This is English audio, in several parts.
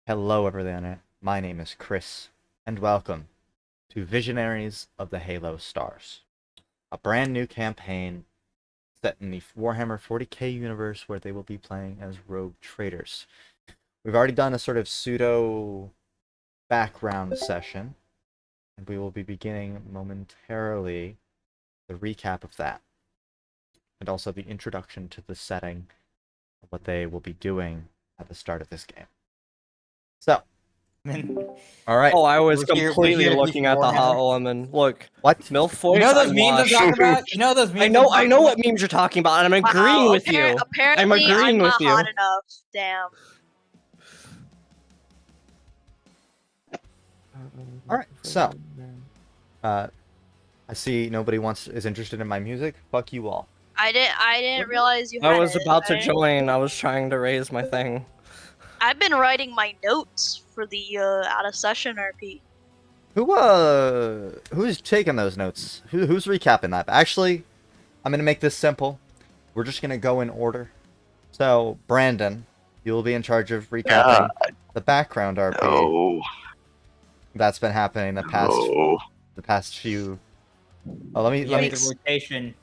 Hello, everyone. My name is Chris, and welcome to Visionaries of the Halo Stars, a brand new campaign set in the Warhammer 40k universe where they will be playing as rogue traders. We've already done a sort of pseudo background session, and we will be beginning momentarily the recap of that, and also the introduction to the setting of what they will be doing at the start of this game. So, all right. Oh, I was We're here completely at looking at the Warhammer. hot woman. Look, What? MILF You voice, know those I'm memes I'm washed. talking about? You know those memes I know what memes you're talking about, and I'm agreeing Wow, with you. apparently I'm agreeing I'm with not you. hot enough. Damn. All right. So, I see nobody is interested in my music. Fuck you all. I didn't realize you I had was it. about to join. I was trying to raise my thing. I've been writing my notes for the out of session RP. Who's taking those notes? Who's recapping that? Actually, I'm gonna make this simple. We're just gonna go in order. So, Brandon, you'll be in charge of recapping the background RP No, that's been happening no. the past few. Oh, let me. the rotation.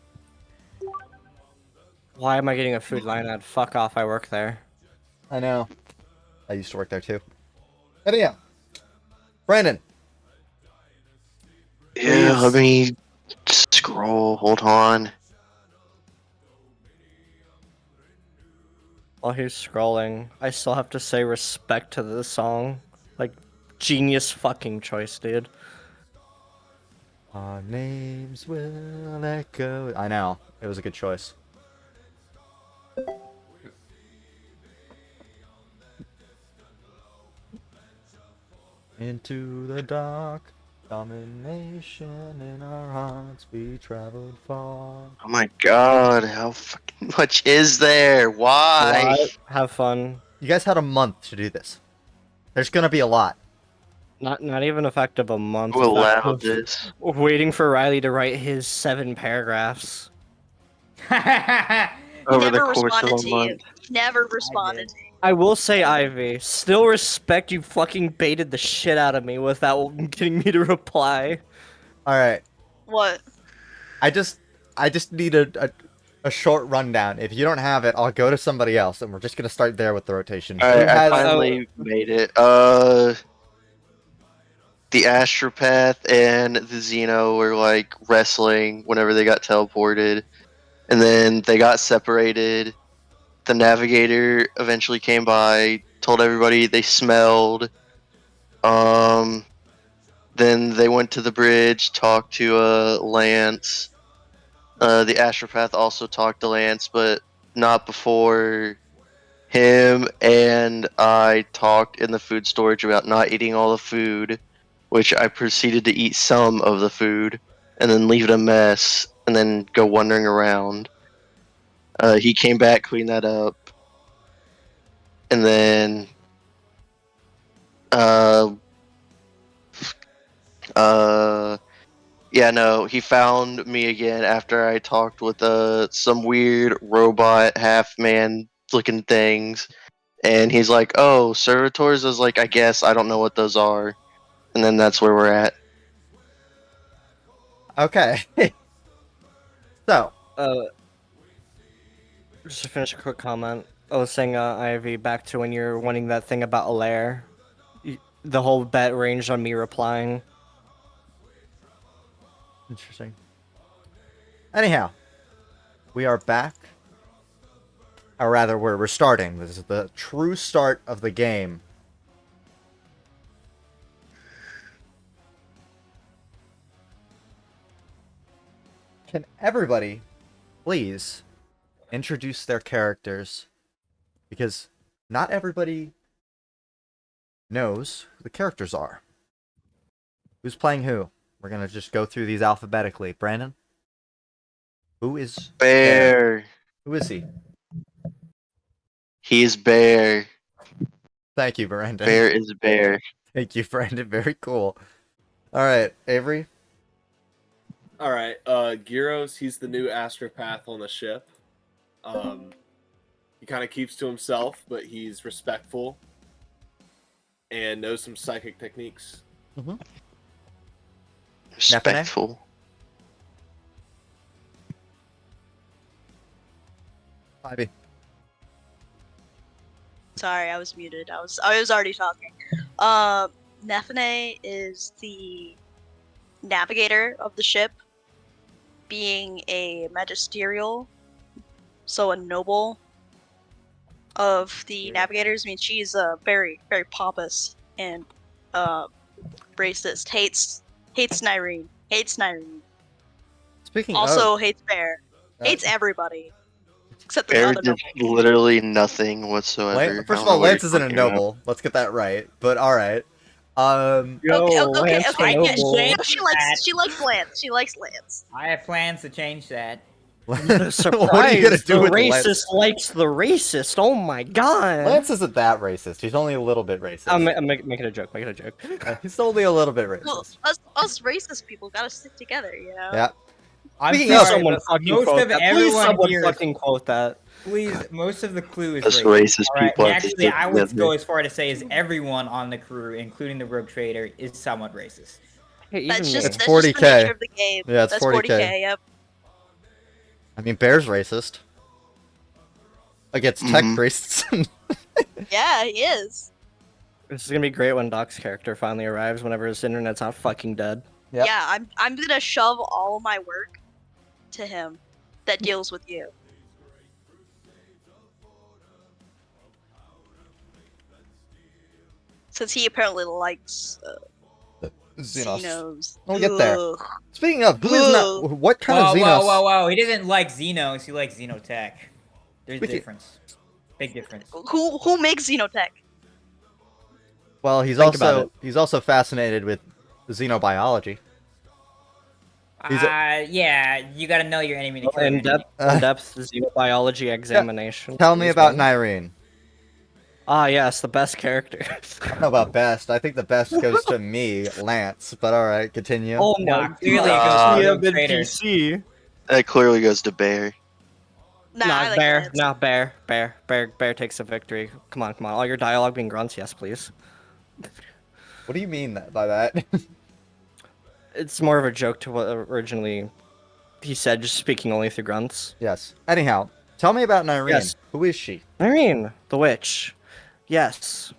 Why am I getting a food line ad? Fuck off, I work there. I know. I used to work there too. But yeah, Brandon. Yeah, Please. let me scroll. Hold on. While he's scrolling, I still have to say respect to this song. Like, genius fucking choice, dude. Our names will echo. I know. It was a good choice. Into the dark, domination in our hearts, we traveled far. Oh my god, how fucking much is there? Why? What? Have fun. You guys had a month to do this. There's gonna be a lot. Not even effective a month. Who allowed Effective this? waiting for Riley to write his 7 paragraphs. He Over the never course of responded a to you. month. He never responded to you. I will say, Ivy, still respect you fucking baited the shit out of me without getting me to reply. All right. What? I just need a short rundown. If you don't have it, I'll go to somebody else, and we're just gonna start there with the rotation. Who Alright, I has? finally made it. The Astropath and the Xeno were like wrestling whenever they got teleported. And then they got separated. The Navigator eventually came by, told everybody they smelled. Then they went to the bridge, talked to Lance. The Astropath also talked to Lance, but not before him and I talked in the food storage about not eating all the food, which I proceeded to eat some of the food and then leave it a mess and then go wandering around. He came back, cleaned that up, and then uh, yeah, no, he found me again after I talked with some weird robot half man looking things, and he's like, "Oh, servitors." I was like, "I guess I don't know what those are," and then that's where we're at. Okay. So, Just to finish a quick comment, I was saying, Ivy, back to when you're wanting that thing about Alaire. The whole bet ranged on me replying. interesting. Anyhow, we are back. Or rather, we're starting. This is the true start of the game. Can everybody please introduce their characters? Because not everybody knows who the characters are. Who's playing who? We're gonna just go through these alphabetically. Brandon? Who is Bear. Who is he? He's Bear. Thank you, Brandon. Bear is Bear. Thank you, Brandon. Very cool. Alright, Avery? Alright, Gyros, he's the new astropath on the ship. He kind of keeps to himself, but he's respectful. and knows some psychic techniques. Respectful. Ivy. Sorry, I was muted. I was already talking. Nephinae is the navigator of the ship, being a magisterial, so a noble of the navigators. I mean, she's very, very pompous and racist. Hates Nyrene. Hates Nyrene. Speaking Also of, hates Bear. Hates everybody except the Bear other did noble. literally nothing whatsoever. First of all, Lance isn't a noble. Let's get that right. But all right. Yo, Okay. Lance I the can Noble. change No, she that. likes Lance. She likes Lance. I have plans to change that. Surprise! What are you gonna do the with racist Lance? likes the racist. Oh my god! Lance isn't that racist. He's only a little bit racist. I'm making a joke. Making a joke. He's only a little bit Well, racist. us racist people gotta stick together, you know. Yeah. I'm Speaking sorry, of- Someone but fucking most quote of that. Please, everyone someone here, fucking quote that. please, most of the crew is Us racist. racist All right? people have to Actually, stick I would together. go as far to say is everyone on the crew, including the rogue trader, is somewhat racist. Hey, even That's me. just It's that's just the 40K. nature of the game. Yeah, it's that's 40K. Yep. I mean, Bear's racist. Against tech Mhm. priests. Yeah, he is. This is gonna be great when Doc's character finally arrives. Whenever his internet's not fucking dead. Yep. Yeah, I'm gonna shove all my work to him that deals with you. Since he apparently likes Xenos. Xenos. We'll get there. Ugh. Speaking of, who is not? What kind Whoa, of Xenos? whoa! He doesn't like Xenos. He likes Xenotech. There's a Wiki- difference. Big difference. Who makes Xenotech? Well, he's Think about also fascinated with xenobiology. He's Yeah, you gotta know your enemy to kill your enemy. In-depth xenobiology examination. Tell me Please, about man. Nyrene. Ah, yes, the best character. I don't know about best. I think the best goes to me, Lance. But all right, continue. Oh Nah, my clearly it goes to god. the Yeah, rogue been trader. PC. That clearly goes to Bear. Nah, I like Bear. Lance. Nah, Bear takes the victory. Come on. All your dialogue being grunts, yes, please. What do you mean by that? It's more of a joke to what originally he said, just speaking only through grunts. Yes. Anyhow, tell me about Nyrene. Yes. Who is she? Irene, the witch. Yes.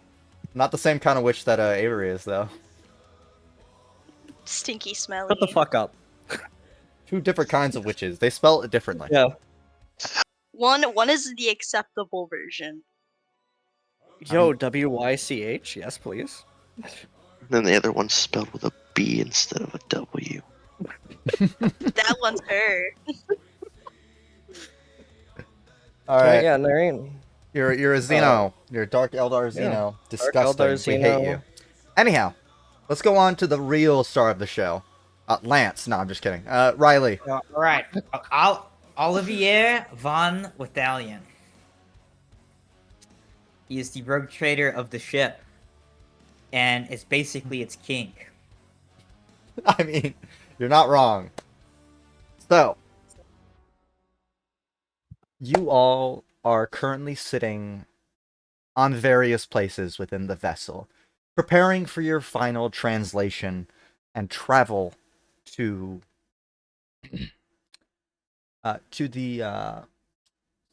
Not the same kind of witch that Avery is, though. Stinky, smelly. Shut the fuck up. Two different kinds of witches. They spell it differently. Yeah. One is the acceptable version. Yo, WYCH? Yes, please. Then the other one's spelled with a B instead of a W. That one's her. All right. Yeah, Irene. You're a Xeno. You're a Dark Eldar Xeno. Disgusting. Eldar We hate Xeno. you. Anyhow, let's go on to the real star of the show. Lance. No, I'm just kidding. Riley. All right, Olivier von Wythalian. He is the rogue trader of the ship, and it's basically its king. I mean, you're not wrong. So, you all are currently sitting on various places within the vessel, preparing for your final translation and travel to the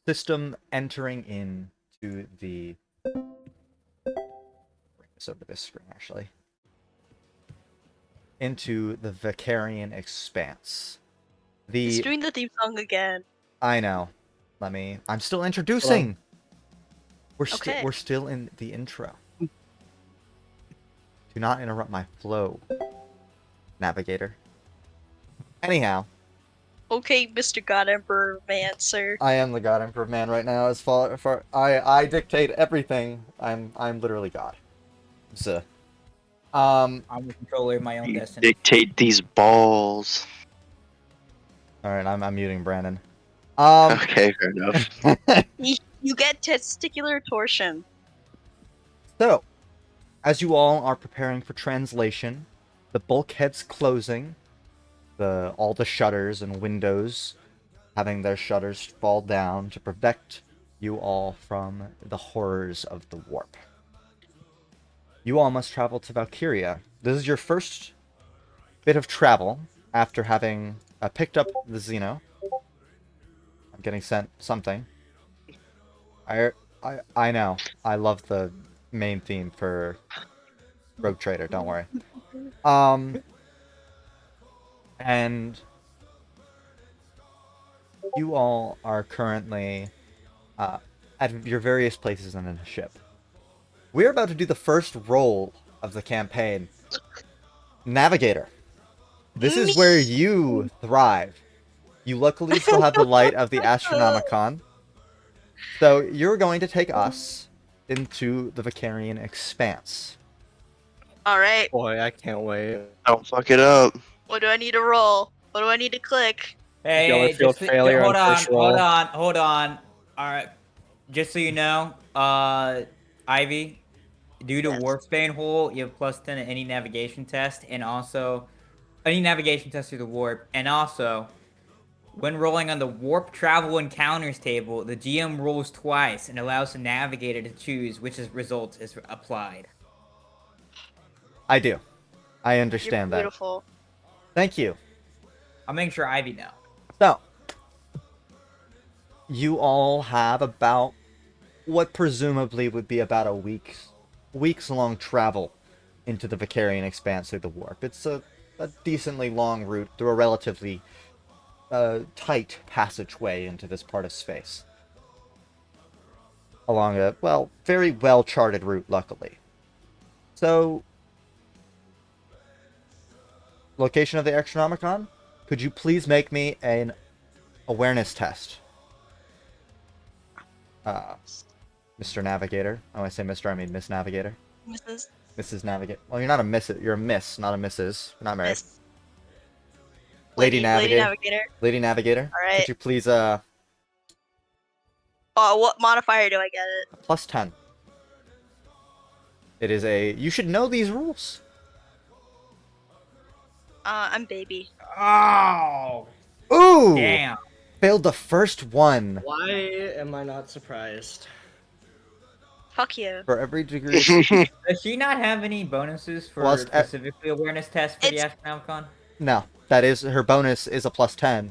system entering into the. Bring this over this screen, actually. Into the Vicarian Expanse. He's doing the theme song again. I know. I'm still introducing. Okay. We're still in the intro. Do not interrupt my flow, navigator. Anyhow, Okay, Mr. God Emperor Man, sir. I am the God Emperor man right now. As far I dictate everything. I'm literally God. So, I'm the controller of my own You destiny. dictate these balls. all right. I'm muting Brandon. Okay, fair enough. You get testicular torsion. So, as you all are preparing for translation, the bulkheads closing, all the shutters and windows having their shutters fall down to protect you all from the horrors of the warp. you all must travel to Valkyria. This is your first bit of travel after having picked up the Xeno. I'm getting sent something. I know. I love the main theme for Rogue Trader. Don't worry. And you all are currently at your various places in the ship. We're about to do the first roll of the campaign. Navigator. This is where you thrive. You luckily still have the light of the Astronomicon. So you're going to take us into the Vicarian Expanse. All right. Boy, I can't wait. Don't fuck it up. What do I need to roll? What do I need to click? Yellow field failure hold on on, first roll. hold on. All right, just so you know, Ivy, due to Yes. Warpsbane hole, you have +10 to any navigation test, and also any navigation test through the warp, and also when rolling on the warp travel encounters table, the GM rolls twice and allows the navigator to choose which result is applied. I do. I You're understand that. beautiful. Thank you. I'll make sure Ivy know. So, you all have about what presumably would be about a week's long travel into the Vicarian Expanse through the warp. It's a decently long route through a relatively tight passageway into this part of space. Along a, well, very well-charted route, luckily. So, location of the Astronomicon? Could you please make me an awareness test? Mr. Navigator. Oh, I say Mr. I mean Miss Navigator. Mrs. Mrs. Navigator. Well, you're not a miss. You're a miss, not a Mrs. You're not married. Miss. Lady Navigator. Lady Navigator. Lady Navigator. All right. Could you please What modifier do I get it? +10. It is a. You should know these rules. I'm baby. Oh, Ooh! damn. Failed the first one. Why am I not surprised? Fuck you. For every degree. Does she not have any bonuses for Well, specifically awareness test for the Astronomicon? No, that is her bonus is a +10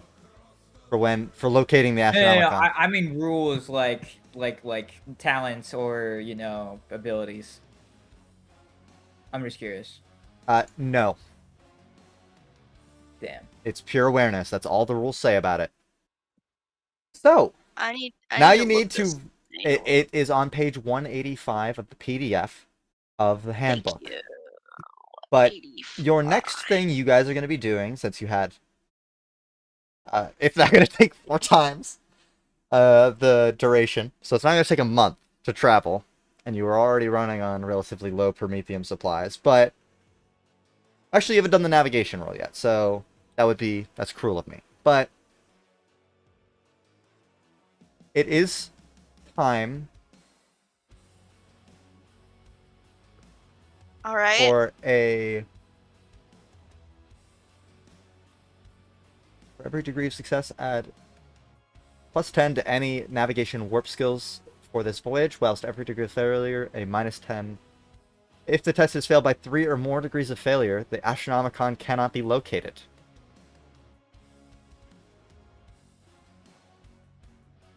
for locating the No, Astronomicon. I mean rules like talents or abilities. I'm just curious. No. Damn. It's pure awareness. That's all the rules say about it. So, I need now to you look need this to. manual. It is on page 185 of the PDF of the handbook. Thank you. But 85. your next thing you guys are going to be doing, since you had, it's not going to take 4 times the duration, so it's not going to take a month to travel, and you were already running on relatively low Prometheum supplies, but actually you haven't done the navigation roll yet, so that's cruel of me. But it is time All right. for every degree of success, add +10 to any navigation warp skills for this voyage, whilst every degree of failure, a -10. If the test is failed by 3 or more degrees of failure, the Astronomicon cannot be located.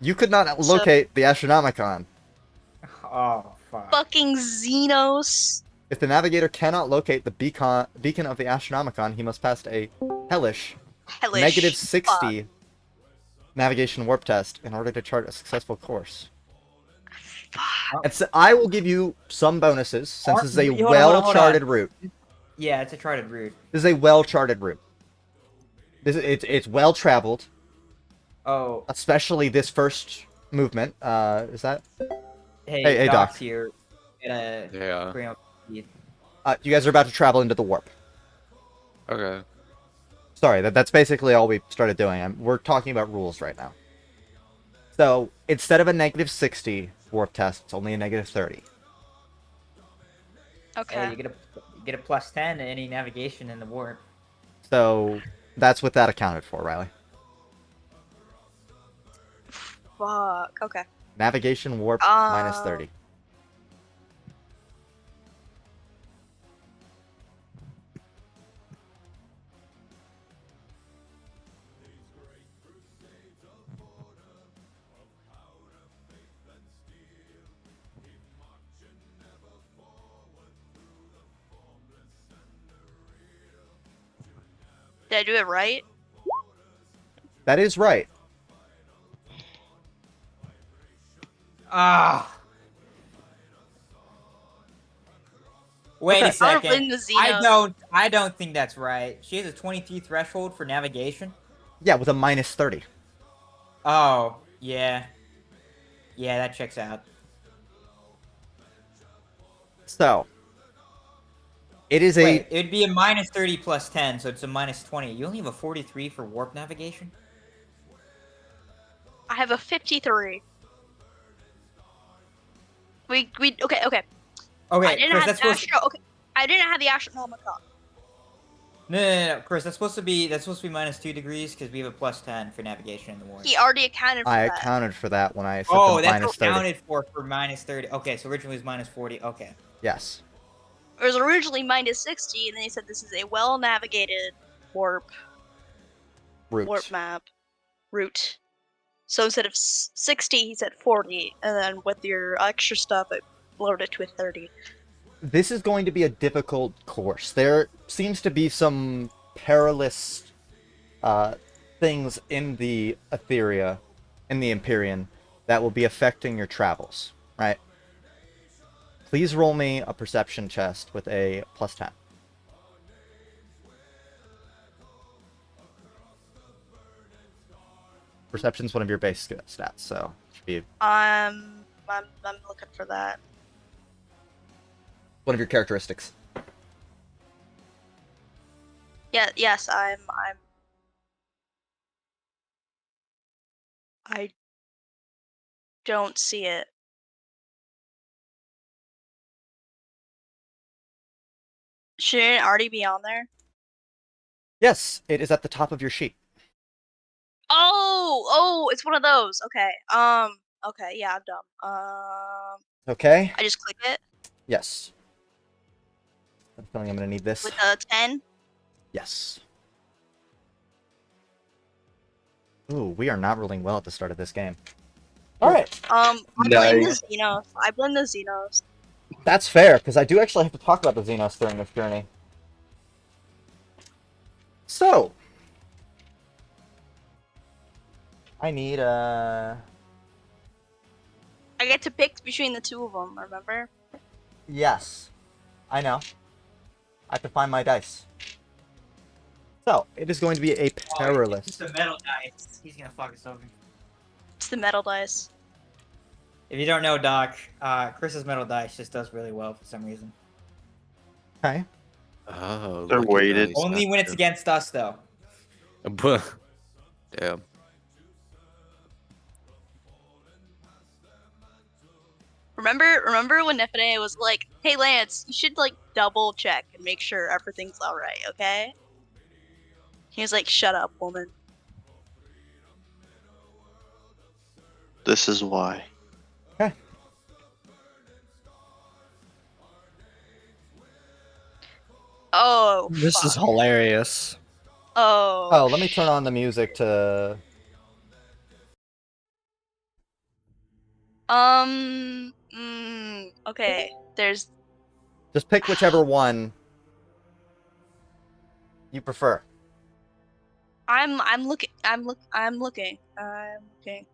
You could not locate the Astronomicon. Oh fuck. Fucking Xenos. If the navigator cannot locate the beacon of the Astronomicon, he must pass a hellish Hellish. -60 navigation warp test in order to chart a successful course. Fuck. And so I will give you some bonuses since this is a Hold on, well-charted route. Yeah, it's a charted route. This is a well-charted route. It's well-traveled, Oh, especially this first movement. Is that? hey, Doc. Doc's here. Yeah. Bring up speed. You guys are about to travel into the warp. Okay. Sorry, that's basically all we started doing. We're talking about rules right now. So instead of a -60 warp test, it's only a -30. Okay. Hey, you get a +10 to any navigation in the warp. So that's what that accounted for, Riley. Fuck. Okay. Navigation warp -30. Did I do it right? That is right. Ah. Wait Okay. a second. blame the I don't think that's right. She has a 23 threshold for navigation. Yeah, with a minus 30. Oh, yeah. Yeah, that checks out. So, it is Wait, it'd be a minus 30 plus 10, so it's a minus 20. You only have a 43 for warp navigation? I have a 53. Okay. Okay, I didn't Chris, have that's the supposed to... Astro. Okay, I didn't have the astronomical. No, Chris, that's supposed to be minus 2 degrees because we have a plus 10 for navigation in the warp. He already accounted for I that. accounted for that when I said Oh, the that's minus 30. accounted for minus 30. Okay, so originally it was minus 40. Okay. Yes. It was originally minus 60, and then he said this is a well-navigated warp map route. So instead of 60, he said 40, and then with your extra stuff, it lowered it to a 30. This is going to be a difficult course. There seems to be some perilous things in the Etheria, in the Empyrean, that will be affecting your travels, right? Please roll me a perception chest with a plus 10. Perception's one of your base stats, so it should be I'm looking for that. one of your characteristics. Yeah, yes, I don't see it. Shouldn't it already be on there? Yes, it is at the top of your sheet. Oh, it's one of those. Okay. Okay, yeah, I'm dumb. Okay? I just click it Yes. I'm feeling I'm gonna need this. with a 10. Yes. Ooh, we are not rolling well at the start of this game. Alright. I blame the Nice. Xenos. I blame the Xenos. That's fair, because I do actually have to talk about the Xenos during this journey. So, I need I get to pick between the two of them, remember? Yes. I know. I have to find my dice. So, it is going to be a perilous. It's the metal dice. He's gonna fuck us over. It's the metal dice. If you don't know, Doc, Chris's metal dice just does really well for some reason. Okay. Oh, They're look at weighted. those. Only when it's against us, though. Damn. Remember when Nephinae was like, "Hey Lance, you should like double check and make sure everything's all right, okay?" He was like, "Shut up, woman." This is why. Okay. Oh, This fuck. is hilarious. Oh, Let me turn on the music to... okay. There's Just pick whichever one you prefer. I'm looking. I'm looking. Okay.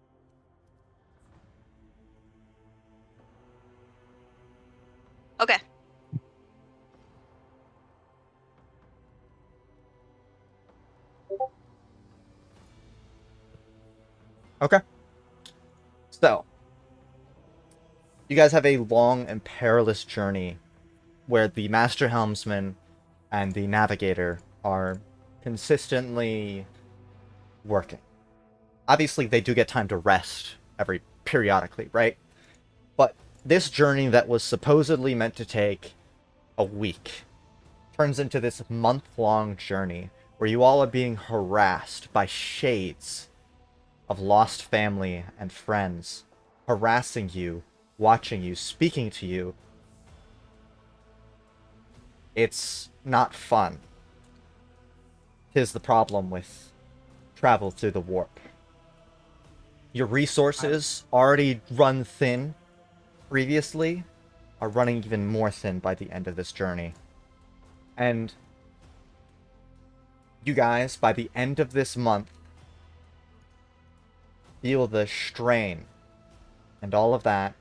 Okay. So, you guys have a long and perilous journey where the Master Helmsman and the Navigator are consistently working. Obviously, they do get time to rest every periodically, right? But this journey that was supposedly meant to take a week turns into this month-long journey where you all are being harassed by shades of lost family and friends, harassing you, watching you, speaking to you. It's not fun. 'Tis the problem with travel through the warp. Your resources, already run thin previously, are running even more thin by the end of this journey. And You guys, by the end of this month, feel the strain and all of that.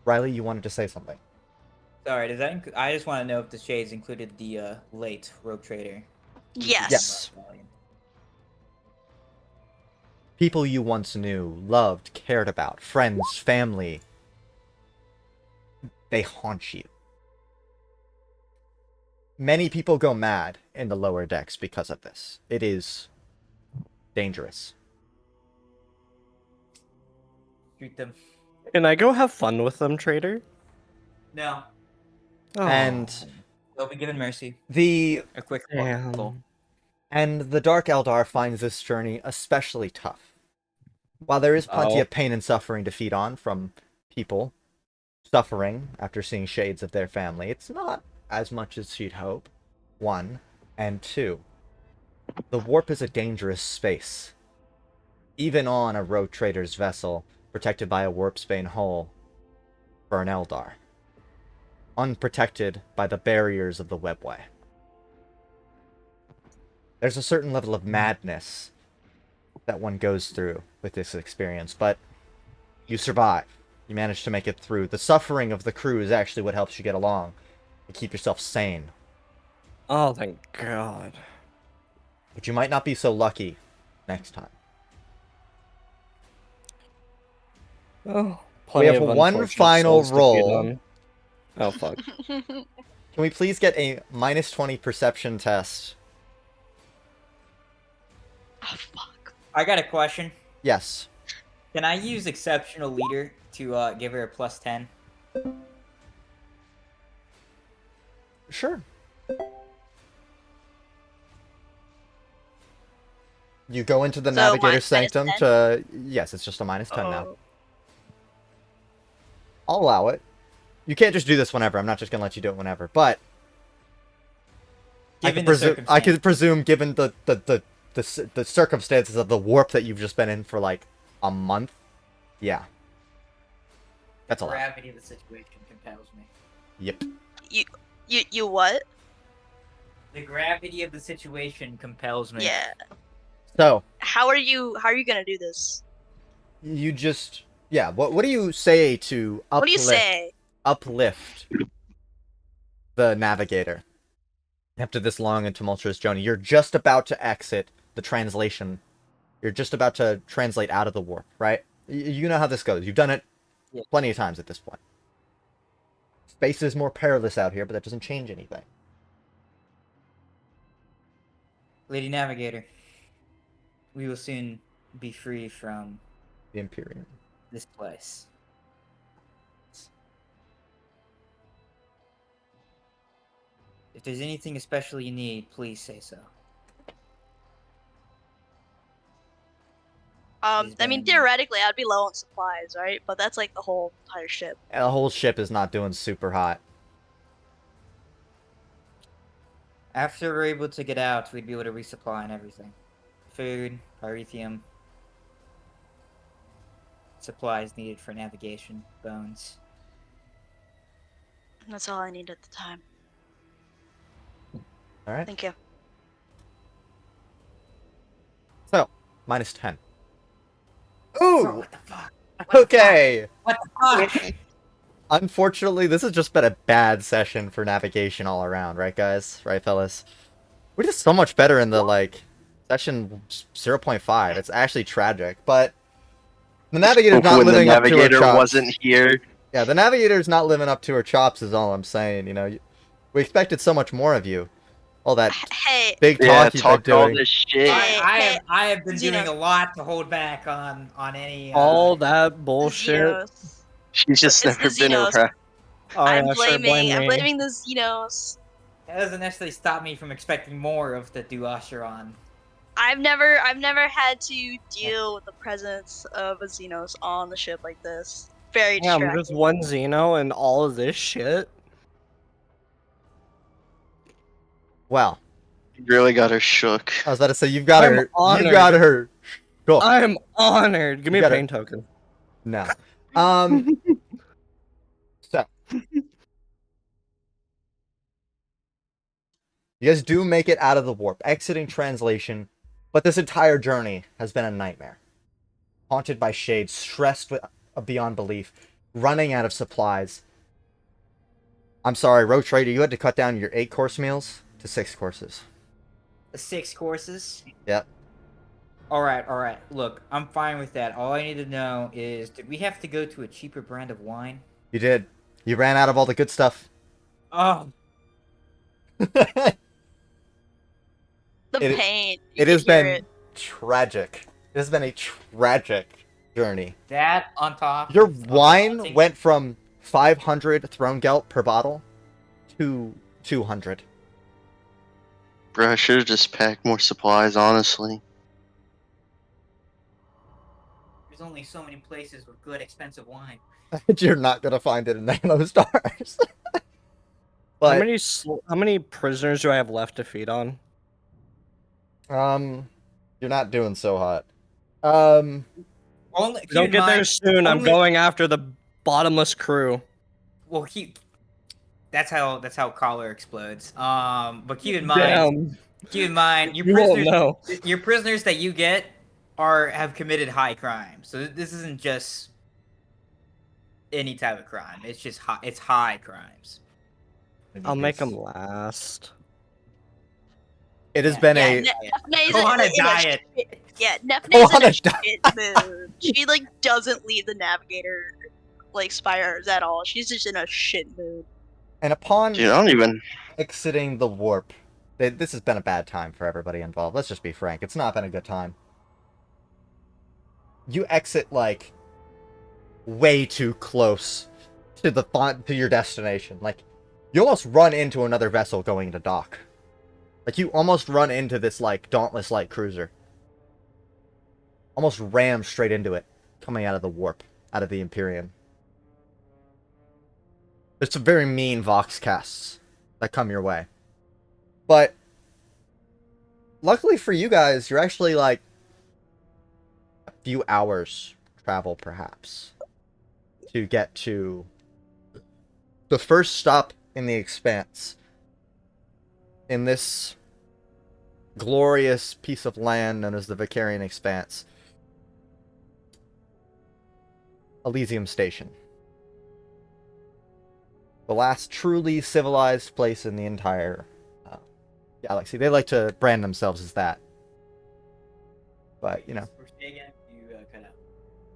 Riley, you wanted to say something. Sorry, does that? I just want to know if the shades included the late Rogue Trader. Yes. People you once knew, loved, cared about, friends, family. They haunt you. Many people go mad in the lower decks because of this. It is dangerous. Shoot them. Can I go have fun with them, Trader? No, Oh, And they'll be given mercy. the A quick damn. call. And the Dark Eldar finds this journey especially tough. While there is plenty Oh. of pain and suffering to feed on from people suffering after seeing shades of their family, it's not as much as she'd hope. 1. And 2. The warp is a dangerous space. Even on a rogue trader's vessel, protected by a warpsbane hull for an Eldar. Unprotected by the barriers of the webway. There's a certain level of madness that one goes through with this experience, but you survive. You manage to make it through. The suffering of the crew is actually what helps you get along and keep yourself sane. Oh, thank God. But you might not be so lucky next time. Oh, We have plenty of one unfortunate final souls to feed roll. on. Oh, fuck. Can we please get a -20 perception test? Oh, fuck. I got a question. Yes. Can I use Exceptional Leader to give her a +10? Sure. You go into the So, Navigator's minus Sanctum 10? to... Yes, it's just a -10 now. Oh. I'll allow it. You can't just do this whenever. I'm not just gonna let you do it whenever. But Given the I circumstance. could presume, given the circumstances of the warp that you've just been in for like a month, yeah, that's a lot. Gravity of the situation compels me. Yep. You what? The gravity of the situation compels me. Yeah. So How are you gonna do this? you just What do you say to What do you say? uplift the Navigator after this long and tumultuous journey? You're just about to exit the translation. You're just about to translate out of the warp, right? You know how this goes. You've done it Yeah. plenty of times at this point. Space is more perilous out here, but that doesn't change anything. Lady Navigator, we will soon be free from The Imperium. this place. If there's anything especially you need, please say so. I He's mean, been- theoretically, I'd be low on supplies, right? But that's like the whole entire ship. And the whole ship is not doing super hot. After we're able to get out, we'd be able to resupply and everything. Food, pyrethium, supplies needed for navigation, bones. That's all I need at the time. All right. Thank you. So -10. Ooh. What the fuck? What the Okay. fuck? What the fuck? Unfortunately, this has just been a bad session for navigation all around, right, guys? Right, fellas? We did so much better in the, like, session 0.5. It's actually tragic, but the Navigator's not when the living up to her navigator chops. wasn't here. Yeah, the Navigator's not living up to her chops is all I'm saying, you know? We expected so much more of you. All that Hey, big talk Yeah, you've been talked all doing. this shit. I have been doing Xeno. a lot to hold back on any. All that bullshit. Xenos. She's just It's never the been Xenos. around. Oh, I'm yeah, sure, blame I'm me. blaming the Xenos. That doesn't necessarily stop me from expecting more of the Ashran. I've never had to deal with the presence of a Xenos on the ship like this. Very Damn, distracting. just one Xeno and all of this shit? Well, You really got her shook. I was about to say, you've got I'm her. You've honored. got her. Cool. I'm honored. Give me You a gotta- pain token. No. So You guys do make it out of the warp, exiting translation, but this entire journey has been a nightmare. Haunted by shades, stressed beyond belief, running out of supplies. I'm sorry, Rogue Trader, you had to cut down your 8-course meals to 6 courses. 6 courses. Yep. All right. Look, I'm fine with that. All I need to know is, did we have to go to a cheaper brand of wine? You did. You ran out of all the good stuff. Oh, The It- pain. It You has can hear been it. tragic. It has been a tragic journey. that on top. Your of wine haunting- went from 500 throne gelt per bottle to 200. Bro, I should have just packed more supplies, honestly. There's only so many places with good, expensive wine. You're not gonna find it in Halo Stars. But How many prisoners do I have left to feed on? you're not doing so hot. Only, Don't get there soon. I'm only- going after the bottomless crew. Well, that's how collar explodes. But keep in mind, Damn. your You won't prisoners, know. your prisoners that you get have committed high crimes. So this isn't just any type of crime. It's just high crimes. I'll make them last. It has been a. Nephinae's Go on a in diet. Yeah, Go Nephinae's on in a a shit mood. She like doesn't leave the navigator spires at all. She's just in a shit mood. And upon Dude, I don't even. exiting the warp, this has been a bad time for everybody involved. Let's just be frank. It's not been a good time. You exit like way too close to your destination. Like you almost run into another vessel going to dock. Like you almost run into this like dauntless light cruiser. Almost ram straight into it, coming out of the warp, out of the Imperium. There's some very mean Vox casts that come your way. But luckily for you guys, you're actually like a few hours travel perhaps to get to the first stop in the Expanse. In this glorious piece of land known as the Vicarian Expanse. Elysium Station. The last truly civilized place in the entire galaxy. They like to brand themselves as that. But, you know. You cut out.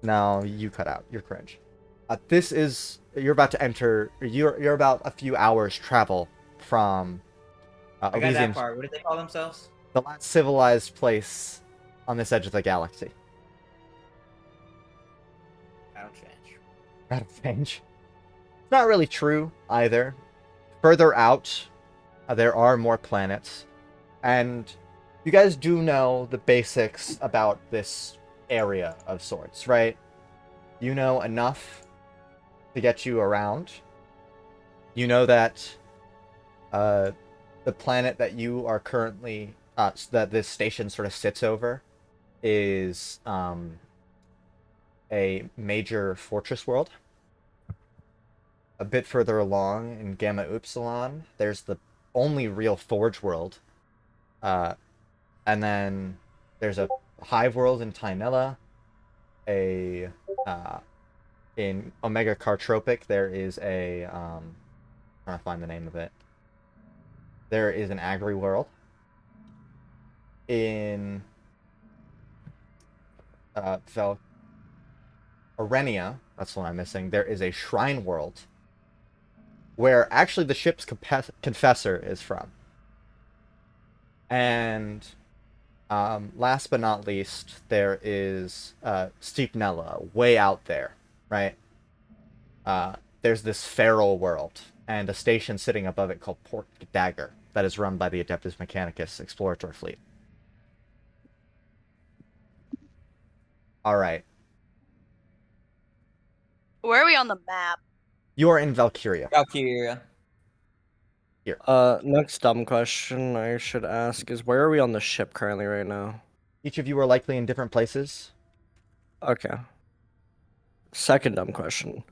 No, you cut out. You're cringe. This is... You're about to enter... You're about a few hours travel from... I got Elysium, that part. What did they call themselves? the last civilized place on this edge of the galaxy. That'll change. That'll change. It's not really true either. Further out, there are more planets. And you guys do know the basics about this area of sorts, right? You know enough to get you around. You know that the planet that you are currently that this station sort of sits over is a major fortress world. A bit further along in Gamma Upsilon, there's the only real Forge world. And then there's a Hive world in Tynella. In Omega Cartropic, there is a trying to find the name of it. There is an Agri world. In Arenia, that's the one I'm missing, there is a Shrine world where actually the ship's confessor is from. And last but not least, there is Steepnella, way out there, right? There's this feral world and a station sitting above it called Port Dagger that is run by the Adeptus Mechanicus exploratory fleet. All right. Where are we on the map? You are in Valkyria. Valkyria. Next dumb question I should ask is where are we on the ship currently right now? Each of you are likely in different places. Okay. Second dumb question.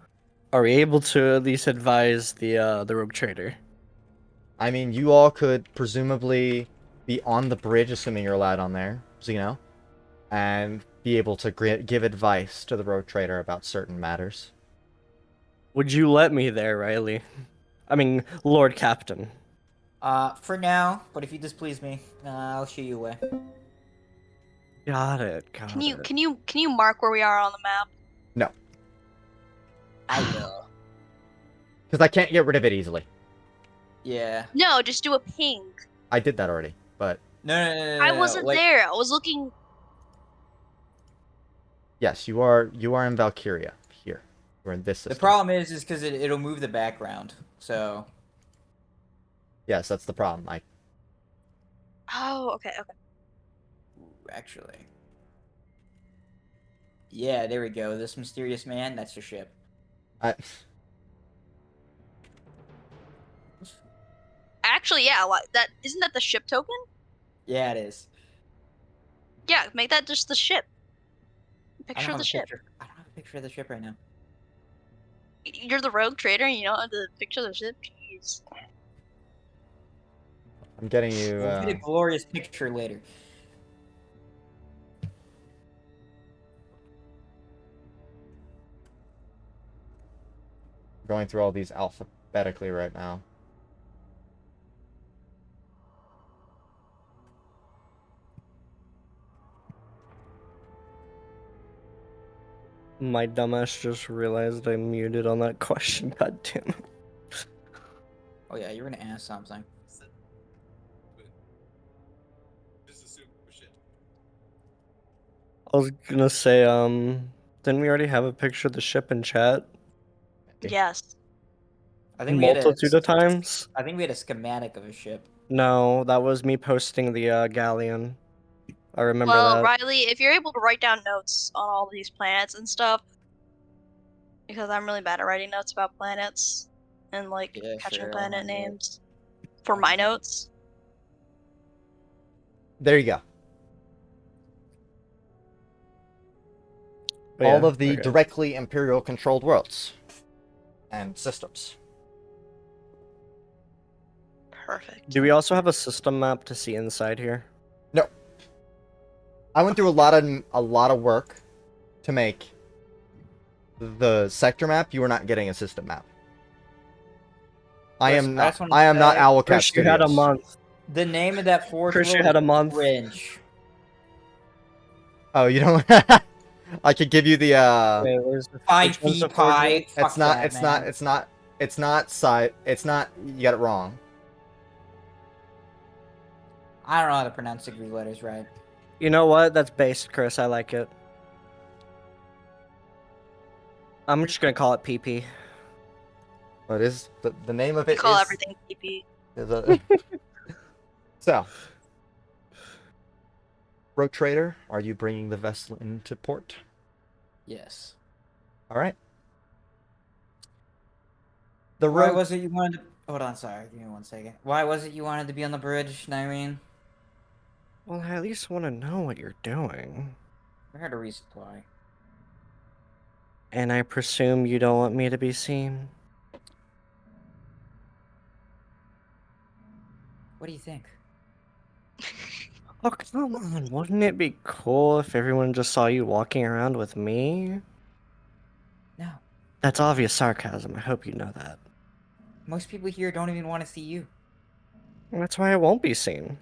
Are we able to at least advise the rogue trader? I mean, you all could presumably be on the bridge, assuming you're allowed on there, Zeno, and be able to give advice to the rogue trader about certain matters. Would you let me there, Riley? I mean, Lord Captain. For now, but if you displease me, I'll shoot you away. Got it. Can you mark where we are on the map? No, I will. because I can't get rid of it easily. Yeah. No, just do a ping. I did that already, but No. I wasn't like, there. I was looking. yes, you are in Valkyria here. We're in this system. The problem is because it'll move the background. So. Yes, that's the problem. Oh, okay. Actually. Yeah, there we go. This mysterious man, that's your ship. Actually, yeah. That isn't that the ship token? Yeah, it is. Yeah, make that just the ship. I don't Picture of have the a ship. picture. I don't have a picture of the ship right now. You're the rogue trader and you don't have the picture of the ship? Jeez. I'm getting you. We'll get a glorious picture later. Going through all these alphabetically right now. My dumbass just realized I muted on that question. God damn it. Oh yeah, you're gonna ask something. I was gonna say, didn't we already have a picture of the ship in chat? Yes. I think we had Multitude of times? I think we had a schematic of a ship. No, that was me posting the galleon. I remember Well, that. Riley, if you're able to write down notes on all these planets and stuff, because I'm really bad at writing notes about planets and like Yeah, catching sure, I'll planet handle it. names for my notes. There you go. But All yeah, of the okay. directly Imperial controlled worlds and systems. Perfect. Do we also have a system map to see inside here? No. I went through a lot of work to make the sector map. You are not getting a system map. I am not Owlcat Chris, you had a Studios. month. The name of that forge Chris, you world had a is month. Fringe. Oh, you don't. I could give you the. Wait, where's the Pi which one's phi the forge pi. world? Fuck It's not. that, It's man. not. It's not. It's not side. It's not. You got it wrong. I don't know how to pronounce the Greek letters right. You know what? That's based, Chris. I like it. I'm just gonna call it PP. But it is the name of You it call is. everything PP. Is a, so, Rogue Trader, are you bringing the vessel into port? Yes. All right. The Why rogue. was it you wanted to... Hold on, sorry. Give me 1 second. Why was it you wanted to be on the bridge, Nyreen? Well, I at least want to know what you're doing. We're here to resupply. And I presume you don't want me to be seen? What do you think? Oh, come on. Wouldn't it be cool if everyone just saw you walking around with me? No. That's obvious sarcasm. I hope you know that. Most people here don't even want to see you. That's why I won't be seen.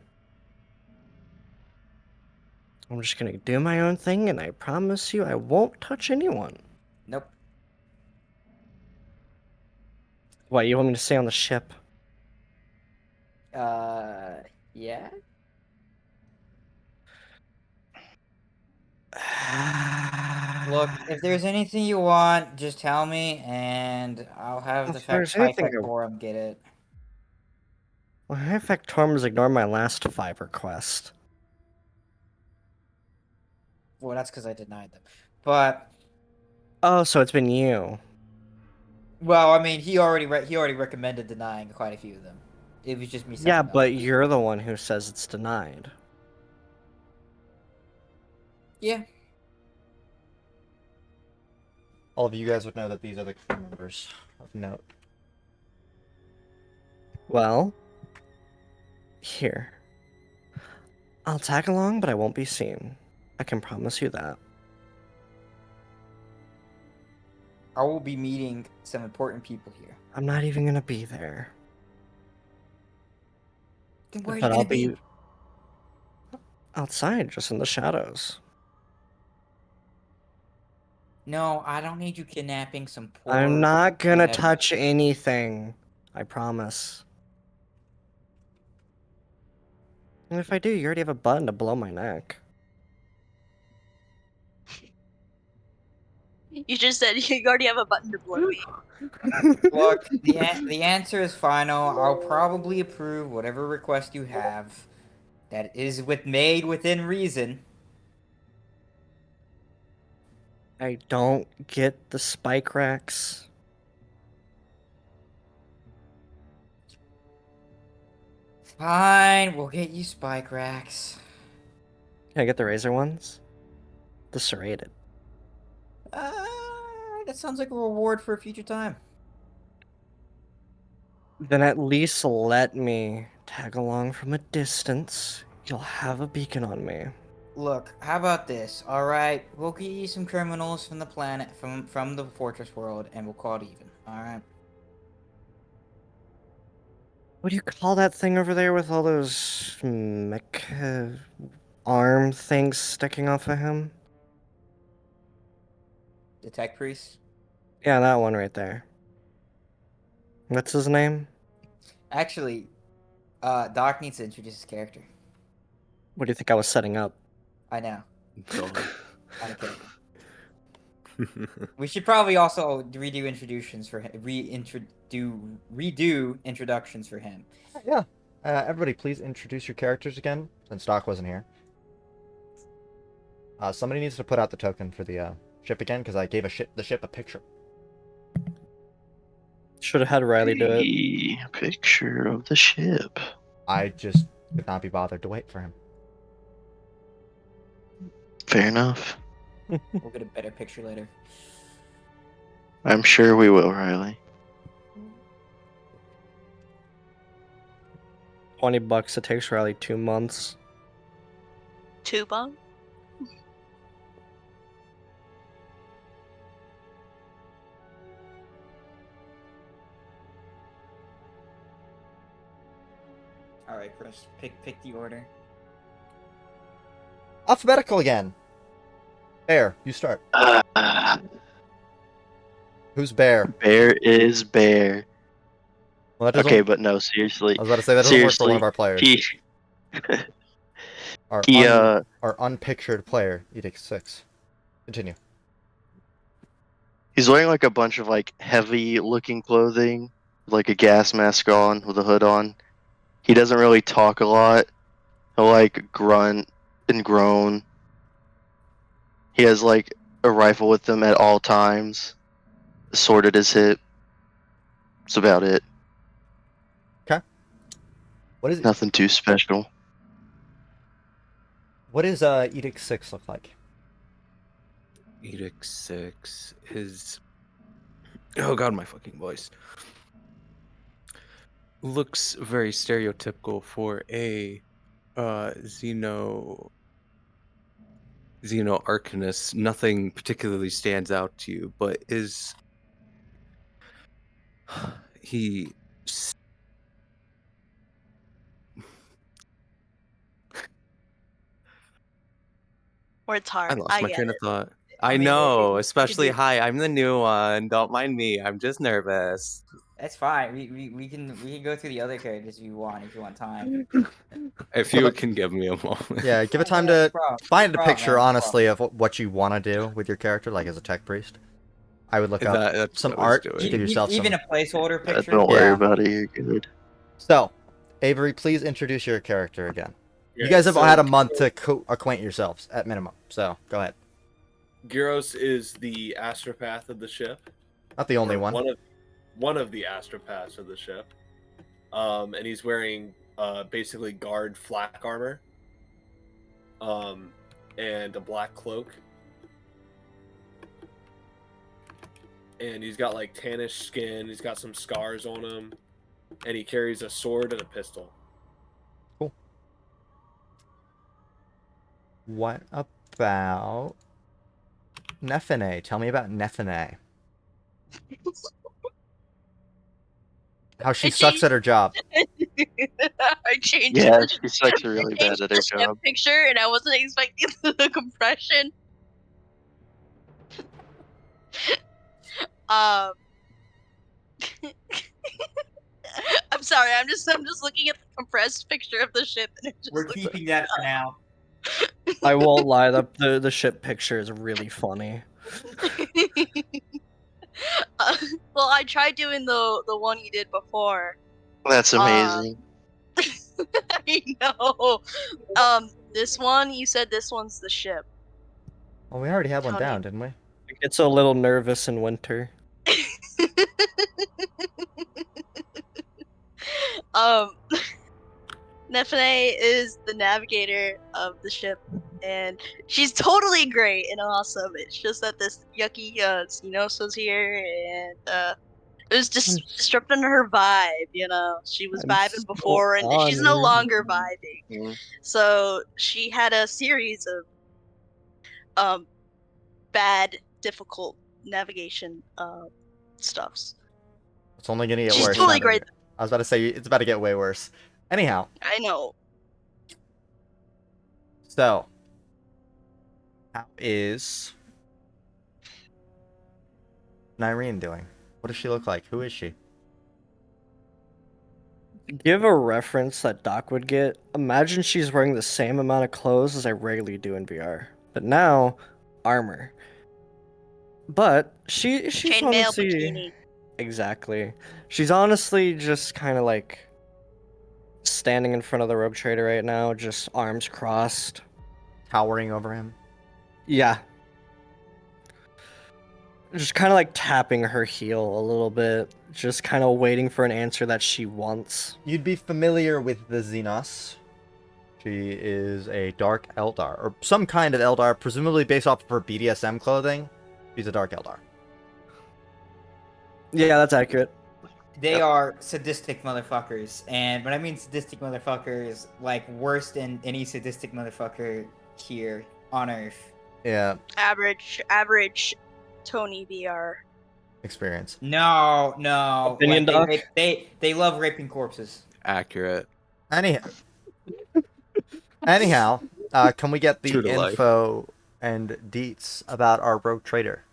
I'm just gonna do my own thing, and I promise you I won't touch anyone. Nope. What, you want me to stay on the ship? Yeah? Look, if there's anything you want, just tell me, and I'll have If the there's anything Factorum get it. Well, High Factorums ignore my last 5 request. Well, that's because I denied them. But, Oh, so it's been you. well, I mean, he already recommended denying quite a few of them. It was just me saying Yeah, no. but you're the one who says it's denied. Yeah. All of you guys would know that these are the crew members of note. Well, Here. I'll tag along, but I won't be seen. I can promise you that. I will be meeting some important people here. I'm not even gonna be there. Then where are you But gonna I'll be? be outside, just in the shadows. No, I don't need you kidnapping some poor. I'm not gonna dead- touch anything. I promise. And if I do, you already have a button to blow my neck. You just said you already have a button to blow me. Look, the answer is final. I'll probably approve whatever request you have. That is made within reason. I don't get the spike racks. Fine, we'll get you spike racks. Can I get the razor ones? The serrated. That sounds like a reward for a future time. Then at least let me tag along from a distance. You'll have a beacon on me. Look, how about this? All right, we'll get you some criminals from the planet, from the fortress world, and we'll call it even. All right. What do you call that thing over there with all those mecha arm things sticking off of him? The tech priest. Yeah, that one right there. What's his name? Actually, Doc needs to introduce his character. What do you think I was setting up? I know. God. I don't care. We should probably also redo introductions for him. Redo introductions for him. Yeah. Everybody, please introduce your characters again, since Doc wasn't here. Somebody needs to put out the token for the ship again, because I gave the ship a picture. Should have had Riley do it. A picture of the ship. I just could not be bothered to wait for him. Fair enough. We'll get a better picture later. I'm sure we will, Riley. $20. It takes Riley 2 months. Tuba? All right, Chris, pick the order. Alphabetical again. Bear, you start. Who's Bear? Bear is Bear. Well, that doesn't, Okay, but no, seriously. I was about to say that doesn't work for one of our players. He, Our, he our unpictured player, Edict 6. Continue. he's wearing like a bunch of like heavy looking clothing, like a gas mask on with a hood on. He doesn't really talk a lot. He'll like grunt and groan. He has like a rifle with him at all times, a sword at his hip. That's about it. What is Nothing too special. What does Edict 6 look like? Edict 6 is... Oh god, my fucking voice. Looks very stereotypical for a Xeno Arcanist. Nothing particularly stands out to you, but is... He... Or it's hard. I lost my get train it. of thought. I I mean, know, it- especially it- hi, I'm the new one. Don't mind me. I'm just nervous. That's fine. We can go through the other characters if you want time. If Well, you but- can give me a moment. Yeah, give it time No to problem. find a No problem, picture, man. No honestly, of what you want to do with your character, like as a tech priest. I would look up That's some what I was art doing. to give yourself Even some... a placeholder picture. Don't worry Yeah. about it. You're good. So, Avery, please introduce your character again. You Yeah, guys have so had a month to acquaint yourselves, at minimum. So, go ahead. Gyros is the astropath of the ship. Not the only Or one. One of the astropaths of the ship. And he's wearing basically guard flak armor. And a black cloak. And he's got like tannish skin. He's got some scars on him. And he carries a sword and a pistol. What about Nephinae? Tell me about Nephinae. How she I sucks changed. at her job. I changed Yeah, the, she sucks really bad at her ship job. picture, and I wasn't expecting the compression. Um, I'm sorry. I'm just looking at the compressed picture of the ship, and it just We're looks. keeping that for now. I won't lie, the ship picture is really funny. Uh, well, I tried doing the one you did before. That's amazing. I know. This one you said this one's the ship. Well, we already had one Tony. down, didn't we? It gets a little nervous in winter. um, Nephinae is the navigator of the ship, and she's totally great and awesome. It's just that this yucky Xenos was here, and it was just disrupting her vibe. She was I'm vibing so before, and she's no honored. longer vibing. Mhm. So she had a series of um bad, difficult navigation stuffs. It's only gonna get She's worse totally now that great. I was about to say it's about to get way worse. Anyhow, I know. so how is Nyreen doing? What does she look like? Who is she? Give a reference that Doc would get. Imagine she's wearing the same amount of clothes as I regularly do in VR, but now armor. But she's Chainmail honestly bikini. exactly. She's honestly just kind of like standing in front of the rogue trader right now, just arms crossed. Towering over him. Yeah. Just kind of like tapping her heel a little bit, just kind of waiting for an answer that she wants. You'd be familiar with the Xenos. She is a dark Eldar, or some kind of Eldar, presumably based off of her BDSM clothing. She's a dark Eldar. Yeah, that's accurate. They Yep. are sadistic motherfuckers, and when I mean sadistic motherfuckers, like worse than any sadistic motherfucker here on Earth. Yeah, Average Tony VR. experience. No, Opinion, Doc? they love raping corpses. Accurate. Anyhow, can we get the True to life. info and deets about our rogue trader?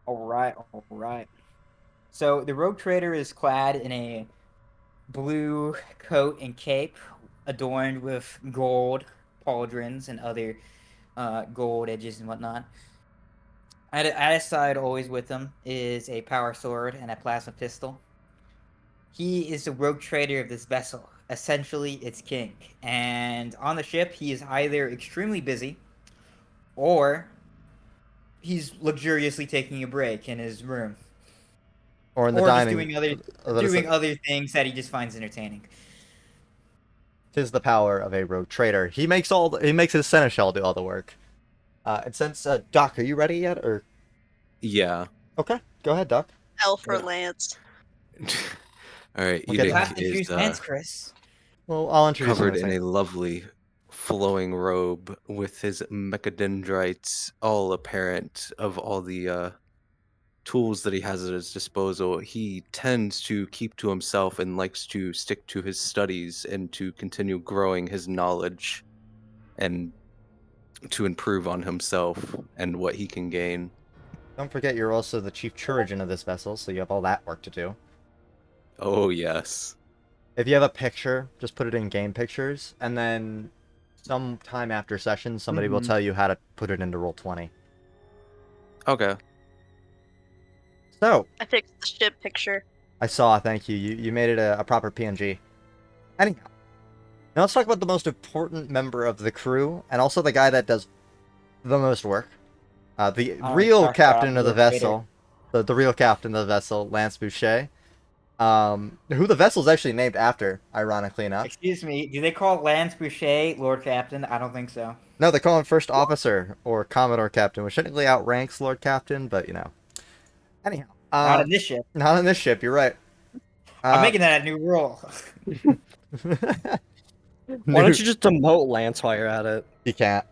All right. So the rogue trader is clad in a blue coat and cape, adorned with gold pauldrons and other gold edges and whatnot. At his side, always with him, is a power sword and a plasma pistol. He is the rogue trader of this vessel, essentially its king. And on the ship, he is either extremely busy, or he's luxuriously taking a break in his room, Or in the or just dining? doing other things that he just finds entertaining. Tis the power of a rogue trader. He makes his seneschal do all the work. And since Doc, are you ready yet? Or Yeah. okay, go ahead, Doc. L for Yeah. Lance. All right. We'll get You to have Edith to is choose hands, Chris. Well, I'll introduce him covered in a in a second. lovely flowing robe with his mechadendrites all apparent of all the tools that he has at his disposal. He tends to keep to himself and likes to stick to his studies and to continue growing his knowledge and to improve on himself and what he can gain. Don't forget, you're also the chief chirurgeon of this vessel, so you have all that work to do. Oh, yes. If you have a picture, just put it in game pictures, and then sometime after session, somebody will tell you how to put it into Roll20. Okay. So, I fixed the ship picture. I saw, thank you. You made it a proper PNG. Anyhow, now let's talk about the most important member of the crew, and also the guy that does the most work. The real talk captain about of the Rogue Trader. vessel. The real captain of the vessel, Lance Boucher. Who the vessel's actually named after, ironically enough. Excuse me, do they call Lance Boucher Lord Captain? I don't think so. No, they call him First Officer, or Commodore Captain, which technically outranks Lord Captain, but, you know. Anyhow. Not in this ship. Not on this ship, you're right. I'm making that a new rule. Why don't you just demote Lance while you're at it? You can't.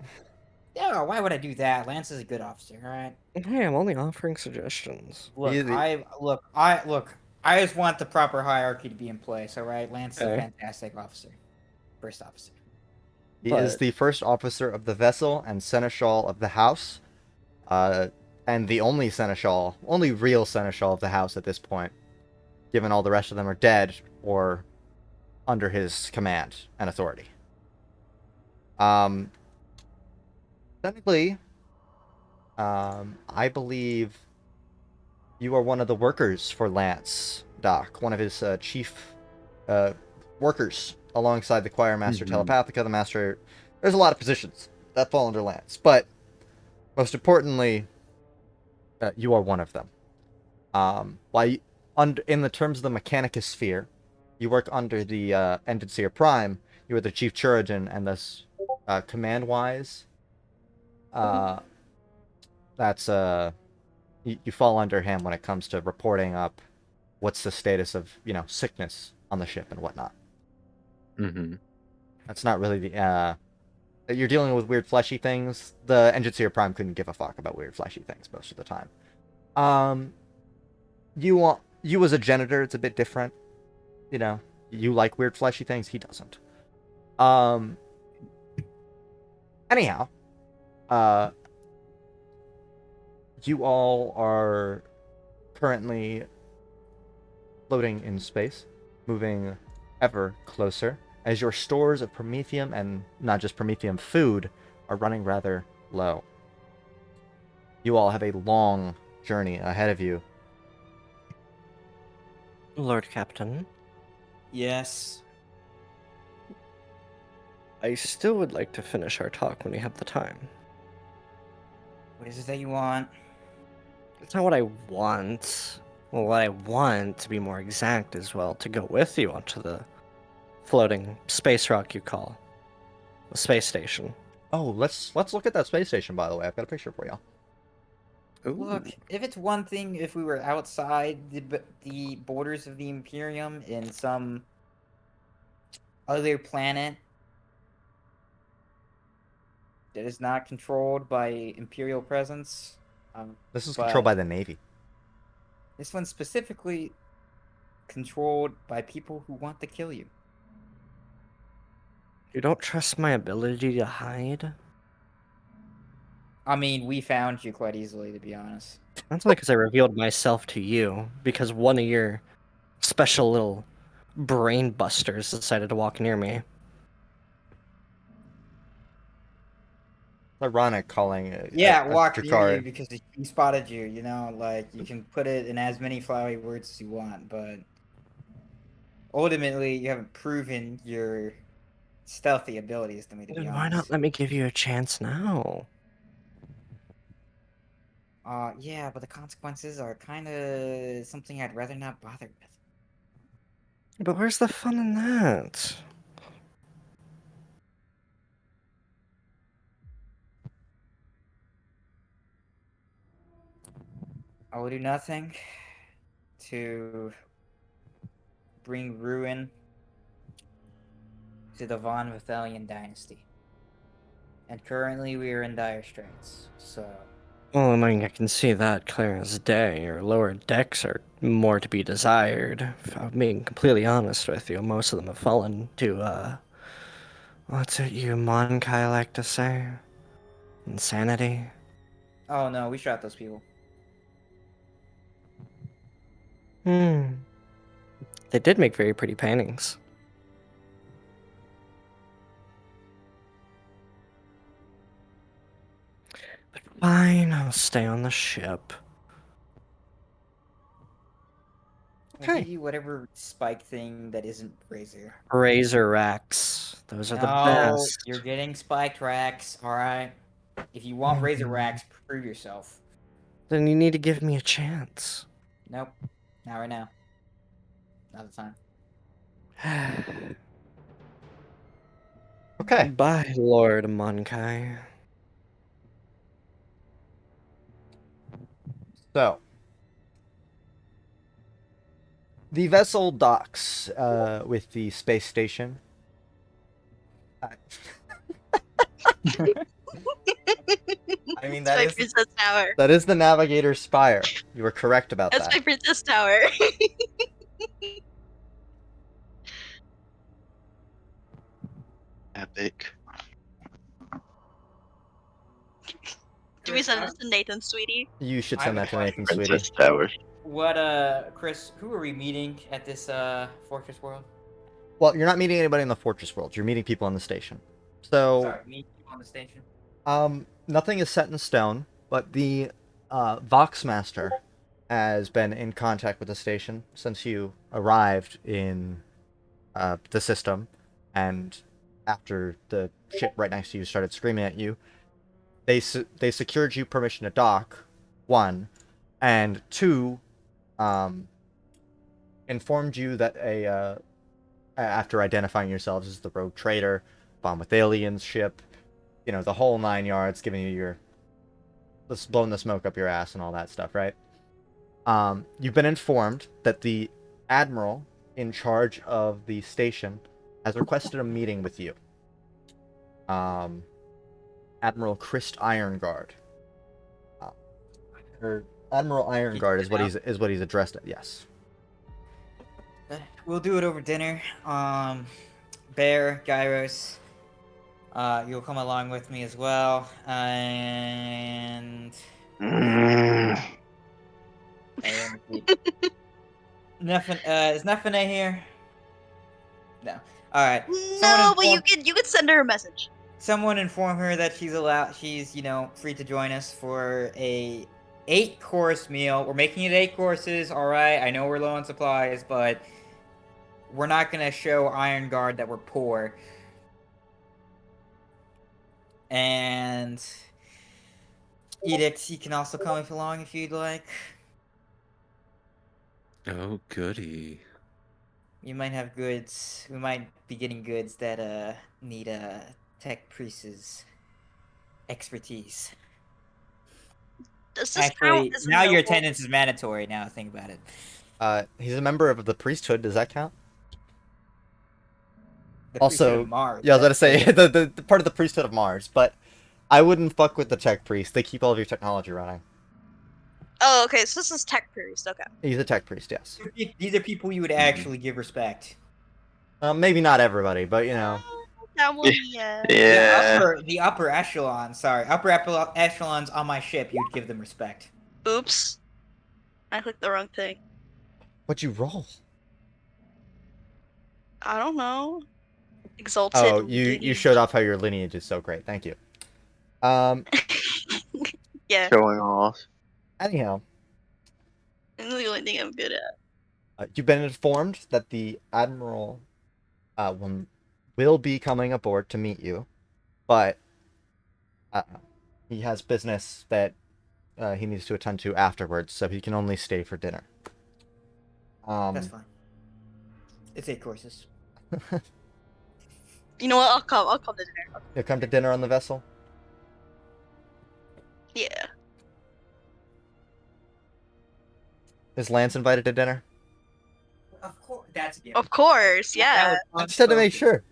Yeah, why would I do that? Lance is a good officer, all right? Hey, I'm only offering suggestions. Look, Easy. I just want the proper hierarchy to be in place, all right? Lance is a Okay. fantastic officer. First officer. He is But- the first officer of the vessel and seneschal of the house, and the only seneschal, only real seneschal of the house at this point, given all the rest of them are dead or under his command and authority. Technically, I believe you are one of the workers for Lance, Doc, one of his chief workers alongside the choir master telepathica, the master. There's a lot of positions that fall under Lance, but most importantly, you are one of them. In the terms of the Mechanicus sphere, you work under the Ended Prime. You are the chief Chirurgeon, and thus, command-wise, that's you fall under him when it comes to reporting up what's the status of sickness on the ship and whatnot. Mm-hmm. That's not really the you're dealing with weird fleshy things. The Engineer Prime couldn't give a fuck about weird fleshy things most of the time. You as a janitor, it's a bit different. You like weird fleshy things. He doesn't. Anyhow, you all are currently floating in space, moving ever closer as your stores of promethium, and not just promethium food, are running rather low. You all have a long journey ahead of you. Lord Captain, Yes. I still would like to finish our talk when we have the time. What is it that you want? It's not what I want. Well, what I want, to be more exact, as well, to go with you onto the floating space rock you call the space station. Oh, let's look at that space station, by the way. I've got a picture for you. Look, if it's one thing, if we were outside the borders of the Imperium in some other planet that is not controlled by Imperial presence. This is But- controlled by the Navy. This one's specifically controlled by people who want to kill you. You don't trust my ability to hide? I mean, we found you quite easily, to be honest. That's only because I revealed myself to you, because one of your special little brain busters decided to walk near me. It's ironic calling it. Yeah, walked near you because he spotted you. Like you can put it in as many flowery words as you want, but ultimately, you haven't proven your stealthy abilities to me. To be Then honest. why not let me give you a chance now? Yeah, but the consequences are kind of something I'd rather not bother with. But where's the fun in that? I will do nothing to bring ruin to the Von Wythalian dynasty. And currently we are in dire straits, so... Well, I mean, I can see that clear as day. Your lower decks are more to be desired. If I'm being completely honest with you, most of them have fallen to, what's it you Monkai like to say? Insanity? Oh no, we shot those people. Hmm. They did make very pretty paintings. But fine, I'll stay on the ship. We'll give you whatever spike thing that isn't Razor. Razor racks. Those are the No, best. you're getting spiked racks, alright? If you want Razor racks, prove yourself. Then you need to give me a chance. Nope. Not right now. Not the time. Okay. Bye, Lord Monkai. So, the vessel docks with the space station. I mean, That's my princess tower. that is the Navigator's Spire. You were correct about That's that. my princess tower. Epic. Do we send this to Nathan, sweetie? You should I send have that a to Nathan, question. sweetie. Princess Tower. What, Chris, who are we meeting at this, Fortress World? Well, you're not meeting anybody in the Fortress World. You're meeting people on the station. So, Sorry, meet you on the station. nothing is set in stone, but the Voxmaster has been in contact with the station since you arrived in the system, and after the ship right next to you started screaming at you, they secured you permission to dock, one, and two, informed you that after identifying yourselves as the rogue trader, Wythalian's ship, you know, the whole 9 yards, giving you your blowing the smoke up your ass and all that stuff, right? You've been informed that the admiral in charge of the station has requested a meeting with you. Admiral Christ Ironguard. Or Admiral Ironguard is what he's addressed it. Yes. We'll do it over dinner. Bear, Gyros, you'll come along with me as well, and Mm. Is Nephinae here? No. All right. No, but you could send her a message. Someone inform her that she's free to join us for a 8-course meal. We're making it 8 courses, all right? I know we're low on supplies, but we're not gonna show Iron Guard that we're poor. And Edict, you can also come along if you'd like. Oh, goody. You might have goods. We might be getting goods that need tech priest's expertise. Does this Actually, count as a now your noble? attendance is mandatory. Now think about it. He's a member of the priesthood. Does that count? The Also, priesthood of Mars, yeah, I was gonna say that's the part of the priesthood of Mars, but I wouldn't fuck with the tech priest. They keep all of your technology running. Oh, okay. So this is tech priest. Okay. He's a tech priest, yes. These are people you would actually give respect. Maybe not everybody, but you know. That one, yeah. Yeah. The upper echelons. Sorry, upper echelons on my ship. You'd give them respect. Oops. I clicked the wrong thing. What'd you roll? I don't know. Exalted. Oh, you showed off how your lineage is so great. Thank you. Yeah. Showing off. Anyhow, It's the only thing I'm good at. you've been informed that the admiral will be coming aboard to meet you, but he has business that he needs to attend to afterwards, so he can only stay for dinner. That's fine. It's 8 courses. You know what? I'll come. I'll come to dinner. You'll come to dinner on the vessel? Yeah. Is Lance invited to dinner? Of course, that's Of course. Yeah. I just had to make sure.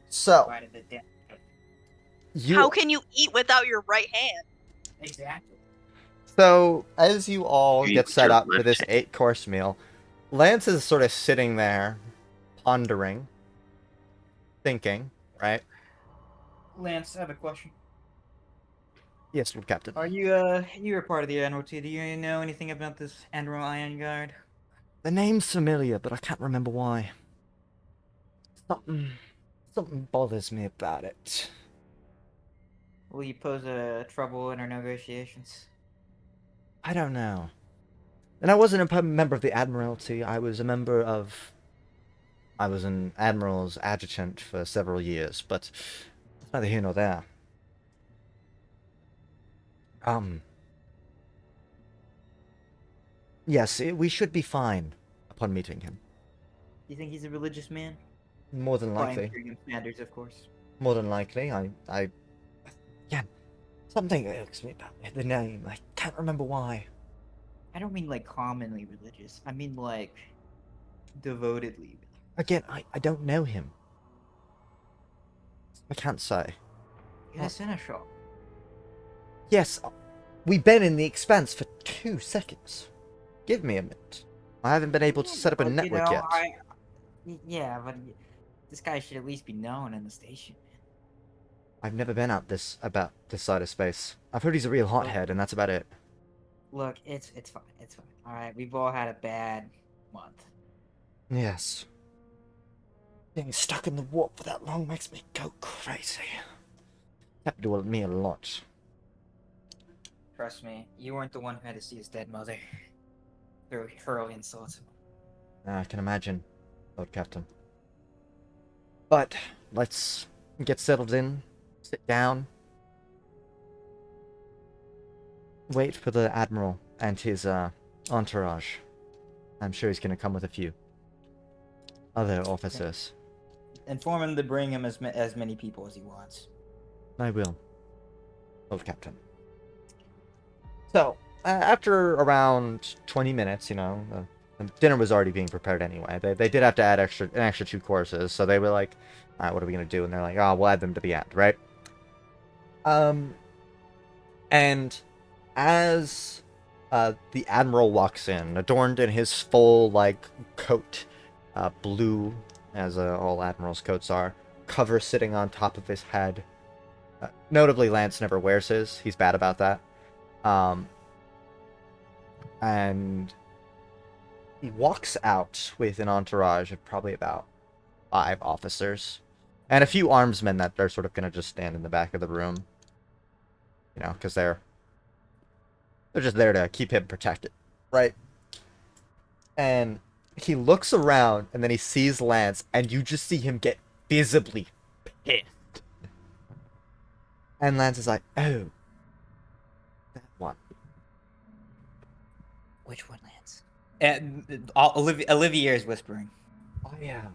So you How can you eat without your right hand? Exactly. So, as you all You get eat set your up for left this hand. 8-course meal, Lance is sort of sitting there, pondering, thinking, right? Lance, I have a question. Yes, Lord Captain. Are you you're part of the Admiralty? Do you know anything about this Admiral Iron Guard? The name's familiar, but I can't remember why. Something bothers me about it. Will you pose a trouble in our negotiations? I don't know. And I wasn't a member of the Admiralty. I was an Admiral's adjutant for several years, but it's neither here nor there. Yes, we should be fine upon meeting him. You think he's a religious man? More than By likely. Imperial standards, of course. More than likely. Yeah, something irks me about the name. I can't remember why. I don't mean like commonly religious. I mean like devotedly. Again, I don't know him. I can't say. You're the Seneschal. Yes, we've been in the Expanse for 2 seconds. Give me a minute. I haven't been able to set up a But, network yet. Yeah, but this guy should at least be known in the station. I've never been out about this side of space. I've heard he's a real hothead, and that's about it. Look, it's fine. It's fine. All right, we've all had a bad month. Yes. Being stuck in the warp for that long makes me go crazy. Happened to me a lot. Trust me, you weren't the one who had to see his dead mother. Through hurl insults. I can imagine, Lord Captain. But let's get settled in, sit down, wait for the Admiral and his entourage. I'm sure he's going to come with a few other officers. Inform him to bring him as many people as he wants. I will, Lord Captain. So, after around 20 minutes, the dinner was already being prepared anyway. They did have to add an extra 2 courses, so they were like, all right, what are we going to do? And they're like, oh, we'll add them to the end, right? And as the Admiral walks in, adorned in his full, coat, blue, as all Admirals' coats are, cover sitting on top of his head. Notably, Lance never wears his. He's bad about that. And he walks out with an entourage of probably about 5 officers. And a few armsmen that are sort of going to just stand in the back of the room. Because they're just there to keep him protected, right? And he looks around, and then he sees Lance, and you just see him get visibly pissed. And Lance is like, oh, that one. Which one, Lance? Olivier is whispering. I am.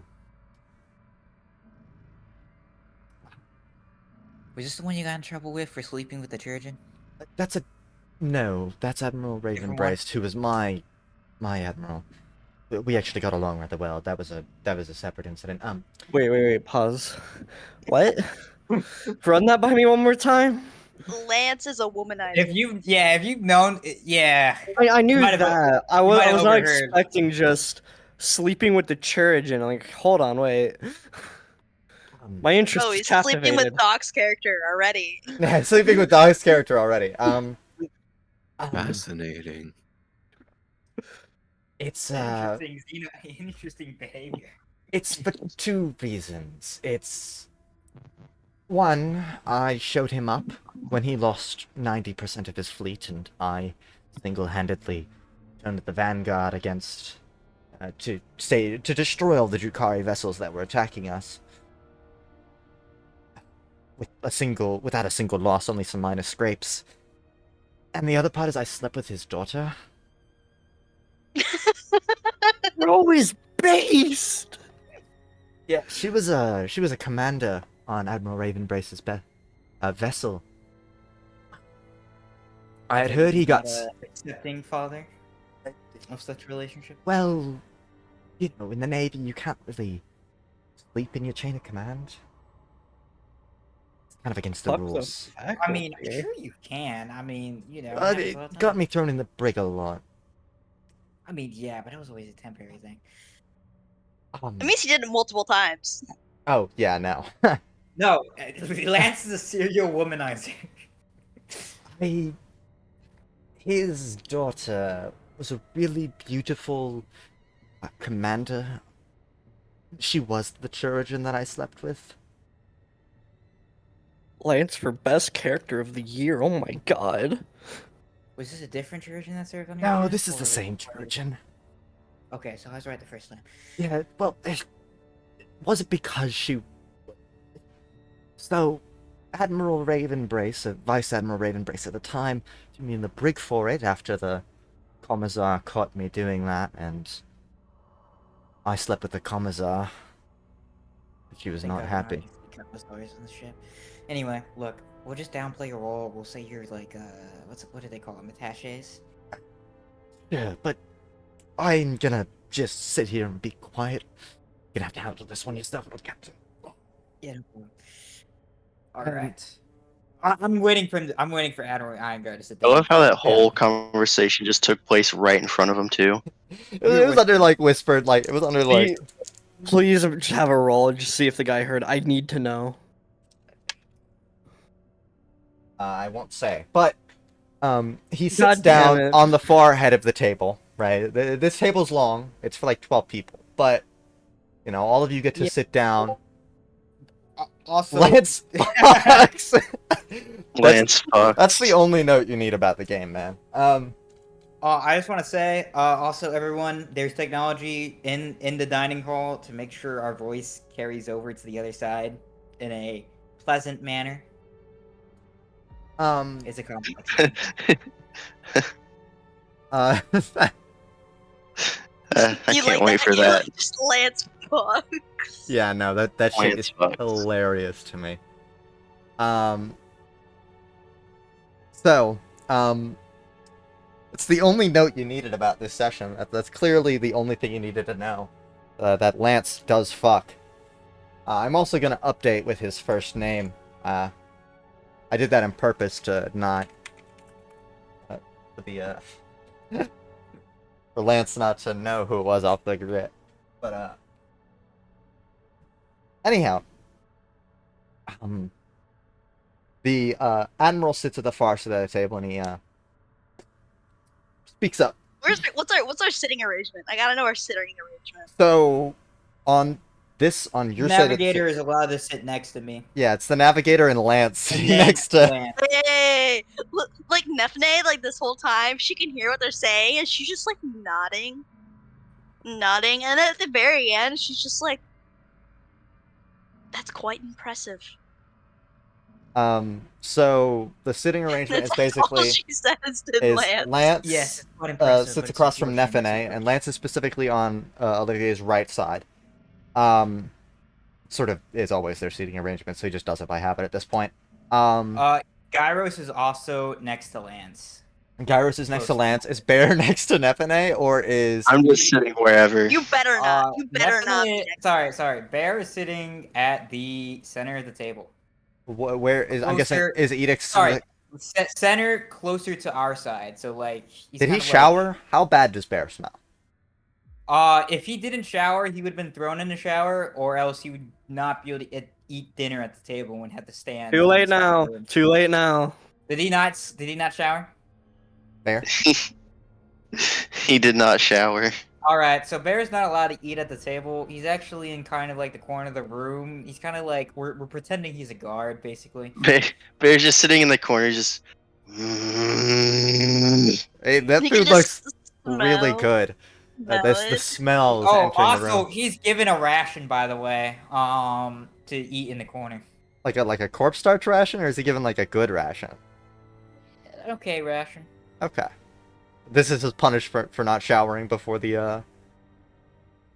Was this the one you got in trouble with for sleeping with the Trojan? No, that's Admiral Different Ravenbraced, who was my admiral. We actually got along rather well. That was a separate incident. Wait, pause. What? Run that by me one more time? Lance is a womanizer. If you've known, yeah. I knew might have- that. I you was might have not overheard. expecting just sleeping with the Churigen. Like, hold on, wait. My interest Oh, is he's sleeping captivated. with Doc's character already. Yeah, sleeping with Dog's character already. Fascinating. It's Interesting behavior. It's for 2 reasons. It's one, I showed him up when he lost 90% of his fleet, and I single-handedly turned the vanguard against to destroy all the Drukhari vessels that were attacking us. Without a single loss, only some minor scrapes. And the other part is I slept with his daughter. We're always based. Yeah, she was a commander on Admiral Ravenbrace's vessel. I had heard he got Accepting father of such relationship. well, in the Navy you can't really sleep in your chain of command. It's kind of against the rules. I mean, sure you can. I mean, It got me thrown in the brig a lot. I mean, yeah, but it was always a temporary thing. It means he did it multiple times. Oh yeah, no. No, Lance is a serial womanizer. His daughter was a really beautiful commander. She was the Trojan that I slept with. Lance for best character of the year. Oh my god. Was this a different Trojan that served on your No, ship, this is or the was it- same Trojan. Okay, so I was right the first time. Yeah, well, it wasn't because she... So, Admiral Ravenbrace, Vice Admiral Ravenbrace at the time, threw me in the brig for it after the Commissar caught me doing that, and I slept with the Commissar. She was Thank not God happy. we're not using countless stories on the ship. Anyway, look, we'll just downplay your role. We'll say you're like, what do they call them? Attaches? Yeah, but I'm gonna just sit here and be quiet. You're gonna have to handle this one yourself, Lord Captain. Yeah, no problem. All right. I'm waiting for Admiral Ironguard to sit I down. love how that whole conversation just took place right in front of him too. It was under like whispered, like it was under like. Please just have a roll and just see if the guy heard. I need to know. I won't say, but he sits God damn down it. on the far head of the table. Right, this table's long. It's for like 12 people, but you know, all of you get to Yeah. sit down. Also, Lance fucks. Lance fuck. That's the only note you need about the game, man. I just want to say, also everyone, there's technology in the dining hall to make sure our voice carries over to the other side in a pleasant manner. It's a compliment. uh, I You can't like wait that? for You that. like just Lance fuck. yeah, no, that shit Lance is fucks. hilarious to me. So, it's the only note you needed about this session. That's clearly the only thing you needed to know. That Lance does fuck. I'm also gonna update with his first name. I did that on purpose to not to be for Lance not to know who it was off the grid. But anyhow, the Admiral sits at the far side of the table and he speaks up. What's our sitting arrangement? I gotta know our sitting arrangement. So on your side of the Navigator is allowed to sit next to me. yeah, it's the Navigator and Lance And sitting then next to. Lance. Hey, look, like Nephinae, like this whole time, she can hear what they're saying, and she's just like nodding, and then at the very end, she's just like, "That's quite impressive." So the sitting arrangement is That's all basically she says to is Lance. Lance Yes, it's quite impressive. sits across from Nephinae, and Lance is specifically on Olivier's right side. Sort of is always their seating arrangement, so he just does it by habit at this point. Gyros is also next to Lance. Gyros is next to Lance. Is Bear next to Nephinae, or is I'm just sitting wherever. You better not. You better not. Be Nephinae- next. Sorry. Bear is sitting at the center of the table. where is? I'm guessing Closer- is Edict. Sorry, center closer to our side. So like, he's Did he kind of shower? How bad does Bear smell? If he didn't shower, he would have been thrown in the shower, or else he would not be able to eat dinner at the table and have to stand. Too late now. Too late now. Did he not shower? Bear. He did not shower. All right, so Bear's not allowed to eat at the table. He's actually in kind of like the corner of the room. He's kind of like we're pretending he's a guard, basically. Bear's just sitting in the corner, just. Hey, that You can food looks just really smell- good. smell The it. smells Oh, entering the also room. he's given a ration, by the way, to eat in the corner. Like a corpse starch ration, or is he given like a good ration? Okay, ration. Okay. This is his punish for not showering before the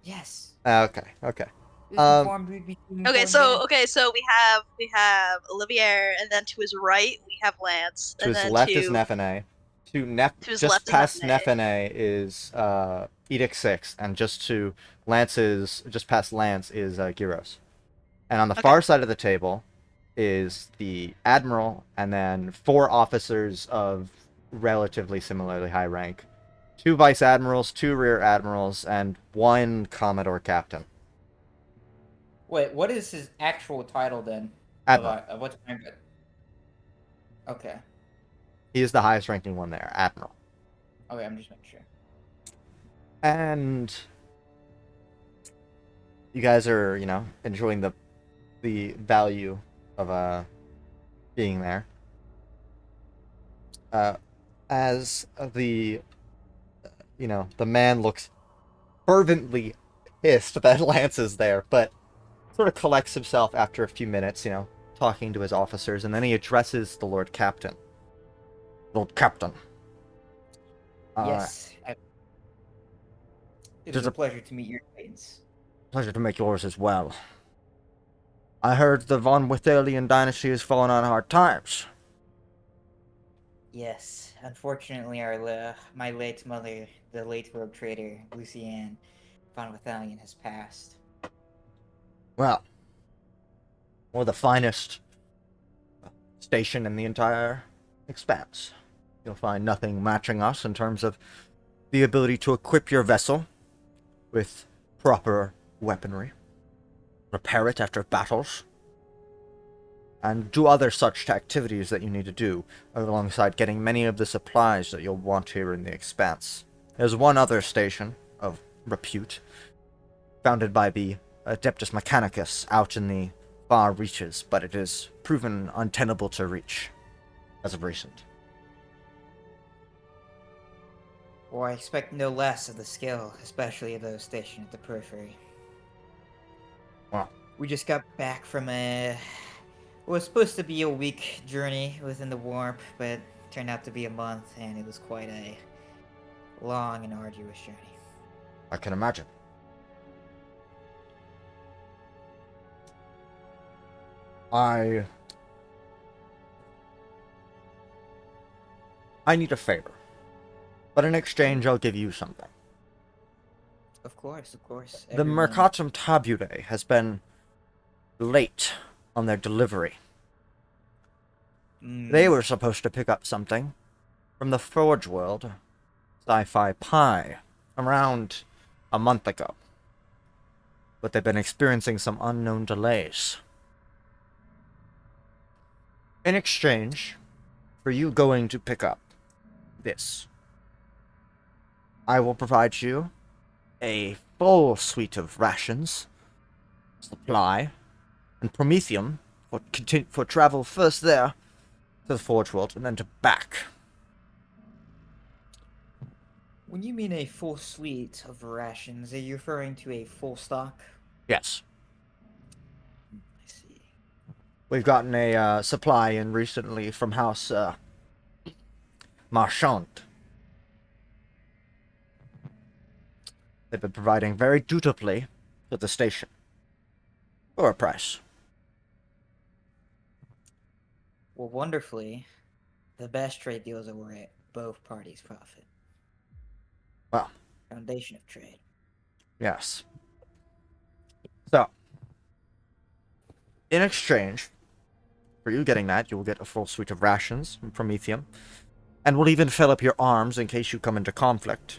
Yes. Okay. It was Um, informed we'd be doing Okay, important so we have Olivier, and then to his right we have Lance, To and his then left to is Nephinae. To his just left is past Nephinae. Nephinae is Edict 6, and just past Lance is Gyros. And on the Okay. far side of the table is the Admiral, and then 4 officers of relatively similarly high rank. 2 Vice Admirals, 2 Rear Admirals, and 1 Commodore Captain. Wait, what is his actual title then? Admiral. Of what's my good? Okay. He is the highest ranking one there, Admiral. Okay, I'm just making sure. And you guys are, enjoying the value of being there. As the man looks fervently pissed that Lance is there, but sort of collects himself after a few minutes, talking to his officers, and then he addresses the Lord Captain. Lord Captain. Yes. It is There's a a- pleasure to meet your acquaintance. Pleasure to make yours as well. I heard the von Wythalian dynasty has fallen on hard times. Yes. Unfortunately, my late mother, the late rogue trader, Lucienne von Wythalian, has passed. Well, one of the finest station in the entire Expanse. You'll find nothing matching us in terms of the ability to equip your vessel with proper weaponry, repair it after battles, and do other such activities that you need to do, alongside getting many of the supplies that you'll want here in the Expanse. There's one other station of repute, founded by the Adeptus Mechanicus out in the far reaches, but it is proven untenable to reach as of recent. Or I expect no less of the skill, especially of those stationed at the periphery. Well, We just got back from a... It was supposed to be a week journey within the warp, but turned out to be a month, and it was quite a long and arduous journey. I can imagine. I need a favor, but in exchange I'll give you something. Of course, of course. The Mercatum Tabulae has been late on their delivery. They were supposed to pick up something from the Forge World Sci-Fi Pi around a month ago, but they've been experiencing some unknown delays. In exchange for you going to pick up this, I will provide you a full suite of rations, supply, and promethium for travel first there to the Forge World and then to back. When you mean a full suite of rations, are you referring to a full stock? Yes. I see. We've gotten a supply in recently from House Marchand. They've been providing very dutifully to the station. For a price. Well, wonderfully, the best trade deals are where both parties profit. Well. Foundation of trade. Yes. So, in exchange for you getting that, you will get a full suite of rations and promethium, and we'll even fill up your arms in case you come into conflict.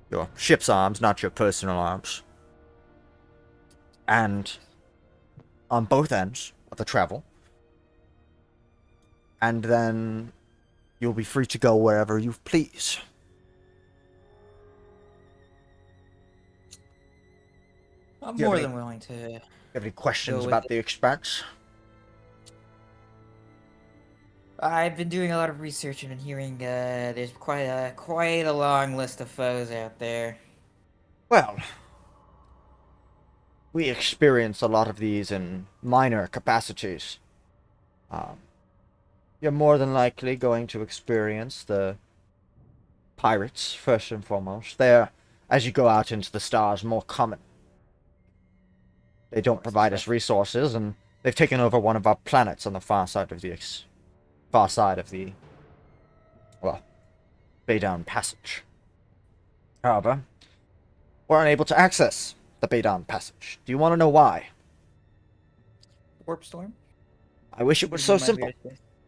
Your ship's arms, not your personal arms. And on both ends of the travel. And then you'll be free to go wherever you please. I'm Do you have more any- than willing to. You have any questions Go with about it. the Expanse? I've been doing a lot of research and been hearing there's quite a long list of foes out there. Well, we experience a lot of these in minor capacities. You're more than likely going to experience the pirates, first and foremost. They're, as you go out into the stars, more common. They don't provide us resources, and they've taken over one of our planets on the far side of the Baydown Passage. However, we're unable to access the Baydown Passage. Do you want to know why? Warp storm. I wish it was so simple.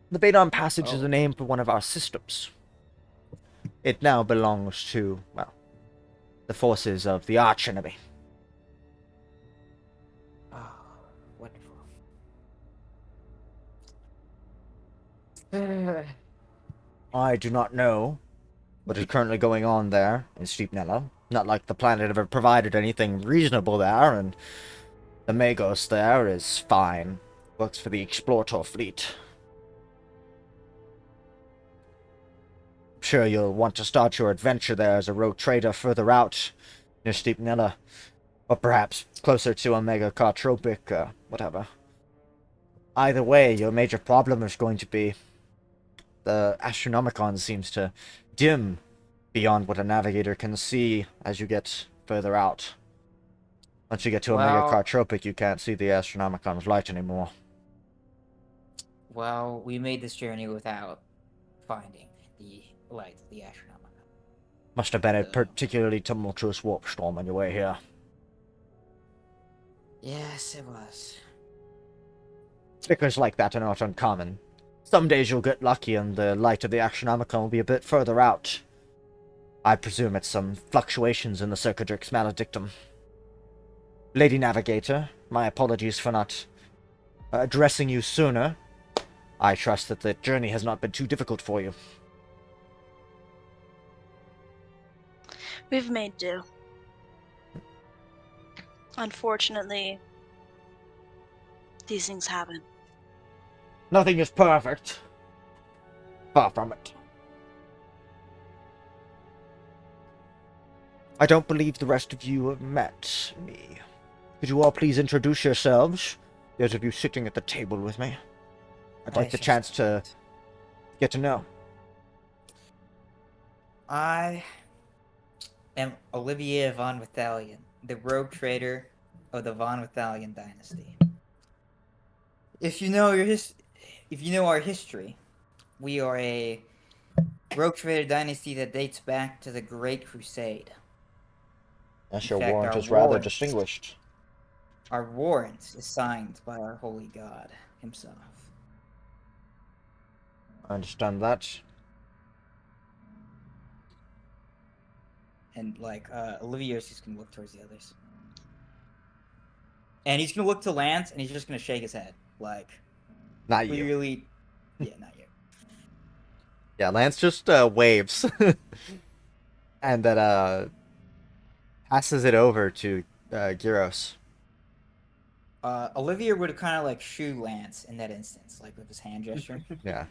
The Baydown Passage is a name for one of our systems. It now belongs to, well, the forces of the archenemy. Oh, wonderful. I do not know what is currently going on there in Steepnella. Not like the planet ever provided anything reasonable there, and the Magos there is fine. Works for the Explorator fleet. I'm sure you'll want to start your adventure there as a rogue trader further out near Steepnella. Or perhaps closer to Omega Cartropic, whatever. Either way, your major problem is going to be the Astronomicon seems to dim beyond what a navigator can see as you get further out. Once you get to Omega Cartropic, you can't see the Astronomicon's light anymore. Well, we made this journey without finding the light of the Astronomicon. Must have been a particularly tumultuous warp storm on your way here. Yes, it was. Stickers like that are not uncommon. Some days you'll get lucky and the light of the Astronomicon will be a bit further out. I presume it's some fluctuations in the Circadrix Maledictum. Lady Navigator, my apologies for not addressing you sooner. I trust that the journey has not been too difficult for you. We've made do. Unfortunately, these things happen. Nothing is perfect. Far from it. I don't believe the rest of you have met me. Could you all please introduce yourselves? Those of you sitting at the table with me. I'd like the chance to get to know. I am Olivier von Wythalian, the rogue trader of the von Wythalian dynasty. If you know our history, we are a rogue trader dynasty that dates back to the Great Crusade. Yes, In your fact, warrant our is rather warrants- distinguished. Our warrant is signed by our holy god himself. I understand that. And Olivier's just gonna look towards the others. And he's gonna look to Lance and he's just gonna shake his head. Like, Not you. clearly, yeah, not you. Yeah, Lance just waves. And then passes it over to Gyros. Olivier would kind of like shoo Lance in that instance, like with his hand gesture. Yeah.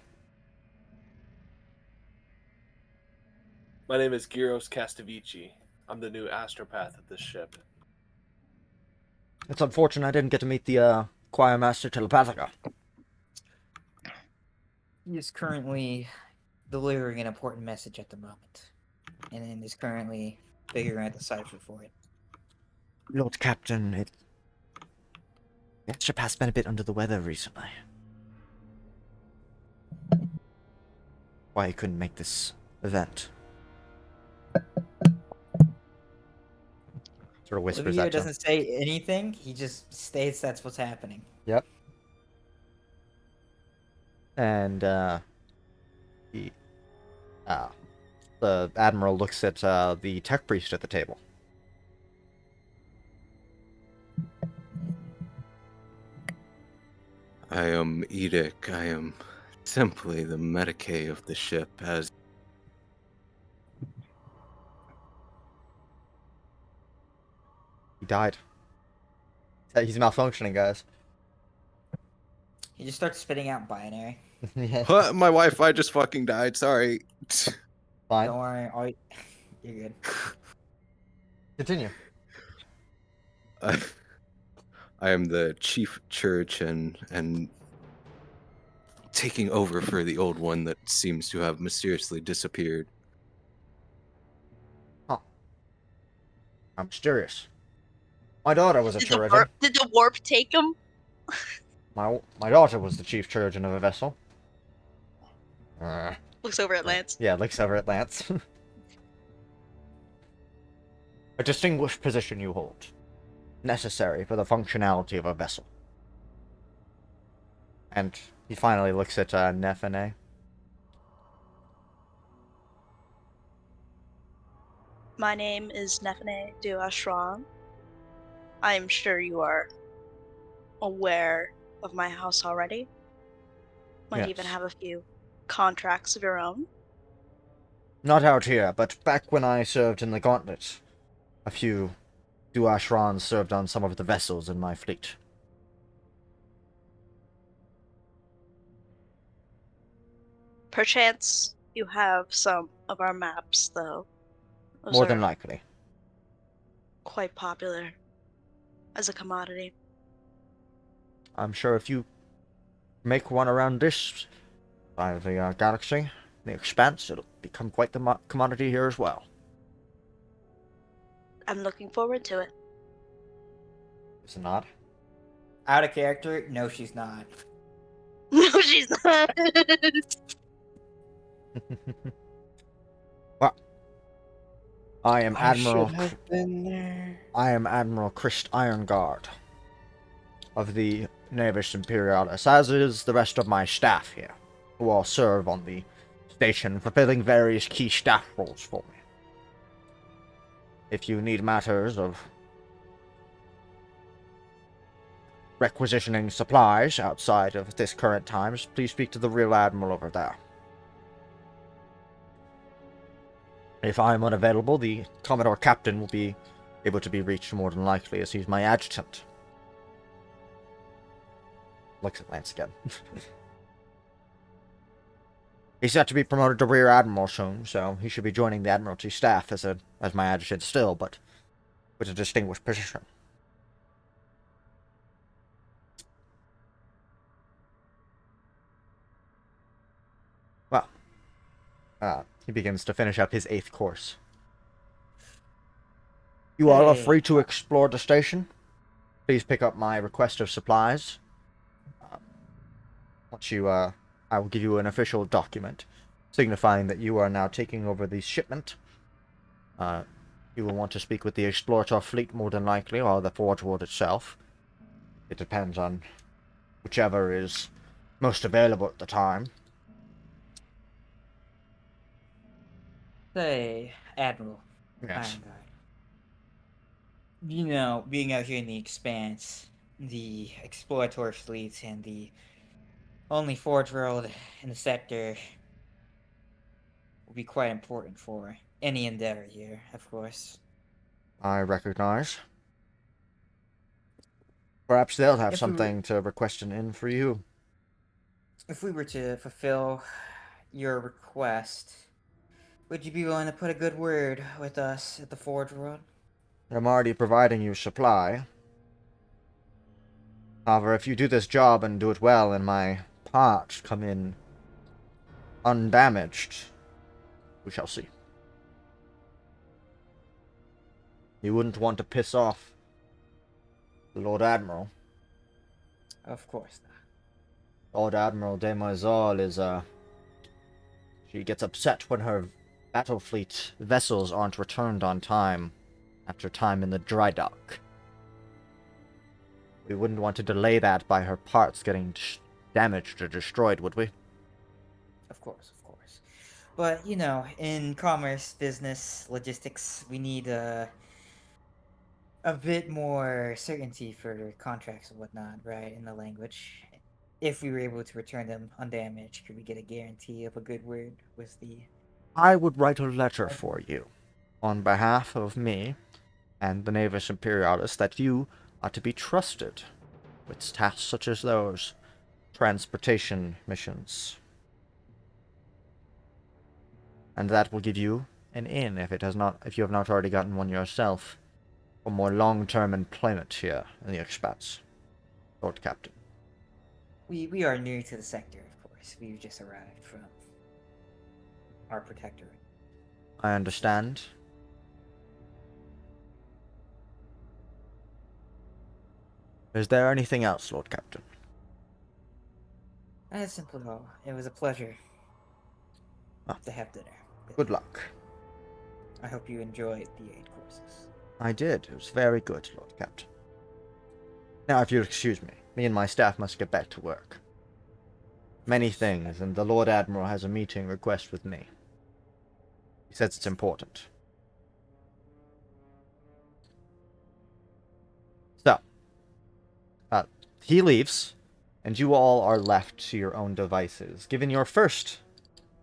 My name is Gyros Castivici. I'm the new astropath of this ship. It's unfortunate I didn't get to meet the choir master telepathica. He is currently delivering an important message at the moment, and then is currently figuring out the cipher for it. Lord Captain, the astropath's been a bit under the weather recently. Why he couldn't make this event. Sort of whispers Olivier that to him. doesn't say anything. He just states that's what's happening. Yep. And the Admiral looks at the tech priest at the table. I am Edic. I am simply the Medicae of the ship, as He died. He's malfunctioning, guys. He just starts spitting out binary. Yeah. What? My Wi-Fi just fucking died. Sorry. Fine. Don't worry. You're good. Continue. I am the chief church and taking over for the old one that seems to have mysteriously disappeared. I'm mysterious. My daughter was a Did the, Chirurgeon. did the warp take him? My daughter was the chief Chirurgeon of a vessel. Looks over at Lance. Yeah, looks over at Lance. A distinguished position you hold. Necessary for the functionality of a vessel. And he finally looks at Nephinae. My name is Nephinae de Ashran. I am sure you are aware of my house already. Might even Yes. have a few contracts of your own. Not out here, but back when I served in the Gauntlet, a few Ashrans served on some of the vessels in my fleet. Perchance you have some of our maps, though. Those More are than likely. quite popular as a commodity. I'm sure if you make one around this side of the galaxy, the Expanse, it'll become quite the commodity here as well. I'm looking forward to it. Is it not? Out of character? No, she's not. No, she's not. Well, I am Admiral. should have been there. I am Admiral Christ Ironguard of the Navis Imperialis, as is the rest of my staff here. who all serve on the station, fulfilling various key staff roles for me. If you need matters of requisitioning supplies outside of this current times, please speak to the Rear Admiral over there. If I am unavailable, the Commodore Captain will be able to be reached more than likely, as he's my adjutant. Looks at Lance again. He's set to be promoted to Rear Admiral soon, so he should be joining the Admiralty staff as my adjutant still, but with a distinguished position. Well, he begins to finish up his 8th course. You all are free to explore the station. Please pick up my request of supplies. I will give you an official document signifying that you are now taking over the shipment. You will want to speak with the Explorator fleet more than likely, or the Forge World itself. It depends on whichever is most available at the time. Say, Admiral. Yes. Ironguard. You know, being out here in the Expanse, the Explorator fleet, and the only Forge World in the sector will be quite important for any endeavor here, of course. I recognize. Perhaps they'll have If we something to request in for you. If we were to fulfill your request, would you be willing to put a good word with us at the Forge World? I'm already providing you supply. However, if you do this job and do it well, and my parts come in undamaged, we shall see. You wouldn't want to piss off the Lord Admiral. Of course not. Lord Admiral de Marzal is, she gets upset when her battle fleet vessels aren't returned on time after time in the dry dock. We wouldn't want to delay that by her parts getting damaged or destroyed, would we? Of course, of course. But, you know, in commerce, business, logistics, we need a bit more certainty for contracts and whatnot, right, in the language. If we were able to return them undamaged, could we get a guarantee of a good word with the... I would write a letter for you, on behalf of me and the Navis Imperialis, that you are to be trusted with tasks such as those transportation missions. And that will give you an in, if you have not already gotten one yourself, for more long-term employment here in the Expanse, Lord Captain. We are new to the sector, of course. We've just arrived from our protectorate. I understand. Is there anything else, Lord Captain? That's simply all. It was a pleasure Ah. to have dinner. Good luck. I hope you enjoyed the 8 courses. I did. It was very good, Lord Captain. Now, if you'll excuse me, me and my staff must get back to work. Many things, and the Lord Admiral has a meeting request with me. He says it's important. So, he leaves, and you all are left to your own devices, given your first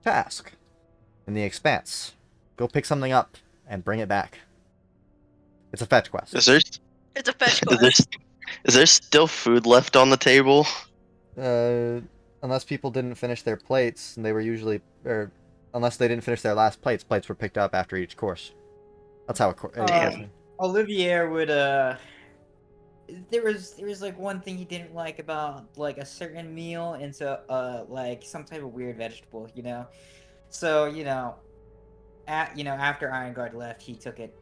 task in the Expanse. Go pick something up and bring it back. It's a fetch quest. Is there It's a fetch is there, quest. is there still food left on the table? Unless people didn't finish their plates, and they were usually, or unless they didn't finish their last plates, plates were picked up after each course. That's how it Damn. Olivier would there was like one thing he didn't like about like a certain meal, and so like some type of weird vegetable, you know. So after Ironguard left, he took it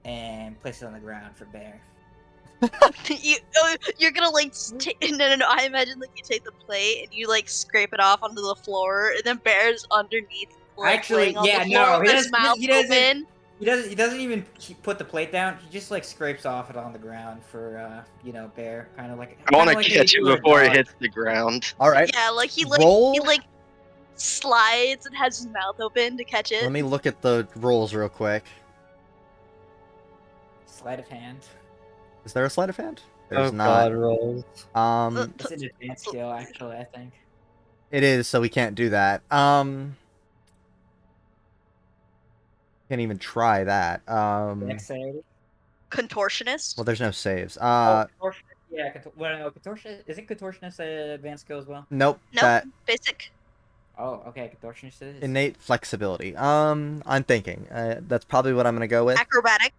and placed it on the ground for Bear. You're gonna like no. I imagine like you take the plate and you like scrape it off onto the floor, and then Bear's underneath, like Actually, laying on yeah, the floor no, with he his doesn't- mouth he doesn't- open. He doesn't even put the plate down. He just like scrapes off it on the ground for Bear, kind of like. I want to Like catch it you would a before it dog. hits the ground. All right. Yeah, like he Roll. slides and has his mouth open to catch it. Let me look at the rolls real quick. Sleight of hand. Is there a sleight of hand? There's Oh not. god, rolls. It's an advanced skill, actually. I think. It is, so we can't do that. Can't even try that. Dexterity. Contortionist. Well, there's no saves. Contortionist. Yeah, no, contortionist. Isn't contortionist an advanced skill as well? Nope. Nope. That Basic. Oh, okay. Contortionist it is. innate flexibility. I'm thinking. That's probably what I'm gonna go with. Acrobatic.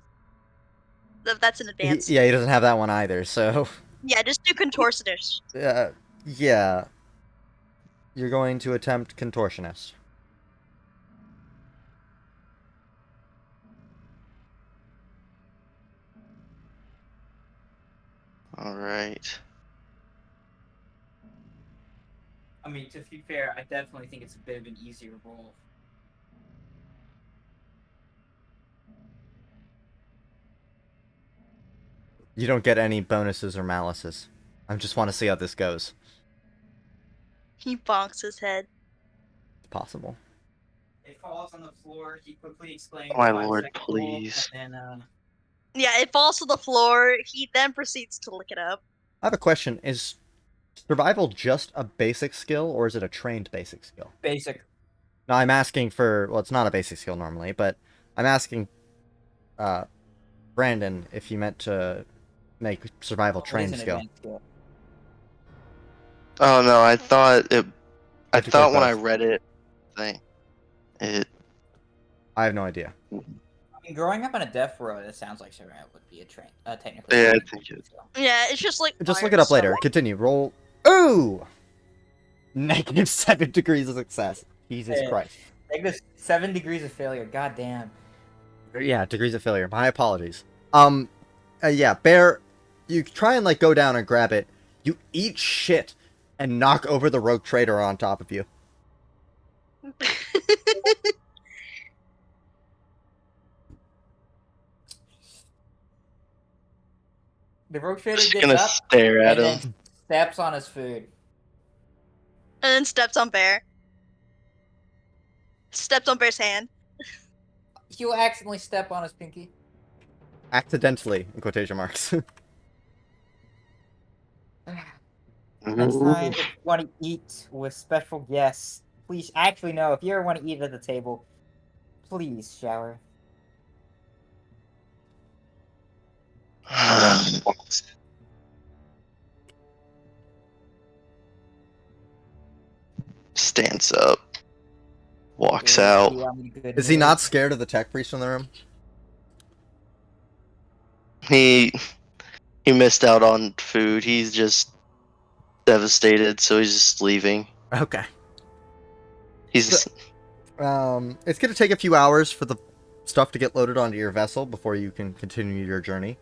That's an advanced. Yeah, he doesn't have that one either. So, Yeah, just do contortionist. yeah. You're going to attempt contortionist. All right. I mean, to be fair, I definitely think it's a bit of an easier roll. You don't get any bonuses or malices. I just want to see how this goes. He bonks his head. It's possible. It falls on the floor. He quickly exclaims, Oh, my 5 lord, second roll, please. and then, Yeah, it falls to the floor. He then proceeds to lick it up. I have a question. Is survival just a basic skill, or is it a trained basic skill? basic. No, I'm asking for... Well, it's not a basic skill normally, but I'm asking Brandon if you meant to make survival trained It is an skill. advanced skill. Oh no, I thought it. I have to thought get when I both. read it, it. I have no idea. I mean, growing up on a death row, it sounds like survival would be a technically. Yeah, I trained think it. skill. Yeah, it's just like. Just look iron it up later. stuff. Continue. Roll. Ooh! -7 degrees of success. Jesus Yeah. Christ. Negative 7 degrees of failure. God damn. Yeah, degrees of failure. My apologies. Yeah, Bear, you try and, like, go down and grab it. You eat shit and knock over the rogue trader on top of you. The rogue trader Just gets gonna up stare at and him. then steps on his food. And then steps on Bear. Steps on Bear's hand. He'll accidentally step on his pinky. Accidentally, in quotation marks. Next time, if you want to eat with special guests, please. Actually, no. If you ever want to eat at the table, please shower. Stands up. Walks Yeah, out. I'm in a good Is he mood. not scared of the tech priest in the room? He missed out on food. He's just devastated, so he's just leaving. Okay. He's It's gonna take a few hours for the stuff to get loaded onto your vessel before you can continue your journey.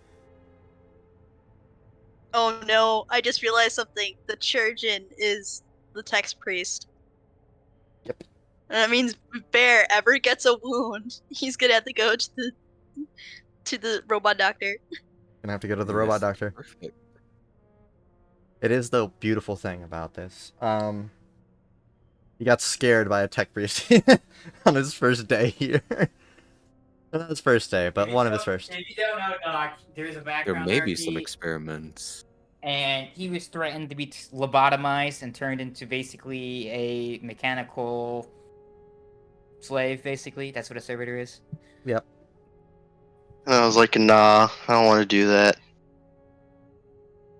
Oh no, I just realized something. The Churgeon is the text priest. Yep. And that means if Bear ever gets a wound, he's gonna have to go to the robot doctor. Gonna have to go to the robot doctor. Perfect. It is the beautiful thing about this. He got scared by a tech priest on his first day here. Not his first day, but one of his first. If you don't know, Doc, there's a There background. may be some experiments. And he was threatened to be lobotomized and turned into basically a mechanical slave. Basically, that's what a servitor is. Yep. And I was like, nah, I don't want to do that.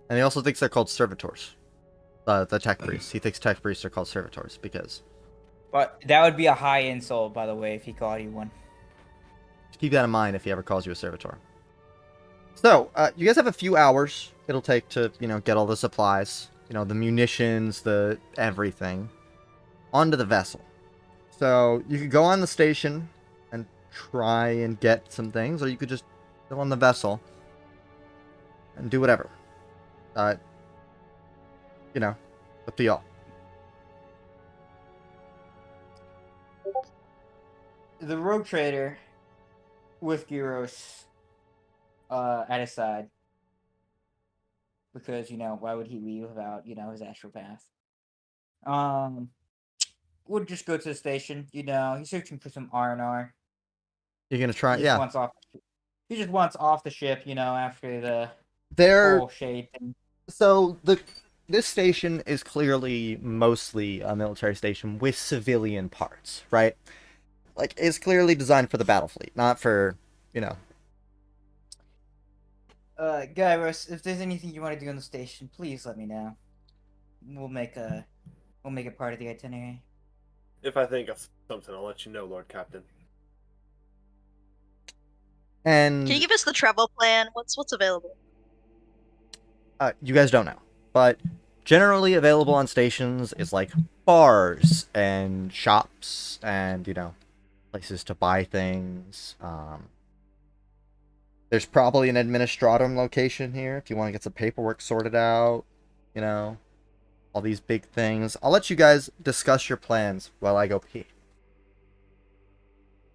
And he also thinks they're called servitors. The tech priests. He thinks tech priests are called servitors because. But that would be a high insult, by the way, if he called you one. Keep that in mind if he ever calls you a servitor. So, you guys have a few hours it'll take to, get all the supplies, the munitions, the everything, onto the vessel. So, you could go on the station and try and get some things, or you could just go on the vessel and do whatever. Up to y'all. The rogue trader with Gyros at his side. Because, why would he leave without, his astropath? We'll just go to the station, he's searching for some R&R. You're gonna try, He just yeah. wants off. He just wants off the ship, after the There. whole shade thing. So this station is clearly mostly a military station with civilian parts, right? Like, it's clearly designed for the battle fleet, not for, Gyros, if there's anything you want to do on the station, please let me know. We'll make it part of the itinerary. If I think of something, I'll let you know, Lord Captain. And Can you give us the travel plan? What's available? you guys don't know, but generally available on stations is like bars and shops and places to buy things. There's probably an administratum location here if you want to get some paperwork sorted out. All these big things. I'll let you guys discuss your plans while I go pee.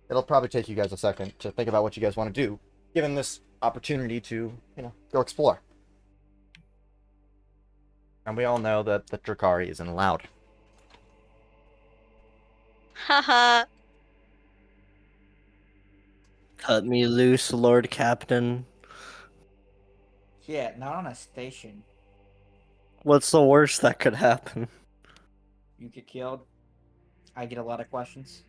It'll probably take you guys a second to think about what you guys want to do, given this opportunity to, go explore. And we all know that the Drakari isn't allowed. Haha. Cut me loose, Lord Captain. Yeah, not on a station. What's the worst that could happen? You get killed. I get a lot of questions.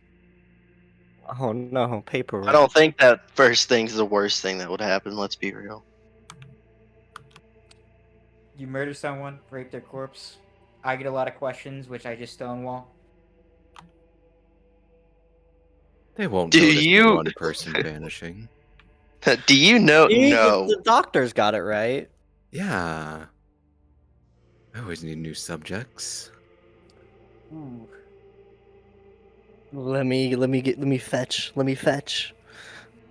Oh no, paperwork. I don't think that first thing's the worst thing that would happen. Let's be real. You murder someone, rape their corpse. I get a lot of questions, which I just stonewall. They won't Do notice you- one person vanishing. Do you know? See, No. the doctor's got it right. Yeah. I always need new subjects. Ooh. Let me fetch.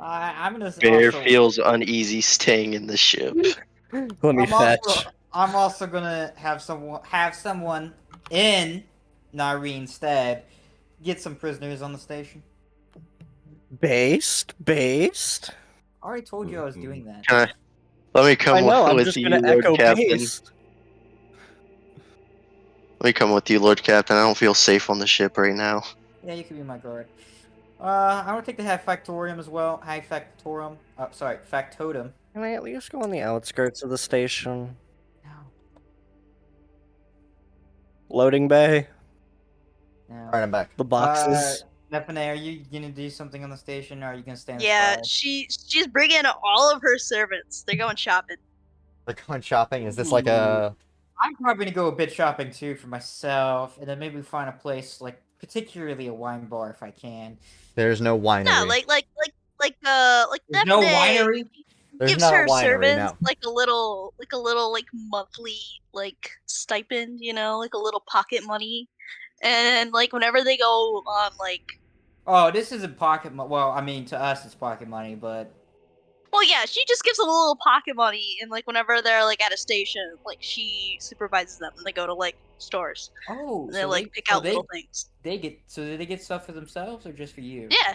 I'm gonna Bear also, feels uneasy staying in the ship. Let me fetch. I'm also gonna have someone in Nareen instead get some prisoners on the station. Based. I already told you I was doing that. Can I- Let me come I know. I'm with just you, gonna Lord echo Captain. based. Let me come with you, Lord Captain. I don't feel safe on the ship right now. Yeah, you can be my guard. I want to take the High Factorium as well. High Factorum. Factotum. Can I at least go on the outskirts of the station? No. Loading bay. No. Alright, I'm back. The boxes. Nephinae, are you gonna do something on the station, or are you gonna stand Yeah, aside? she's bringing all of her servants. They're going shopping. They're going shopping. Is this like a... I'm probably gonna go a bit shopping too for myself, and then maybe find a place particularly a wine bar if I can. There's no winery. Yeah, like There's no Nephinae winery. There's gives not her a winery, servants no. like a little monthly stipend, like a little pocket money, and whenever they go on Oh, this isn't pocket money. Well, I mean, to us it's pocket money, but well, yeah, she just gives them a little pocket money, and whenever they're at a station, she supervises them, and they go to stores, oh, and they so pick so out little things. do they get stuff for themselves or just for you? Yeah,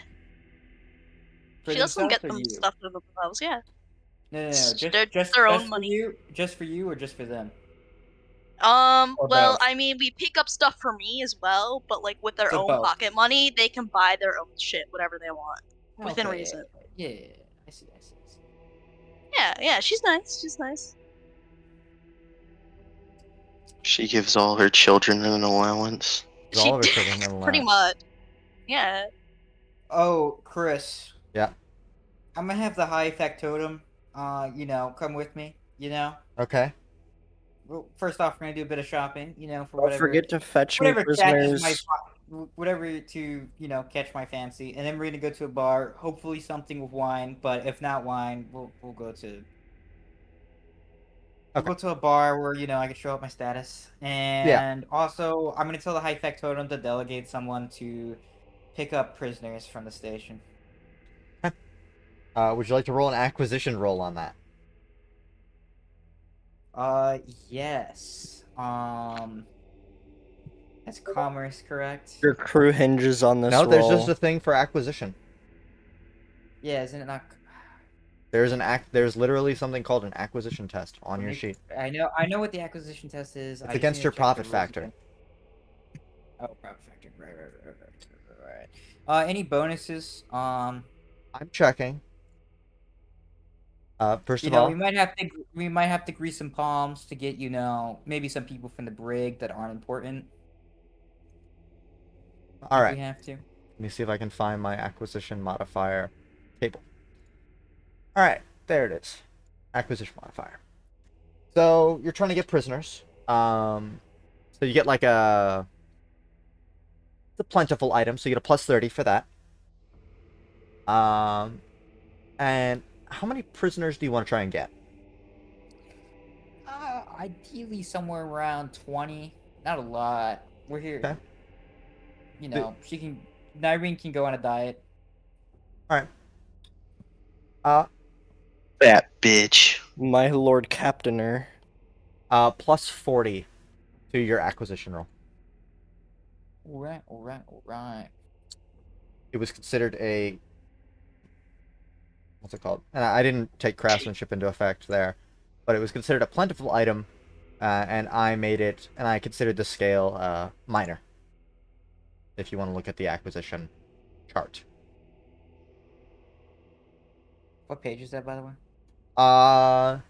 For she lets them themselves get or them you? stuff for themselves. Yeah, No, Just their own for money. you, just for you, or just for them? Or well, both? I mean, we pick up stuff for me as well, but with their So own both. pocket money, they can buy their own shit, whatever they want, within Okay, reason. Yeah, I see. Yeah, she's nice. She's nice. She gives all her children an allowance. All of her children have pretty allowance. much. Yeah. Oh, Chris. Yeah. I'm gonna have the High Factotum. Come with me. Okay. Well, first off, we're gonna do a bit of shopping. For Don't whatever. forget to fetch me Whatever catches prisoners. whatever to catch my fancy, and then we're gonna go to a bar. Hopefully, something with wine. But if not wine, we'll go to. We'll Okay. go to a bar where I can show up my status, and also I'm gonna tell the High Factotum to delegate someone to pick up prisoners from the station. Would you like to roll an acquisition roll on that? Yes. That's commerce, correct? Your crew hinges on this No, there's roll. just a thing for acquisition. Yeah, isn't it not? There's literally something called an acquisition test on your Make- sheet. I know what the acquisition test is. It's I just against need your to check the profit rules factor. again. Oh, profit factor. Right. Any bonuses? I'm checking. First You of know, all, we might have to grease some palms to get, maybe some people from the brig that aren't important. all If right. we have to. Let me see if I can find my acquisition modifier table. All right, there it is. Acquisition modifier. So you're trying to get prisoners. So you get like it's a plentiful item, so you get a plus 30 for that. And how many prisoners do you want to try and get? Ideally somewhere around 20. Not a lot. We're here. Okay. Nyreen can go on a diet. All right. That bitch. My Lord Captainer. Plus 40 to your acquisition roll. All right. It was considered a what's it called? And I didn't take craftsmanship into effect there, but it was considered a plentiful item, and I made it, and I considered the scale minor. If you want to look at the acquisition chart. What page is that, by the way? I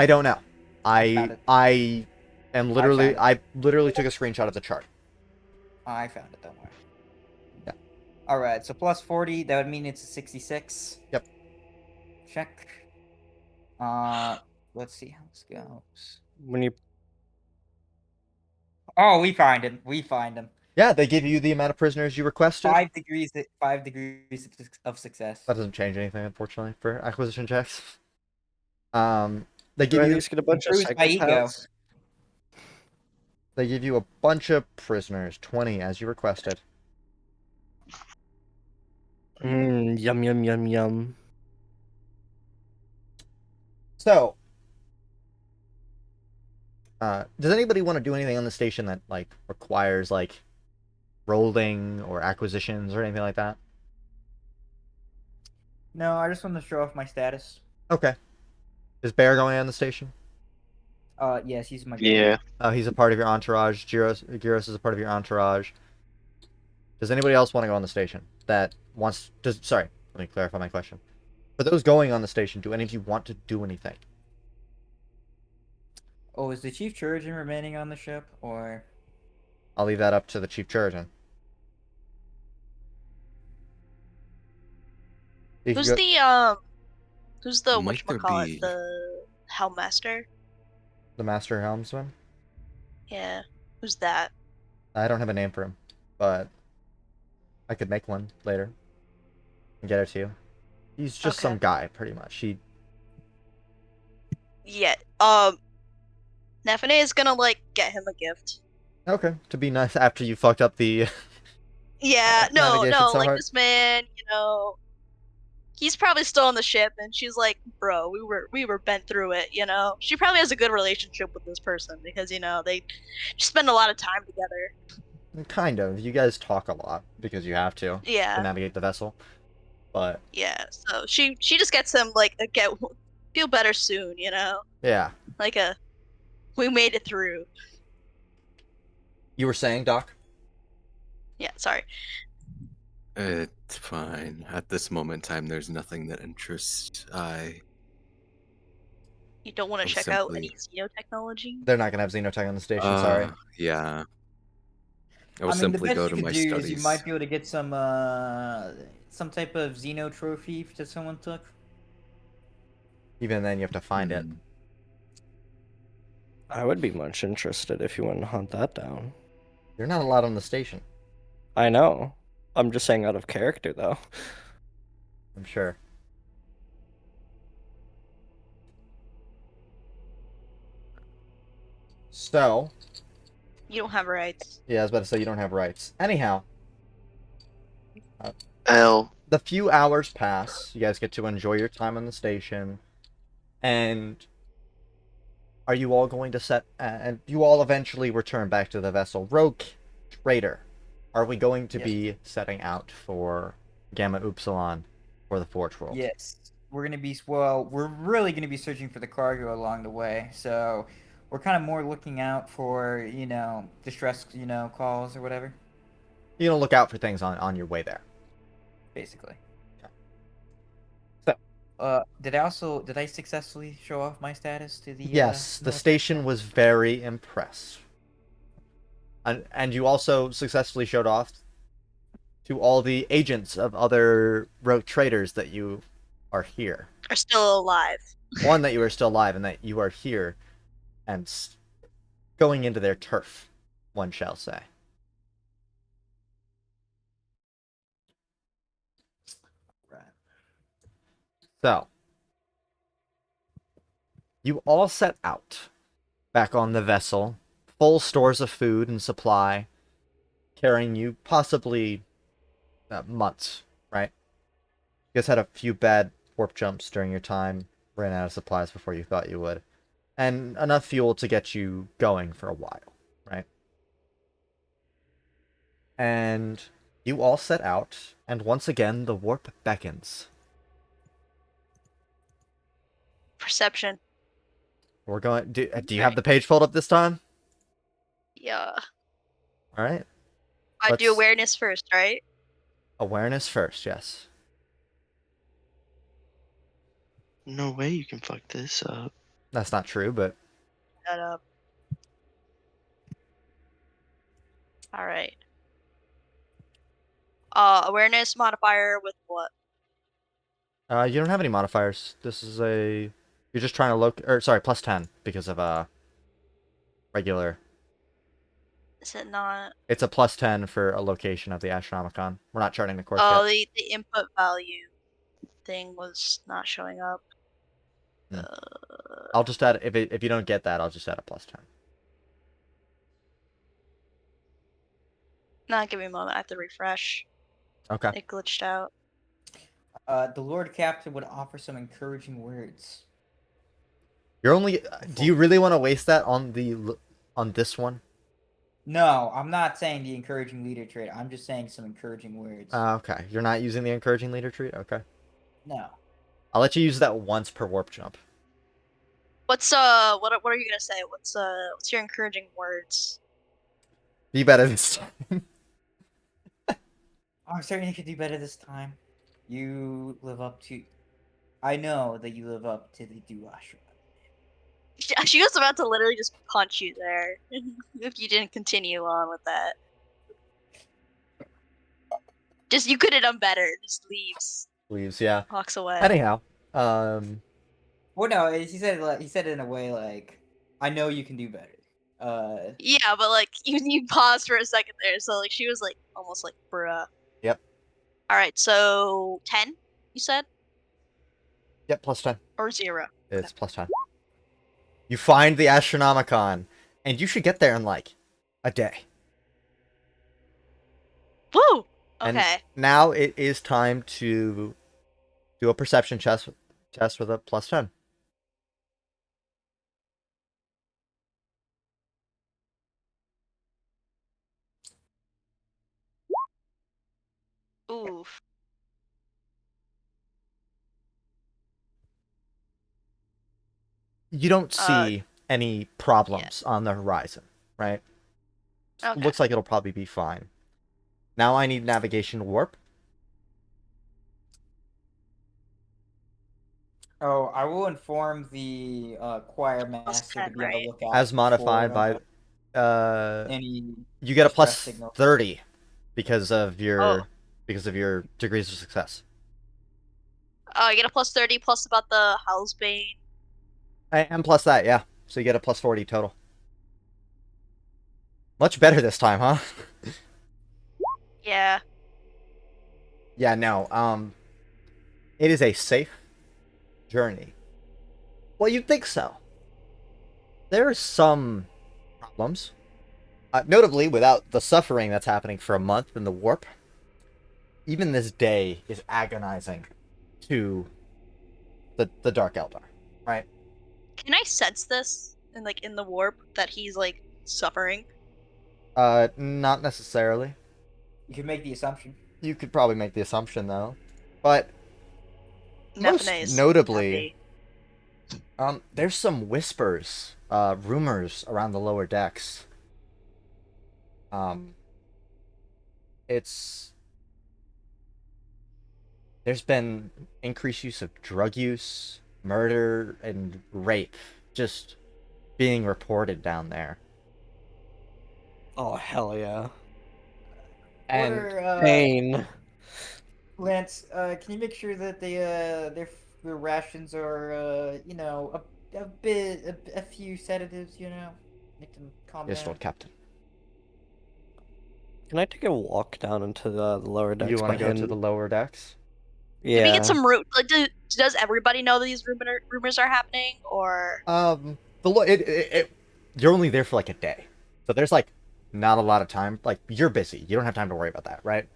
don't know. Found it. I literally found took a screenshot of the chart. I found it, don't worry. Yeah. Alright, so plus 40, that would mean it's a 66. Yep. Check. Let's see how this goes. When you Oh, we find him. Yeah, they give you the amount of prisoners you requested. 5 degrees of success. That doesn't change anything, unfortunately, for acquisition checks. They do give I at you least get a bunch of Improves my ego. psychopaths? they give you a bunch of prisoners, 20 as you requested. Yum yum yum yum. So, does anybody want to do anything on the station that like requires like rolling or acquisitions or anything like that? No, I just want to show off my status. Okay. Is Bear going on the station? Yes, he's my Yeah. Oh, he's a part of your entourage. Gyros is a part of your entourage. Does anybody else want to go on the station that wants? Sorry, let me clarify my question. For those going on the station, do any of you want to do anything? Oh, is the Chief Chirurgeon remaining on the ship, or? I'll leave that up to the Chief Chirurgeon. Who's the Might there whatchamacallit, be- the Helmmaster? the Master Helmsman? Yeah. Who's that? I don't have a name for him, but I could make one later and get it to you. He's just some Okay. guy, pretty much. Yeah. Nephinae is gonna get him a gift. Okay, to be nice after you fucked up the. Yeah, no, navigation so hard. this man, he's probably still on the ship, and she's like, bro, we were bent through it, She probably has a good relationship with this person because they spend a lot of time together. Kind of. You guys talk a lot because you have to Yeah, navigate the vessel. But yeah. So she just gets him feel better soon, yeah, we made it through. you were saying, Doc? Yeah, sorry. It's fine. At this moment in time, there's nothing that interests I. You don't want to I'm check out simply- any xenotechnology? They're not gonna have xenotech on the station. Sorry. Yeah. I will I mean, the simply best go you to could my do studies. is you might be able to get some type of Xeno trophy that someone took. Even then, you have to find it. Hmm. I would be much interested if you want to hunt that down. You're not allowed on the station. I know. I'm just saying out of character, though. I'm sure. So, You don't have rights. yeah, I was about to say you don't have rights. Anyhow, L. the few hours pass. You guys get to enjoy your time on the station, and are you all going to set? And you all eventually return back to the vessel. Rogue Trader, are we going to Yes. be setting out for Gamma Upsilon for the Forge World. Yes, we're gonna be we're really gonna be searching for the cargo along the way. So we're kind of more looking out for distress calls or whatever. You're gonna look out for things on your way there. Basically. So did I successfully show off my status to the yes, the military station staff? was very impressed. And you also successfully showed off to all the agents of other rogue traders that you are here. Are still alive. One, that you are still alive and that you are here and going into their turf, one shall say. Right. So, you all set out back on the vessel, full stores of food and supply, carrying you possibly months, right? You guys had a few bad warp jumps during your time, ran out of supplies before you thought you would, and enough fuel to get you going for a while, right? And you all set out, and once again the warp beckons. Perception. We're going. Do you have the page pulled up this time? Yeah. All right. I do Let's- awareness first, right? Awareness first, yes. No way you can fuck this up. That's not true, but Shut up. Alright. Awareness modifier with what? you don't have any modifiers. This is a. You're just trying to look. Or sorry, plus 10 because of regular. Is it not? It's a plus 10 for a location of the Astronomicon. We're not charting the course Oh, yet. the input value thing was not showing up. Hmm. I'll just add if you don't get that, I'll just add a plus 10. Not give me a moment. I have to refresh. Okay. It glitched out. The Lord Captain would offer some encouraging words. You're only. Do you really want to waste that on this one? No, I'm not saying the encouraging leader trait. I'm just saying some encouraging words. Okay. You're not using the encouraging leader treat. Okay. No. I'll let you use that once per warp jump. What's what are you gonna say? What's your encouraging words? Be better this time. I'm certain you could do better this time. You live up to. I know that you live up to the due Ashran. She was about to literally just punch you there if you didn't continue on with that. Just you could have done better. Just leaves, Leaves, yeah. walks away. Anyhow, Well, no, he said it in a way like, I know you can do better. Yeah, but like you paused for a second there, so like she was like almost like bruh. Yep. All right, so 10, you said, Yep, plus 10. or 0? It's plus 10. You find the Astronomicon, and you should get there in like a day. Woo. And Okay. now it is time to do a perception test with a plus 10. Oof. You don't see any problems on the horizon, right? Okay. Looks like it'll probably be fine. Now I need navigation warp. Oh, I will inform the choir master to 10, be on the right? lookout. As modified for, by any you get a distress plus signal. 30 because of your Oh. degrees of success. Oh, you get a plus 30 plus about the Housebane. And plus that, yeah. So you get a plus 40 total. Much better this time, huh? Yeah. Yeah, no. It is a safe journey. Well, you'd think so. There are some problems. Notably, without the suffering that's happening for a month in the warp, even this day is agonizing to the Dark Eldar, right? Can I sense this in the warp that he's like suffering? Not necessarily. You can make the assumption. You could probably make the assumption, though. But Most Nephinae is notably, happy. there's some whispers, rumors around the lower decks. Um, it's there's been increased use of drug use, murder, and rape just being reported down there. Oh hell yeah. And Order, Pain. Lance, can you make sure that their rations are, a bit, a few sedatives, make them calm yes, down. Lord Captain. Can I take a walk down into the lower decks? You want to by go him? to the lower decks? Yeah. Did we get some root? Like, does everybody know that these rumors are happening, or You're only there for like a day, so there's like not a lot of time. Like you're busy, you don't have time to worry about that, right?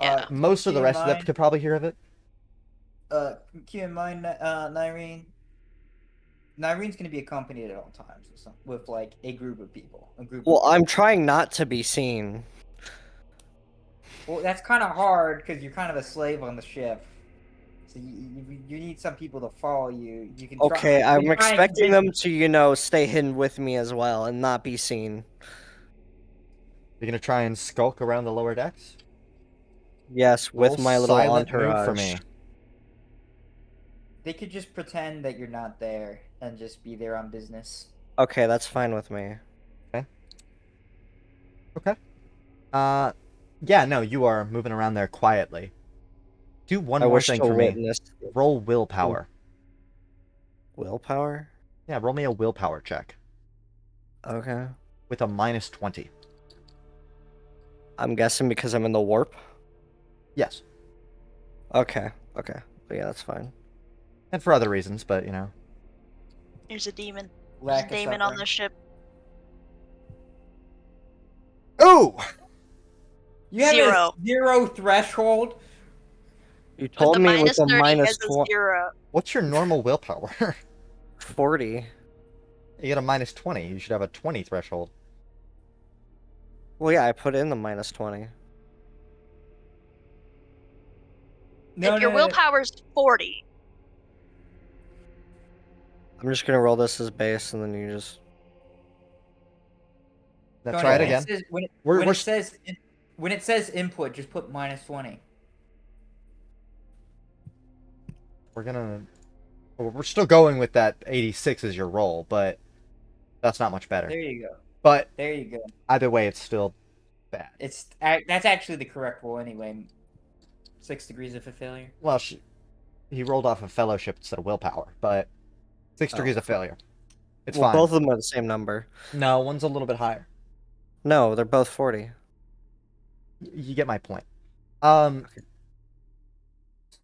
yeah? Most of the keep in rest of them mind- could probably hear of it. Keep in mind, Nyrene. Nyrene's gonna be accompanied at all times with like a group of people. Well, I'm trying not to be seen. Well, that's kind of hard because you're kind of a slave on the ship. So you need some people to follow you. You can Okay, try, I'm you can try and expecting convince- them to, stay hidden with me as well and not be seen. You're gonna try and skulk around the lower decks. Yes, with Roll my little silent mood entourage. for me. They could just pretend that you're not there and just be there on business. Okay, that's fine with me. Okay. Yeah, no, you are moving around there quietly. Do one I more wish thing to for me. witness Roll willpower. willpower. Yeah, roll me a willpower check Okay. with a -20. I'm guessing because I'm in the warp. Yes, Okay. Okay. Yeah, that's fine. and for other reasons, but There's a demon. There's Lack a of demon on suffering. the ship. Oh, You have Zero. a 0 threshold. You With told the me with minus a 30 minus has a 0. what's your normal willpower? 40. You get a -20. You should have a 20 threshold. Well, yeah, I put in the minus 20. No, If your no, no. willpower's 40, I'm just gonna roll this as base, and then you just. Now Tony, try it when again. says- when We're- it says when it says input, just put -20. We're still going with that 86 as your roll, but that's not much better. There you go. But There you go. either way, it's still bad. That's actually the correct roll anyway. 6 degrees of a failure. Well, he rolled off of fellowship instead of willpower, but 6 Oh. degrees of failure. It's Well, fine. both of them are the same number. No, one's a little bit higher. No, they're both 40. You get my point.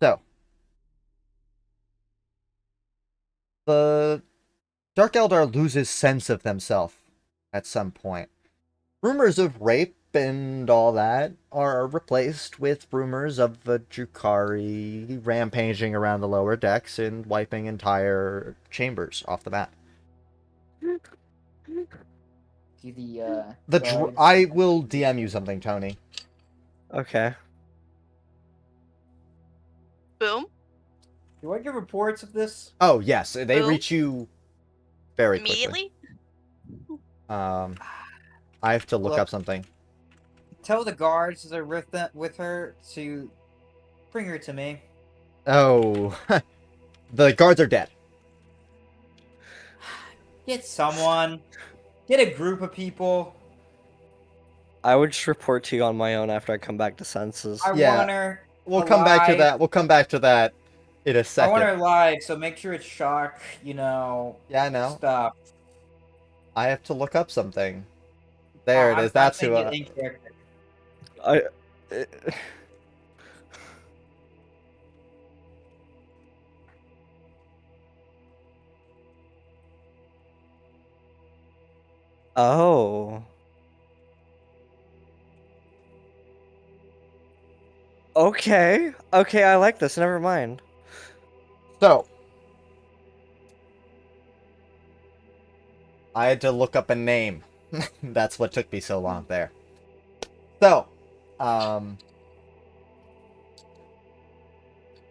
So the Dark Eldar loses sense of themselves at some point. Rumors of rape and all that are replaced with rumors of the Drukhari rampaging around the lower decks and wiping entire chambers off the map. Do the guards- I will DM you something, Tony. Okay. boom, Do I get reports of this? Oh yes, they Who? reach you very quickly. immediately. I have to look Look. up something. Tell the guards that are with her to bring her to me. Oh, the guards are dead. Get someone. Get a group of people. I would just report to you on my own after I come back to senses. I Yeah. want her. We'll come back to alive. that. We'll come back to that in a I second. want her live, so make sure it's shock. Yeah, I know. Stuff. I have to look up something. There it I'm is. That's who. saying it in character. I. Oh. Okay. Okay, I like this. Never mind. So, I had to look up a name. That's what took me so long there. So,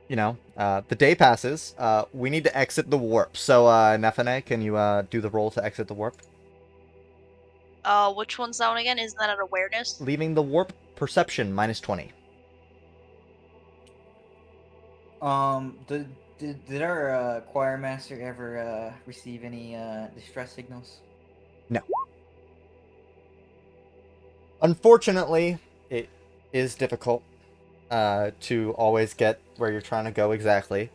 the day passes. We need to exit the warp. So, Nephinae, can you do the roll to exit the warp? Which one's that one again? Isn't that an awareness? Leaving the warp, perception -20. Did our choir master ever receive any distress signals? No. Unfortunately, it is difficult to always get where you're trying to go exactly.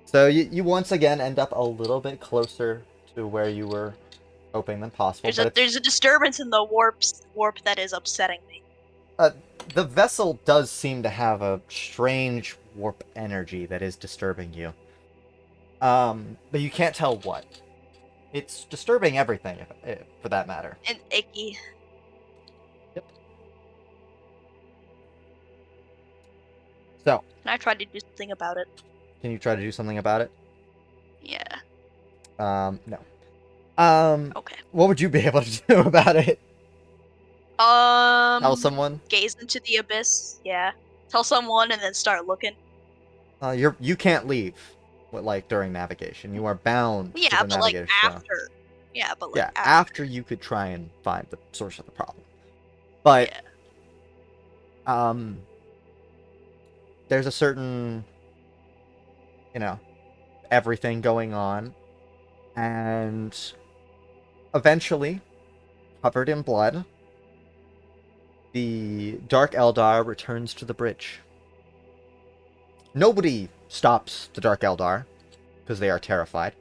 So you once again end up a little bit closer to where you were hoping than possible. There's a disturbance in the warp that is upsetting me. The vessel does seem to have a strange warp energy that is disturbing you. But you can't tell what. It's disturbing everything, for that matter. And icky. Yep. So, Can I try to do something about it? can you try to do something about it? Yeah. No. Okay. What would you be able to do about it? Tell someone? Gaze into the abyss. Yeah. Tell someone and then start looking. You can't leave, during navigation. You are bound to Yeah, the but like navigator stone. after. Yeah, but like Yeah, after. after you could try and find the source of the problem. But Yeah. there's a certain everything going on, and eventually, covered in blood, the Dark Eldar returns to the bridge. Nobody stops the Dark Eldar because they are terrified.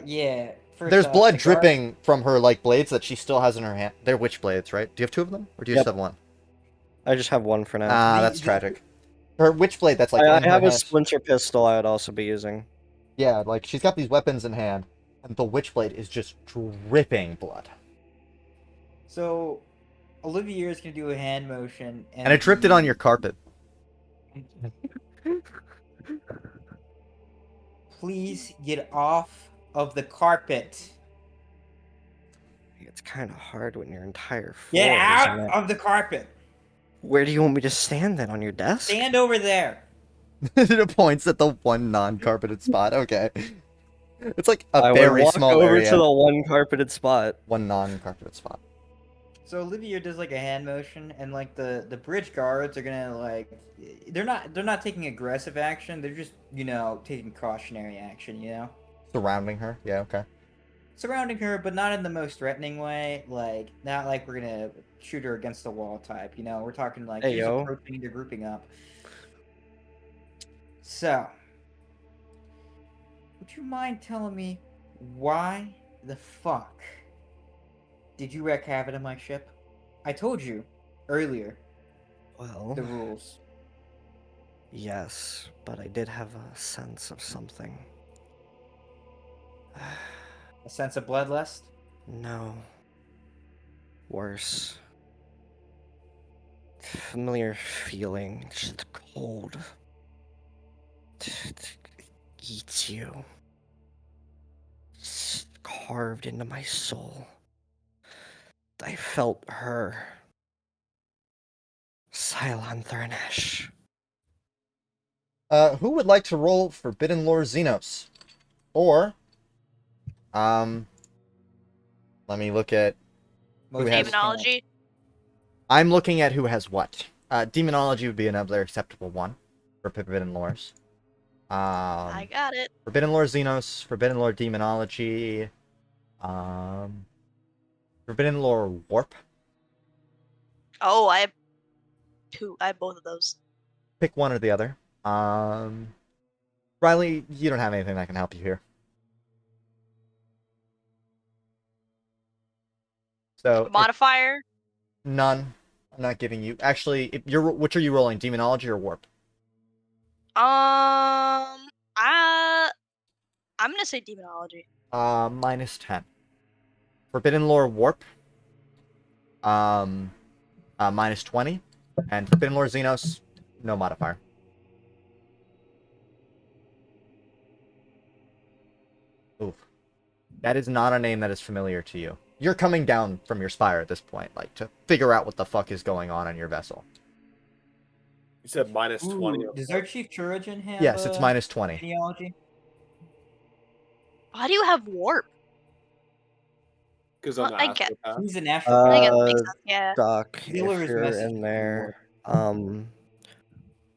Yeah. There's blood dripping from her blades that she still has in her hand. They're witch blades, right? Do you have two of them, or do you just have one? I just have one for now. That's tragic. Her witch blade that's I in her have a hand. splinter pistol I would also be using. Yeah, she's got these weapons in hand, and the witch blade is just dripping blood. So, Olivier is gonna do a hand motion, And it dripped it on your carpet. Please get off of the carpet. It's kind of hard when your entire floor Get is out in it. of the carpet. Where do you want me to stand then? On your desk? Stand over there. It points at the one non-carpeted spot. Okay. It's like a I would very walk small over area. to the one carpeted spot. One non-carpeted spot. So Olivier does a hand motion, and the bridge guards are gonna they're not taking aggressive action. They're just taking cautionary action. Surrounding her. Yeah. Okay. Surrounding her, but not in the most threatening way. Not like we're gonna shoot her against the wall type. We're talking Hey, she's yo. approaching, they're grouping up. So, would you mind telling me why the fuck did you wreak havoc on my ship? I told you earlier Well, the rules. yes, but I did have a sense of something. A sense of bloodlust? No. Worse. Familiar feeling, just cold. It eats you. It's carved into my soul. I felt her. Cylon Thurnesh. Who would like to roll Forbidden Lore Xenos? Or, let me look at who has. Demonology. I'm looking at who has what. Demonology would be another acceptable one for Forbidden Lores. I got it. Forbidden Lore Xenos, Forbidden Lore Demonology, Forbidden Lore Warp. Oh, I have two. I have both of those. Pick one or the other. Riley, you don't have anything that can help you here. So Modifier. none. I'm not giving you. Actually, which are you rolling? Demonology or Warp? I'm gonna say demonology. -10. Forbidden Lore Warp. -20. And Forbidden Lore Xenos, no modifier. Oof. That is not a name that is familiar to you. You're coming down from your spire at this point, to figure out what the fuck is going on your vessel. You said minus 20. Ooh, does our Chief Trojan have Yes, it's minus 20. genealogy? Why do you have warp? Because Well, I'm the I get- astropath. He's an astropath. I guess it makes sense. Yeah. Doc, Wheeler's if you're message in was there,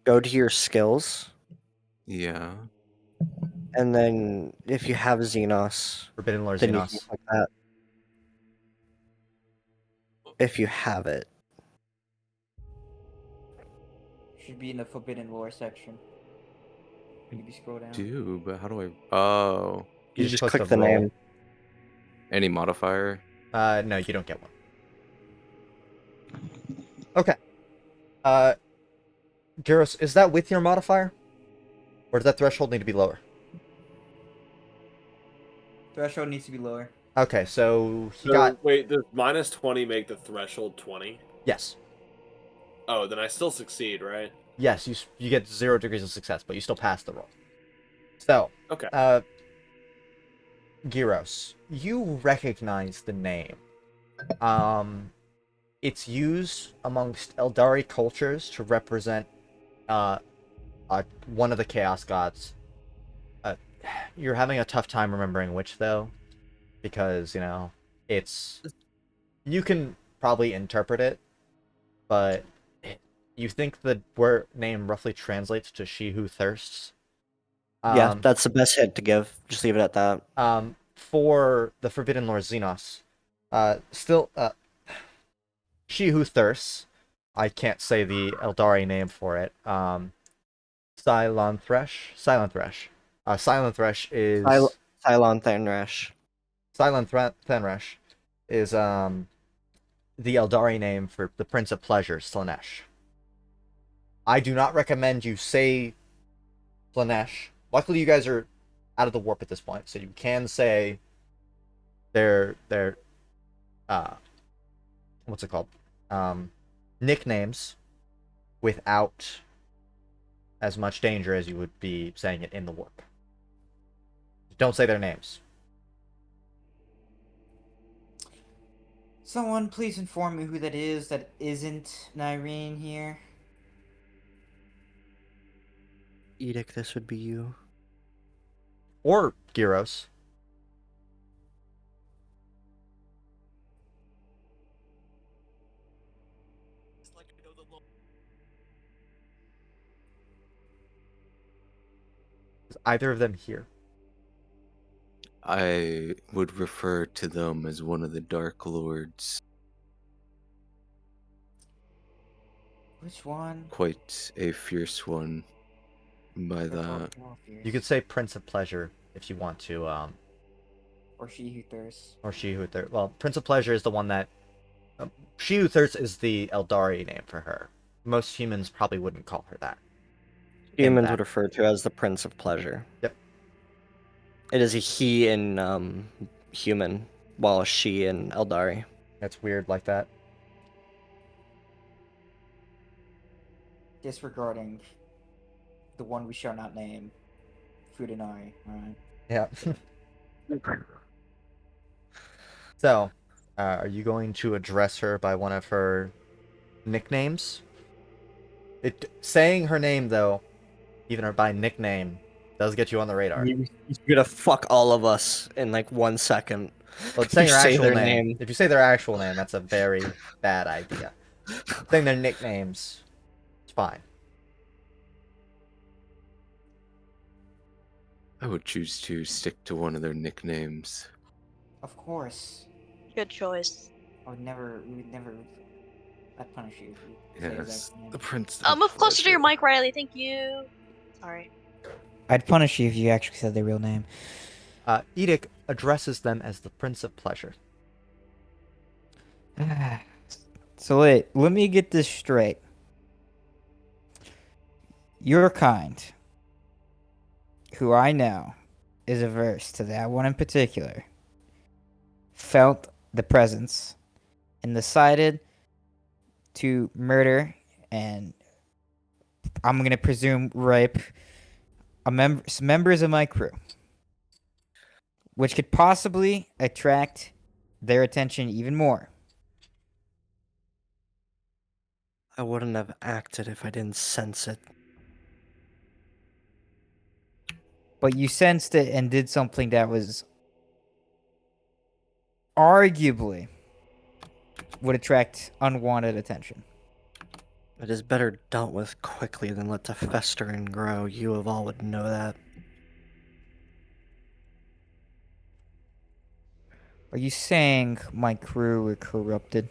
go to your skills, Yeah. and then if you have Xenos, Forbidden Lore then you can Xenos. click that. If you have it. Should be in the Forbidden Lore section. Maybe scroll down. Do, but how do I? Oh, You just just click click the the roll. name. any modifier? No, you don't get one. Okay. Gyros, is that with your modifier? Or does that threshold need to be lower? Threshold needs to be lower. Okay, so he So, got... wait, does minus 20 make the threshold 20? Yes. Oh, then I still succeed, right? Yes, you get 0 degrees of success, but you still pass the roll. So, Okay. Gyros, you recognize the name. It's used amongst Eldari cultures to represent one of the Chaos Gods. You're having a tough time remembering which, though, because, you know, it's... You can probably interpret it, but you think the word name roughly translates to She Who Thirsts. Yeah, that's the best hit to give. Just leave it at that. For the Forbidden Lord Xenos, She Who Thirsts, I can't say the Eldari name for it, Silent Thresh. Silent Thresh is... Cylon Thanrash. Thanrash is, the Eldari name for the Prince of Pleasure, Slanesh. I do not recommend you say Slanesh. Luckily, you guys are out of the warp at this point, so you can say their what's it called? Nicknames without as much danger as you would be saying it in the warp. Don't say their names. Someone please inform me who that is that isn't Nyrene here. Edict, this would be you. Or Gyros. Is either of them here? I would refer to them as one of the Dark Lords. Which one? Quite a fierce one. By That's all- that, all fierce. You could say Prince of Pleasure if you want to, Or She Who Thirsts. or She Who Thirsts. Well, Prince of Pleasure is the one that... She Who Thirsts is the Eldari name for her. Most humans probably wouldn't call her that. Humans that. would refer to as the Prince of Pleasure. Yep. It is a he in human, while a she in Eldari. That's weird like that. Disregarding the one we shall not name. Fudanari, alright? Yeah. So, are you going to address her by one of her nicknames? Saying her name, though, even her by nickname, does get you on the radar. You're gonna fuck all of us in like 1 second. Well, it's saying You her say actual their name. name. If you say their actual name, that's a very bad idea. Saying their nicknames, it's fine. I would choose to stick to one of their nicknames. Of course. Good choice. We would never. I'd punish you if you say his Yes, actual name. the Prince. Move closer to your mic, Riley. Thank you. Sorry. I'd punish you if you actually said their real name. Edict addresses them as the Prince of Pleasure. So wait, let me get this straight. Your kind, who I know is averse to that one in particular, felt the presence and decided to murder and I'm gonna presume rape some members of my crew, which could possibly attract their attention even more. I wouldn't have acted if I didn't sense it. But you sensed it and did something that was arguably would attract unwanted attention. It is better dealt with quickly than let to fester and grow. You of all would know that. Are you saying my crew were corrupted?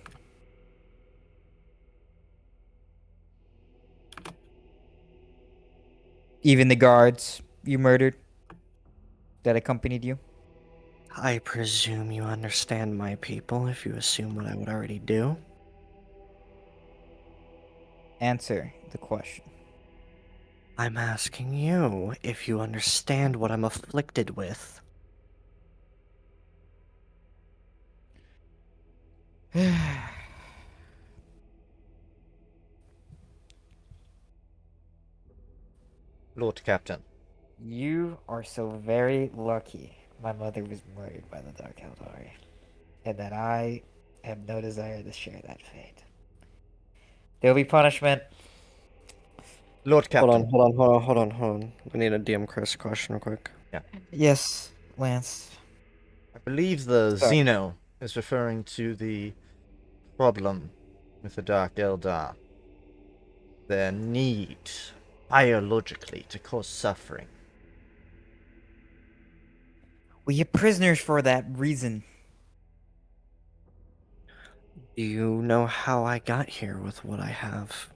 Even the guards you murdered that accompanied you? I presume you understand my people if you assume what I would already do. Answer the question. I'm asking you if you understand what I'm afflicted with. Lord Captain. You are so very lucky my mother was murdered by the Dark Eldari, and that I have no desire to share that fate. There'll be punishment. Lord Captain. Hold on. We need a DM Chris question real quick. Yes, Lance. I believe the Sorry. Xeno is referring to the problem with the Dark Eldar. Their need, biologically, to cause suffering. Well, you're prisoners for that reason. Do you know how I got here with what I have?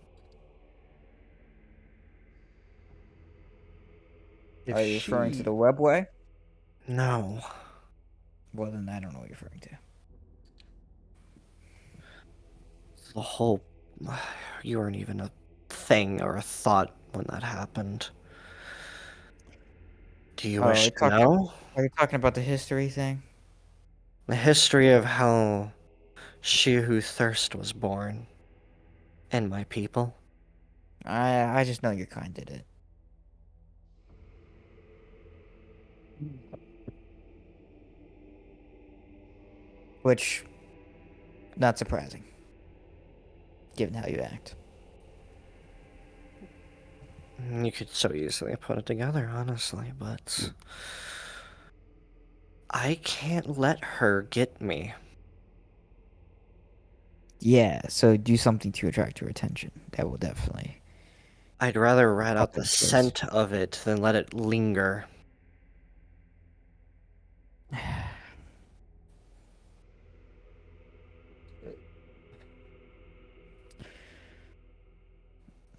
If Are you referring to she- the webway? No. Well, then I don't know what you're referring to. The whole. You weren't even a thing or a thought when that happened. Do you Oh, wish you're to talking- know? Are you talking about the history thing? The history of how she who thirst was born. And my people. I just know your kind did it. Which, not surprising, given how you act. You could so easily put it together, honestly, but I can't let her get me. Yeah, so do something to attract her attention. That will definitely. I'd rather rat out Up the in case. scent of it than let it linger.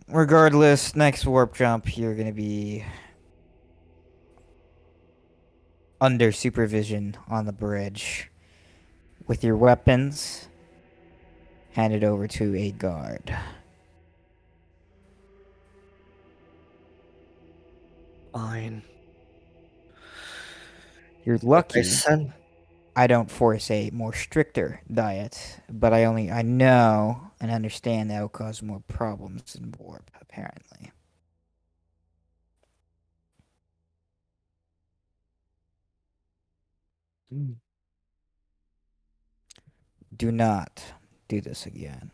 Regardless, next warp jump, you're gonna be under supervision on the bridge with your weapons handed over to a guard. Fine. You're If I lucky send I don't force a more stricter diet, but I know and understand that will cause more problems in warp, apparently. Do not do this again.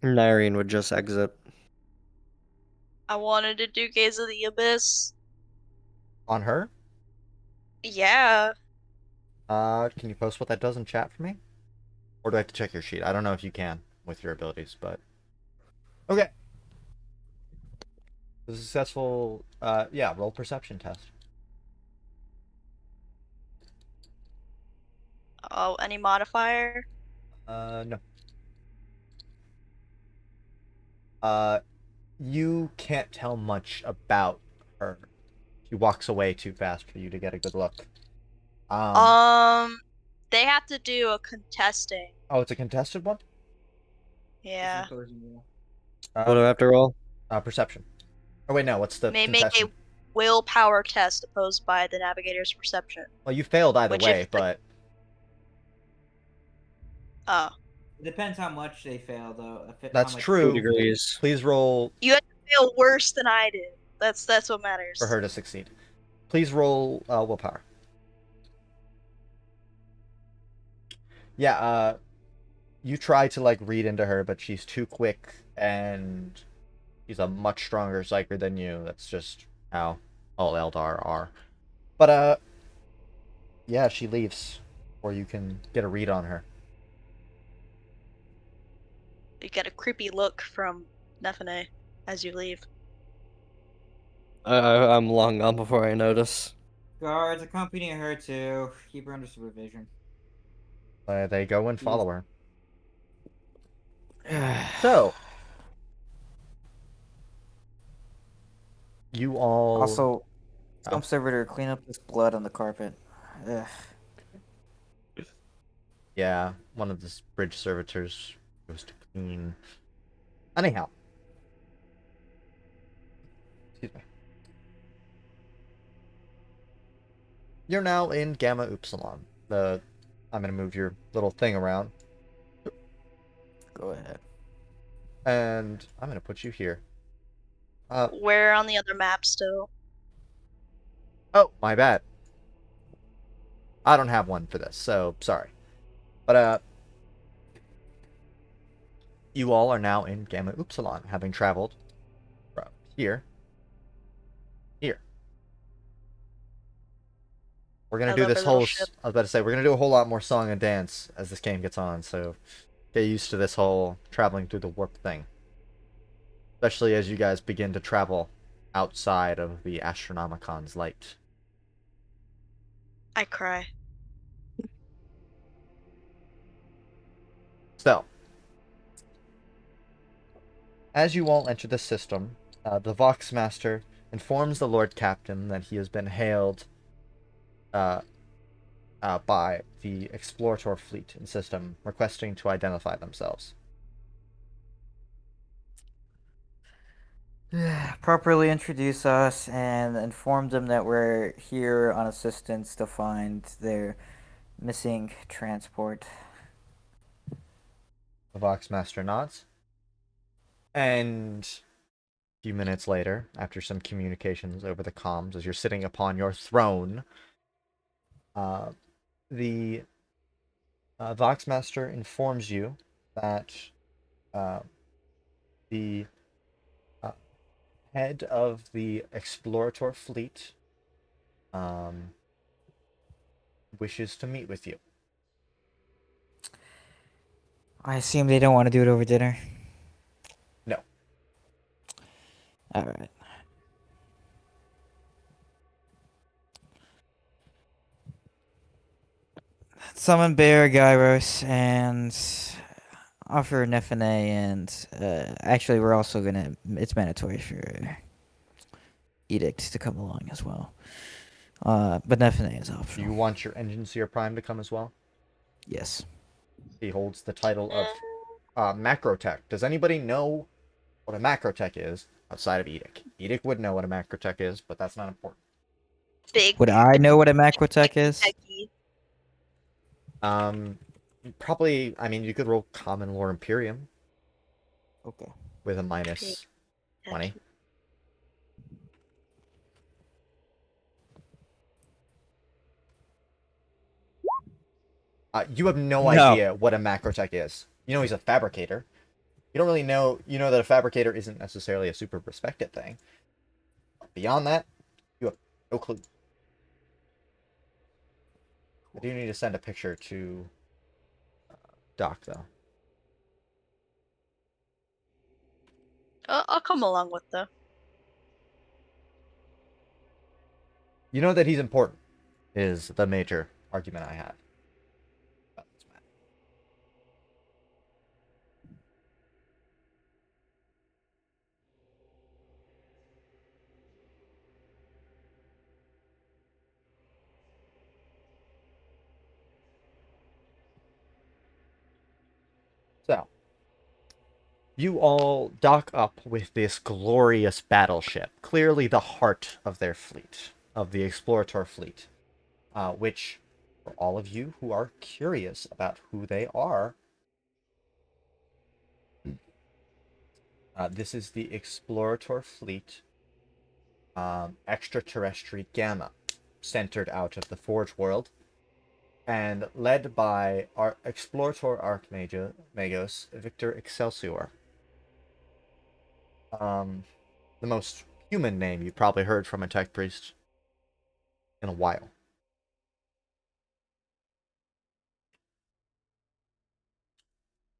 Nyrene would just exit. I wanted to do Gaze of the Abyss. On her? Yeah. Can you post what that does in chat for me? Or do I have to check your sheet? I don't know if you can with your abilities, but... Okay. The successful, yeah, roll perception test. Oh, any modifier? No. You can't tell much about her. She walks away too fast for you to get a good look. They have to do a contesting. Oh, it's a contested one? Yeah. What do I have to roll? Perception. Oh, wait, no, what's the May make contested? a willpower test opposed by the navigator's perception. Well, you failed either Which way, if the- but... Oh. It depends how much they fail, though. That's how much- true. 2 degrees. Please roll You had to fail worse than I did. That's what matters. for her to succeed. Please roll willpower. Yeah, You try to like read into her, but she's too quick, and she's a much stronger psyker than you. That's just how all Eldar are. But yeah, she leaves, or you can get a read on her. You get a creepy look from Nephinae as you leave. I'm long gone before I notice. Guards accompanying her to keep her under supervision. They go and follow her. So, you all Also, Oh. some servitor, clean up this blood on the carpet. Ugh. Yeah, one of the bridge servitors goes to clean. Anyhow. Excuse me. You're now in Gamma Upsilon. I'm gonna move your little thing around, Go ahead. and I'm gonna put you here. We're on the other map still. Oh, my bad. I don't have one for this, so sorry. But you all are now in Gamma Upsilon, having traveled from here. We're gonna I do love this our little whole. ship. I was about to say we're gonna do a whole lot more song and dance as this game gets on. So get used to this whole traveling through the warp thing, especially as you guys begin to travel outside of the Astronomicon's light. I cry. So, as you all enter the system, the Vox Master informs the Lord Captain that he has been hailed by the Explorator fleet and system, requesting to identify themselves. Properly introduce us and inform them that we're here on assistance to find their missing transport. The Vox Master nods. And a few minutes later, after some communications over the comms, as you're sitting upon your throne, the Vox Master informs you that the head of the Explorator fleet wishes to meet with you. I assume they don't want to do it over dinner. No. All right. Summon Bear, Gyros, and offer Nephinae, and actually, we're also gonna. It's mandatory for Edict to come along as well. But Nephinae is Do optional. you want your Engine Seer Prime to come as well? Yes. He holds the title of Macrotech. Does anybody know what a Macrotech is outside of Edict? Edict would know what a Macrotech is, but that's not important. Big. Would I know what a Macrotech is? Techie. Probably. I mean, you could roll Common Lore Imperium Okay. with a minus 20. You have no No. idea what a Macrotech is. You know he's a fabricator. You don't really know. You know that a fabricator isn't necessarily a super respected thing. Beyond that, you have no clue. I do need to send a picture to Doc, though. I'll come along with the. You know that he's important, is the major argument I have about this matter. So, you all dock up with this glorious battleship, clearly the heart of their fleet, of the Explorator fleet, which, for all of you who are curious about who they are, this is the Explorator fleet, extraterrestrial Gamma, centered out of the Forge world. and led by our Explorator Archmagos, Victor Excelsior. The most human name you've probably heard from a tech priest in a while.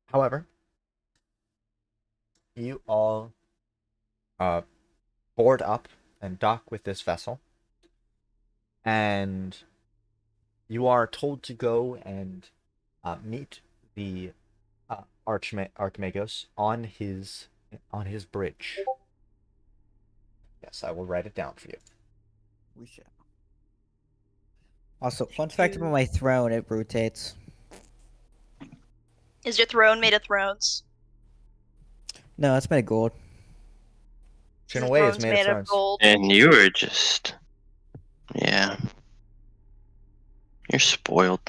However, you all board up and dock with this vessel, and you are told to go and meet the Archmagos on his bridge. Yes, I will write it down for you. We shall. Also, fun fact about my throne, it rotates. Is your throne made of thrones? No, it's made of gold. Which in a His way is throne's made of made of thrones. gold. And you were just, yeah, you're spoiled.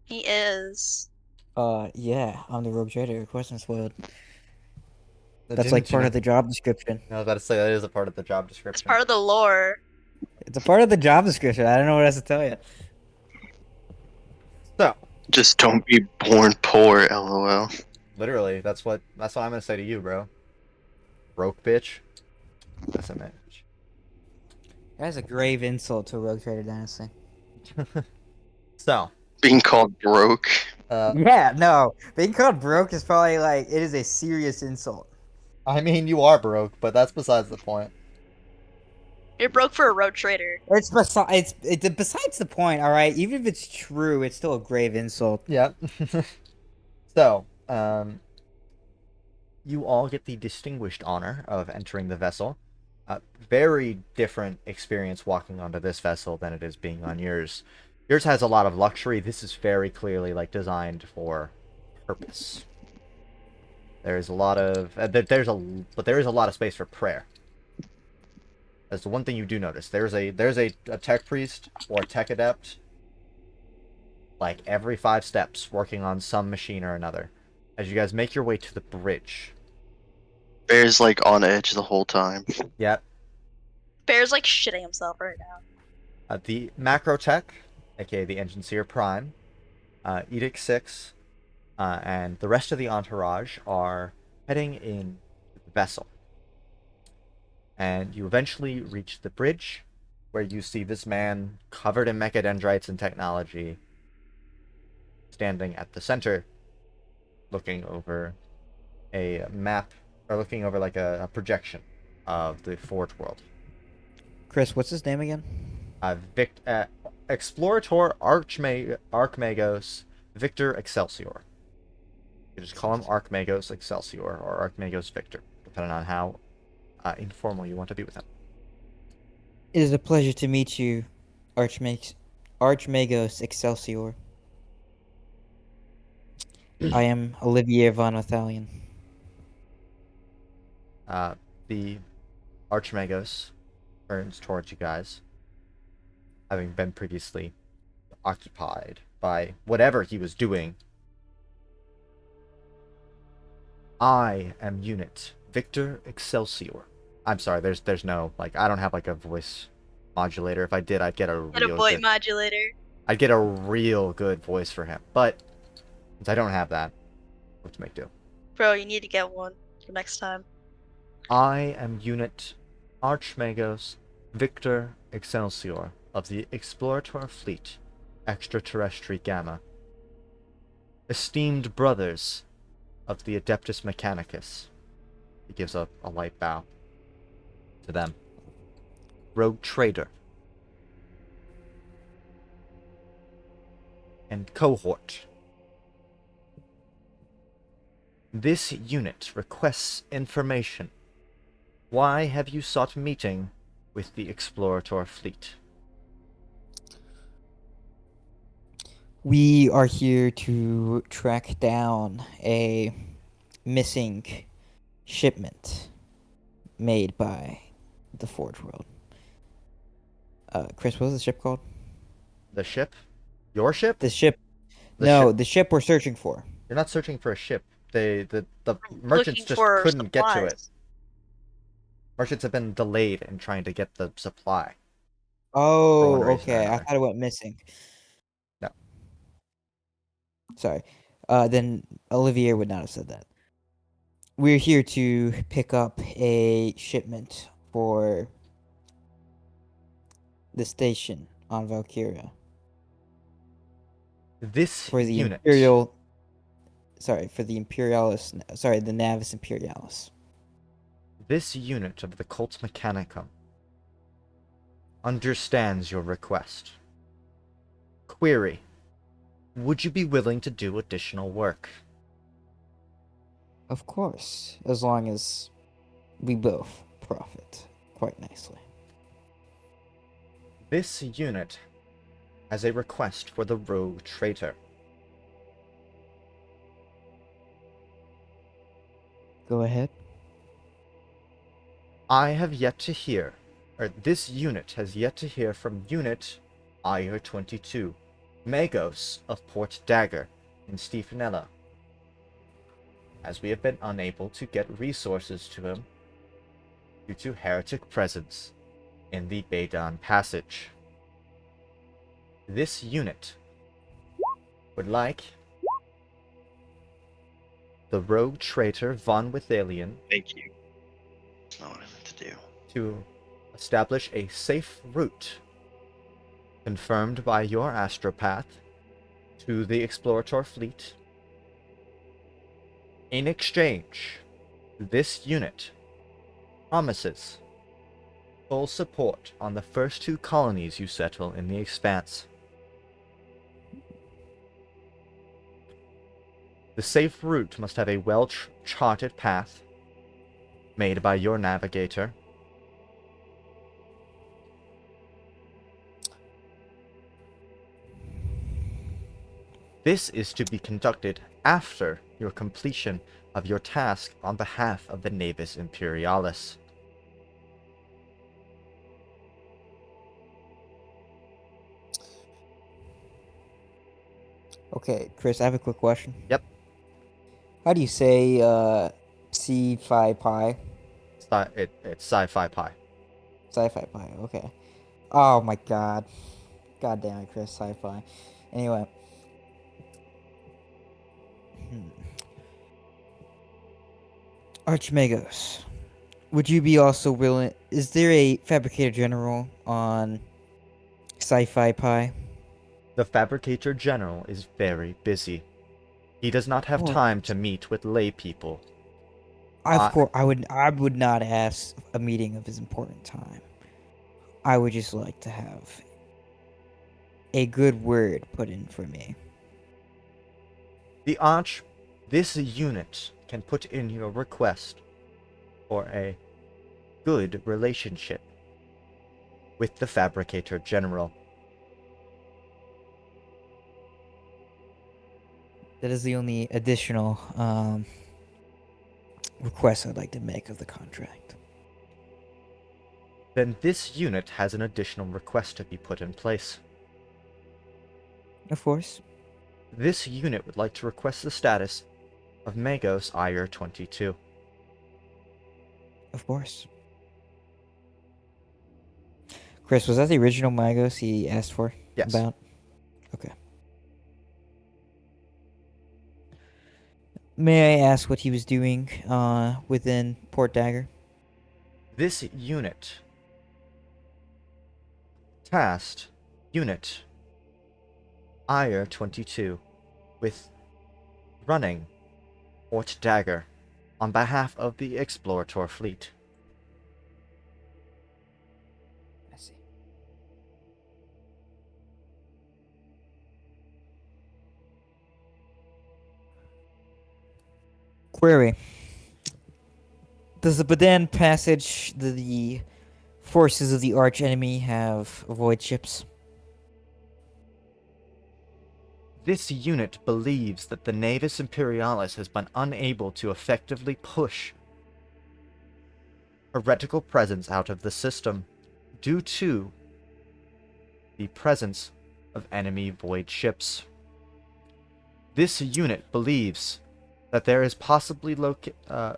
He is. Yeah, I'm the rogue trader. Of course I'm spoiled. That's Didn't like you part know- of the job description. I was about to say that is a part of the job It's description. part of the lore. It's a part of the job description. I don't know what else to tell you. So, Just don't be born poor, lol. literally, that's what I'm gonna say to you, bro. Broke bitch. That's a man. That's a grave insult to a rogue trader dynasty. So, Being called broke. Yeah, no. Being called broke is probably like, it is a serious insult. I mean, you are broke, but that's besides the point. You're broke for a road trader. It's besides the point, all right? Even if it's true, it's still a grave insult. Yep. So, you all get the distinguished honor of entering the vessel. Very different experience walking onto this vessel than it is being on yours. Yours has a lot of luxury. This is very clearly like designed for purpose. There's a lot of there is a lot of space for prayer. That's the one thing you do notice. There's a tech priest or a tech adept like every 5 steps working on some machine or another. As you guys make your way to the bridge. Bear's like on edge the whole time. Yep. Bear's like shitting himself right now. The macro tech, aka the engine seer prime, Edict 6, and the rest of the entourage are heading in the vessel. And you eventually reach the bridge, where you see this man covered in mechadendrites and technology, standing at the center, looking over a map, or looking over like a projection of the Forge world. Chris, what's his name again? Explorator Archmagos Victor Excelsior. You just call him Archmagos Excelsior or Archmagos Victor, depending on how informal you want to be with him. It is a pleasure to meet you, Archmagos Excelsior. I am Olivier von Wythalian. The Archmagos turns towards you guys, having been previously occupied by whatever he was doing. I am Unit Victor Excelsior. I'm sorry, there's no, like, I don't have like a voice modulator. If I did, I'd get a Get a real voice good, modulator. I'd get a real good voice for him. But since I don't have that, what to make do? Bro, you need to get one for next time. I am Unit Archmagos Victor Excelsior of the Explorator Fleet, Extraterrestri Gamma. Esteemed brothers of the Adeptus Mechanicus. He gives a light bow to them. Rogue Trader. And Cohort. This unit requests information. Why have you sought meeting with the Explorator Fleet? We are here to track down a missing shipment made by the Forge World. Chris, what was the ship called? The ship? Your ship? The ship. The No, ship. the ship we're searching for. You're not searching for a ship. The Looking merchants just for couldn't get to it. supplies. Merchants have been delayed in trying to get the supply. Oh, one reason or okay. I another. thought it went missing. No. Sorry. Then Olivier would not have said that. We're here to pick up a shipment for the station on Valkyria This for the unit. Imperial. Sorry, for the Imperialis. Sorry, the Navis Imperialis. This unit of the Cult Mechanicum understands your request. Query: would you be willing to do additional work? Of course, as long as we both profit quite nicely. This unit has a request for the rogue traitor. Go ahead. I have yet to hear, or this unit has yet to hear from Unit IR-22, Magos of Port Dagger in Nephinae, as we have been unable to get resources to him due to heretic presence in the Baidan Passage. This unit would like the rogue traitor von Wythalian Thank you. That's not what I meant to do. to establish a safe route confirmed by your astropath to the Explorator fleet. In exchange, this unit promises full support on the first 2 colonies you settle in the Expanse. The safe route must have a well-charted path made by your navigator. This is to be conducted after your completion of your task on behalf of the Navis Imperialis. Okay, Chris, I have a quick question. Yep. How do you say C5 pi? It's sci-fi pie. Sci-fi pi, okay. Oh my god. God damn it, Chris, sci-fi. Anyway. Archmagos, would you be also willing... Is there a Fabricator General on Sci-Fi Pi? The Fabricator General is very busy. He does not have time to meet with lay people. Of course, I would not ask a meeting of his important time. I would just like to have a good word put in for me. This unit can put in your request for a good relationship with the Fabricator General. That is the only additional request I'd like to make of the contract. Then this unit has an additional request to be put in place. Of course. This unit would like to request the status of Magos IR-22. Of course. Chris, was that the original Magos he asked for? Yes. About? Okay. May I ask what he was doing within Port Dagger? This unit tasked Unit IR-22 with running Port Dagger on behalf of the Explorator fleet. I see. Query. Does the Badan passage, the forces of the arch enemy have void ships? This unit believes that the Navis Imperialis has been unable to effectively push heretical presence out of the system due to the presence of enemy void ships. This unit believes that there is possibly the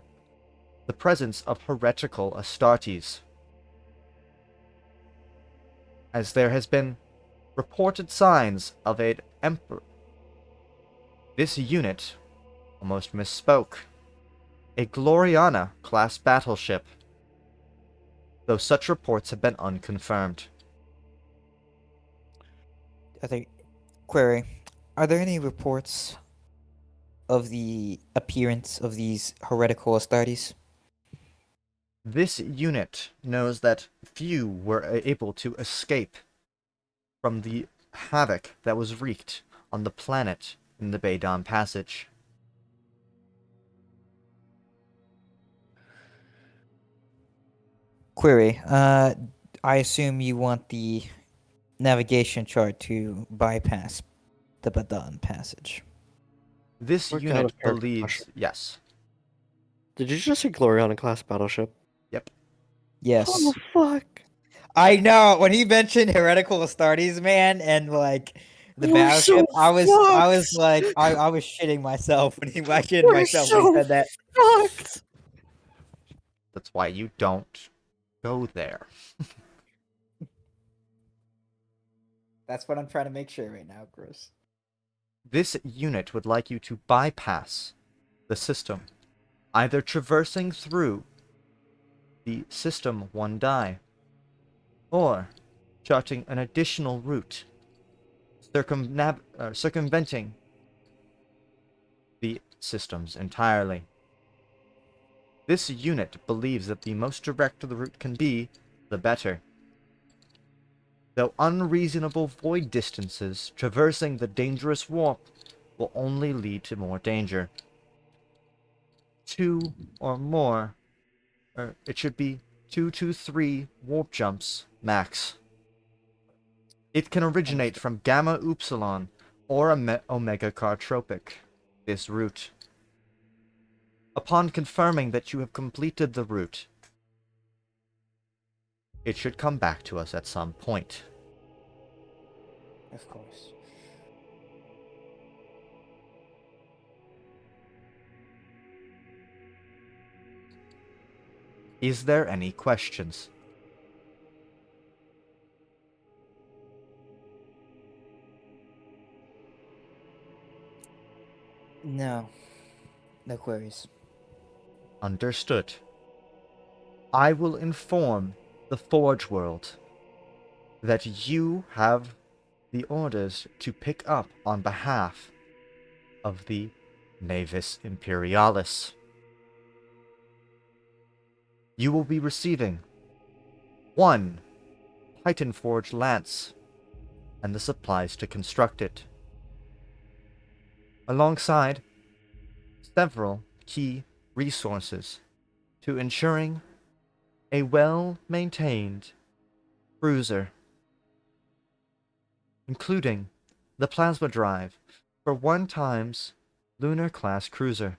presence of heretical Astartes, as there has been reported signs of an This unit almost misspoke. A Gloriana-class battleship, though such reports have been unconfirmed. I think. Query: are there any reports of the appearance of these heretical Astartes? This unit knows that few were able to escape from the havoc that was wreaked on the planet in the Baydon Passage. Query: I assume you want the navigation chart to bypass the Badan Passage. This Work out unit a fair believes, question. yes, Did you just say Gloriana class battleship? yep. Yes. Oh fuck! I know. When he mentioned heretical Astartes, man, and like the We're so battleship, I was fucked! like, I was shitting myself when I shitted We're myself when he so said that. fucked! That's why you don't go there. That's what I'm trying to make sure right now, Chris. This unit would like you to bypass the system, either traversing through the System 1 die, or charting an additional route, circumventing the systems entirely. This unit believes that the most direct the route can be, the better. Though unreasonable void distances traversing the dangerous warp will only lead to more danger. 2 or more, or it should be 2 to 3 warp jumps max. It can originate from Gamma Upsilon or Omega Cartropic, this route. Upon confirming that you have completed the route, it should come back to us at some point. Of course. Is there any questions? No. No queries. Understood. I will inform the Forge World that you have the orders to pick up on behalf of the Navis Imperialis. You will be receiving 1 Titan Forge lance and the supplies to construct it, alongside several key resources to ensuring a well-maintained cruiser, including the plasma drive for 1 times lunar-class cruiser.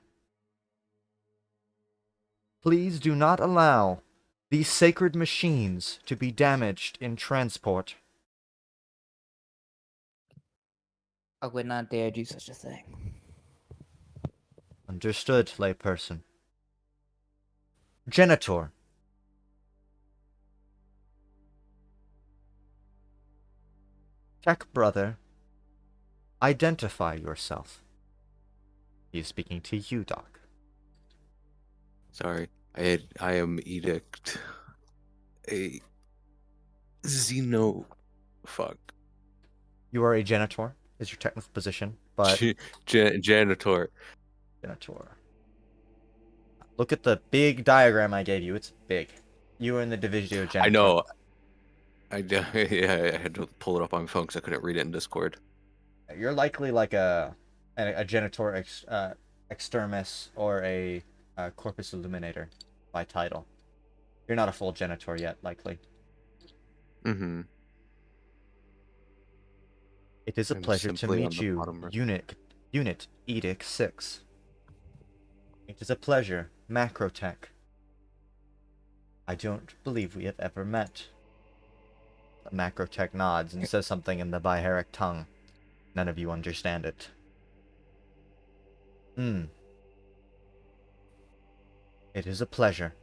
Please do not allow these sacred machines to be damaged in transport. I would not dare do such a thing. Understood, layperson. Genitor. Tech brother, identify yourself. He is speaking to you, Doc. Sorry, I am Edict. A Xeno. Fuck. You are a Genitor, is your technical position, but Janitor. Genitor. Look at the big diagram I gave you. It's big. You are in the Divisio Genitor. I know. Yeah, I had to pull it up on my phone because I couldn't read it in Discord. You're likely like a Genitor Extremis or a Corpus Illuminator by title. You're not a full Genitor yet, likely. Mm-hmm. It is a I'm pleasure to simply on meet the you, bottom right. Unit Edict 6. It is a pleasure, Macrotech. I don't believe we have ever met. The Macrotech nods and says something in the Biharic tongue. None of you understand it. It is a pleasure.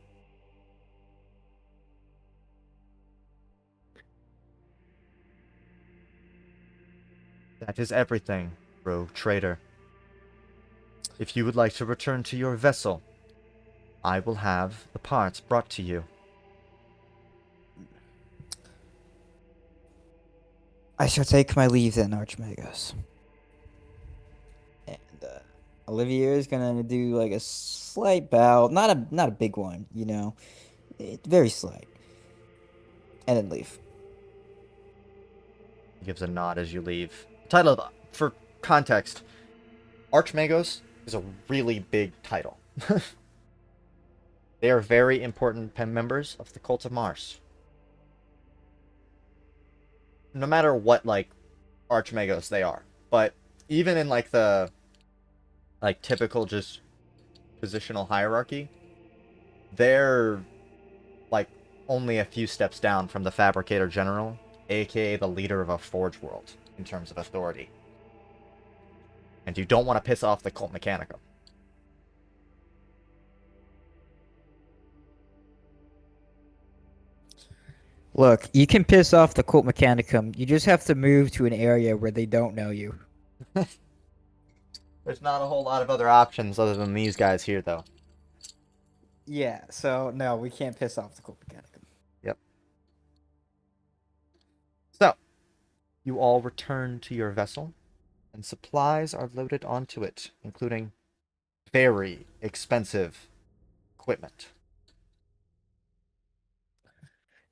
That is everything, rogue trader. If you would like to return to your vessel, I will have the parts brought to you. I shall take my leave then, Archmagos. And Olivier is gonna do like a slight bow, not a big one, you know, very slight, and then leave. He gives a nod as you leave. Title, for context, Archmagos is a really big title. They are very important members of the Cult of Mars. No matter what, like, Archmagos they are. But even in, like, the, like, typical just positional hierarchy, they're, like, only a few steps down from the Fabricator General, aka the leader of a Forge World, in terms of authority. And you don't want to piss off the Cult Mechanicum. Look, you can piss off the Cult Mechanicum. You just have to move to an area where they don't know you. There's not a whole lot of other options other than these guys here, though. Yeah, so no, we can't piss off the Cult Mechanicum. Yep. So, you all return to your vessel, and supplies are loaded onto it, including very expensive equipment.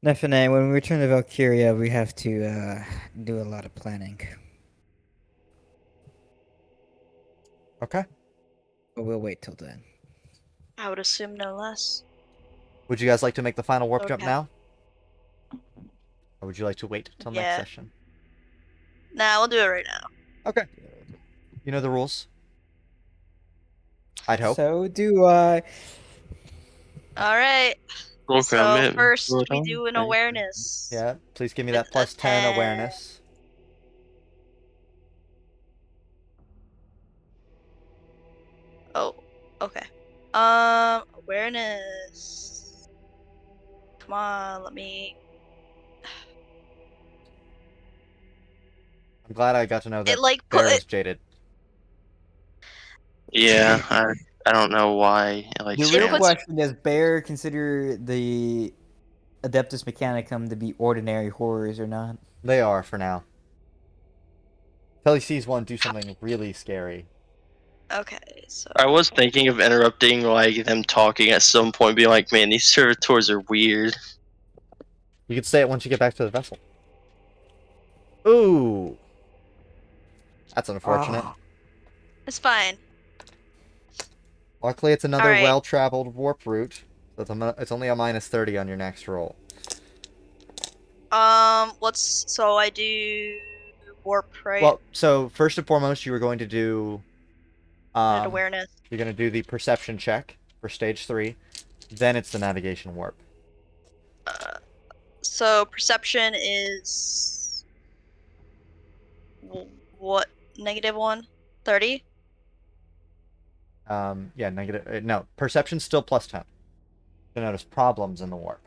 Nephinae, when we return to Valkyria, we have to do a lot of planning. Okay. But we'll wait till then. I would assume no less. Would you guys like to make the final warp jump Okay. now? Or would you like to wait till next Yeah. session? Nah, we'll do it right now. Okay. You know the rules. I'd hope. So do I. All right. Okay, So first we do an awareness. Yeah, please give me With that plus a 10 10. awareness. Oh, okay. Awareness. Come on, let me. I'm glad I got to know that like, Bear put- was jaded. Yeah, I don't know why. Like, The real puts- question is: Bear consider the Adeptus Mechanicum to be ordinary horrors or not? They are for now. Till he sees one do something really scary. Okay, so. I was thinking of interrupting like them talking at some point, being like, "Man, these servitors are weird." You can say it once you get back to the vessel. Ooh. That's unfortunate. Ah. It's fine. Luckily, it's another Alright. well-traveled warp route. So it's only a minus 30 on your next roll. So I do warp, right? Well, so first and foremost, you were going to do... And awareness. You're going to do the perception check for stage 3. Then it's the navigation warp. So perception is what? -1? 30? Yeah, negative... no, perception's still plus 10. You notice problems in the warp.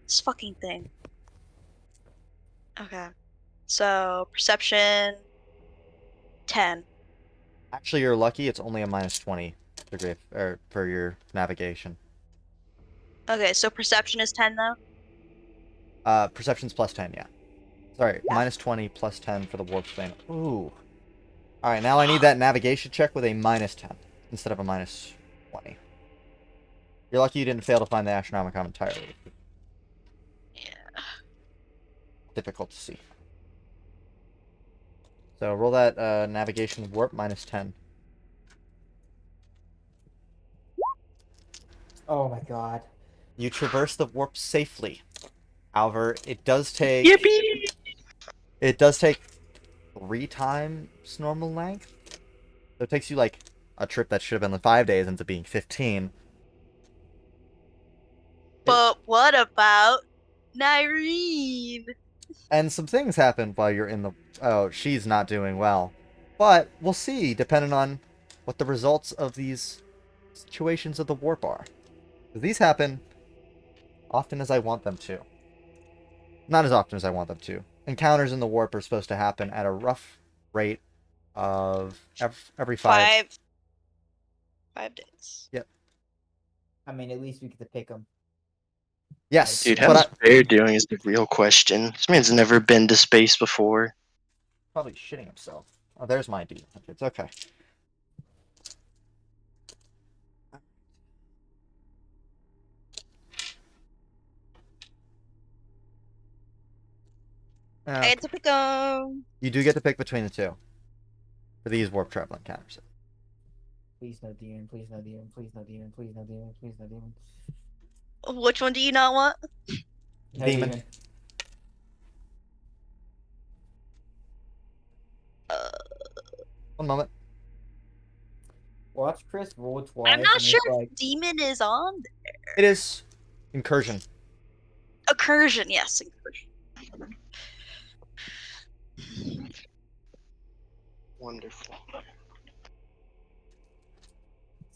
This fucking thing. Okay. So perception 10. Actually, you're lucky. It's only a minus 20 degree for your navigation. Okay, so perception is 10 though? Perception's plus 10, yeah. Sorry, Yeah. minus 20 plus 10 for the warp span. Ooh. Alright, now I need that navigation check with a minus 10 instead of a minus 20. You're lucky you didn't fail to find the Astronomicon entirely. Yeah. Difficult to see. So roll that navigation warp minus 10. Oh my god. You traverse the warp safely. However, it does take... Yippee! It does take 3 times normal length. So it takes you like a trip that should have been 5 days into being 15. But what about Nyreen? And some things happen while you're in the... Oh, she's not doing well. But we'll see, depending on what the results of these situations of the warp are. 'Cause these happen often as I want them to. Not as often as I want them to. Encounters in the warp are supposed to happen at a rough rate of every 5. 5 days. I mean, at least we get to pick them. Yes, Dude, but how's I Bear doing is the real question. This man's never been to space before. probably shitting himself. Oh, there's my D. It's okay. I had to pick 'em. You do get to pick between the two for these warp travel encounters. Please no demon, please no demon, please no demon, please no demon, please no demon. Which one do you not want? No Demon. Uh, One moment. Watch Chris roll twice. I'm not and sure it's if demon is on It is incursion. Accursion. Yes, incursion. Wonderful.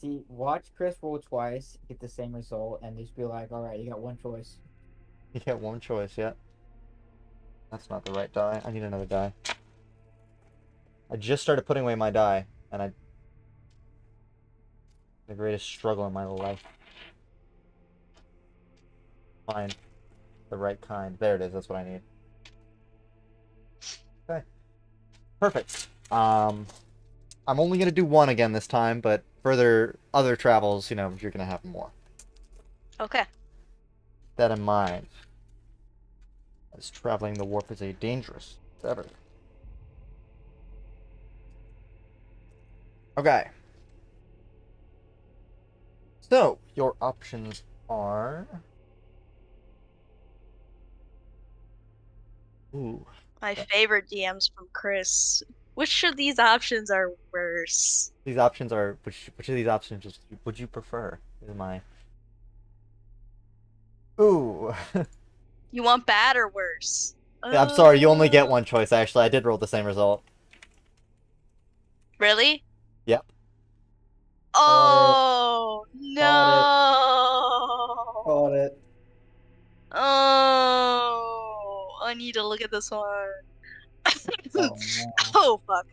See, watch Chris roll twice, get the same result, and just be like, alright, you got one choice. You get one choice, yeah. That's not the right die. I need another die. I just started putting away my die, and the greatest struggle in my life. Find the right kind. There it is. That's what I need. Okay. Perfect. I'm only gonna do one again this time, but further other travels, you're gonna have more. Okay. That in mind, as traveling the warp is a dangerous endeavor. Okay. So, your options are... Ooh. My favorite DMs from Chris. Which of these options are worse? These options are... Which of these options would you prefer? Is my... Ooh. You want bad or worse? I'm sorry, you only get one choice, actually. I did roll the same result. Really? Yep. Oh no! Got it. Oh, I need to look at this one. Oh, no. Oh fuck.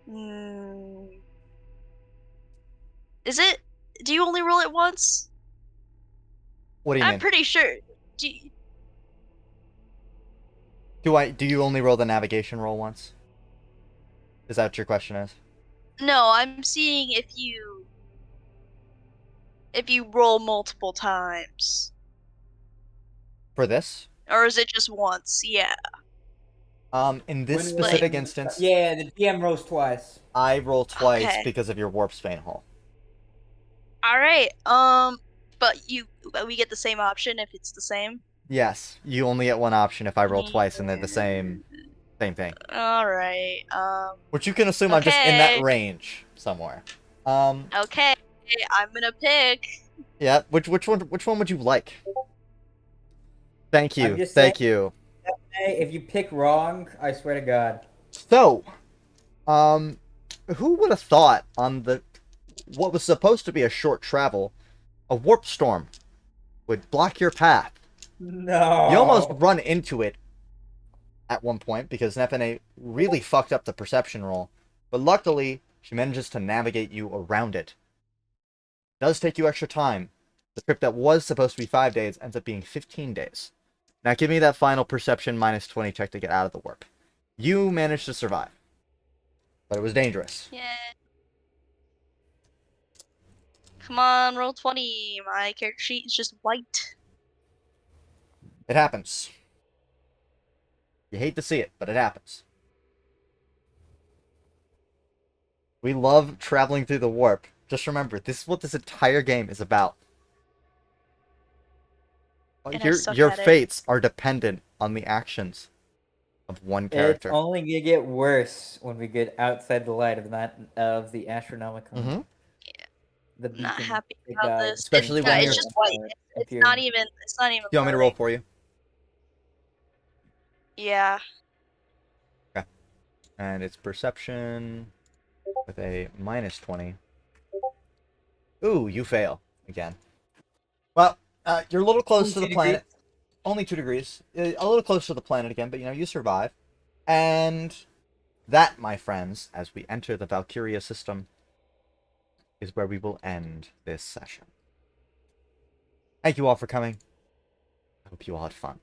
Hmm. Is it? Do you only roll it once? What do you I'm mean? pretty sure. Do you, Do you only roll the navigation roll once? Is that what your question is? no, I'm seeing if you roll multiple times, For this? or is it just once? Yeah. In this When specific rolling- instance, Yeah, the DM rolls twice. I roll twice Okay. because of your warp span hole. All right. But we get the same option if it's the same. Yes, you only get one option if I roll twice and they're the same thing. All right. Which you can assume I'm just in that Okay. range somewhere. Okay. I'm gonna pick. Yeah. Which one would you like? Thank I'm you. just Thank you. Hey, if you pick wrong, I swear to God. So, who would have thought on what was supposed to be a short travel, a warp storm would block your path? No. You almost run into it at one point because Nephinae really fucked up the perception roll, but luckily she manages to navigate you around it. It does take you extra time. The trip that was supposed to be 5 days ends up being 15 days. Now give me that final perception minus 20 check to get out of the warp. You managed to survive, but it was dangerous. Yeah. Come on, roll 20. My character sheet is just white. It happens. You hate to see it, but it happens. We love traveling through the warp. Just remember, this is what this entire game is about. And I suck Your at it. fates are dependent on the actions of one character. It's only gonna get worse when we get outside the light of the astronomical. Mm-hmm. The Not beacon, happy the about guide. this. Especially it's, when it's you're- just white. It's not even. It's not even. Do you want me to roll for you? Yeah. And it's perception with a minus 20. Ooh, you fail again. Well, you're a little close to the planet. only 2 degrees. A little closer to the planet again, but you survive. And that, my friends, as we enter the Valkyria system, is where we will end this session. Thank you all for coming. I hope you all had fun.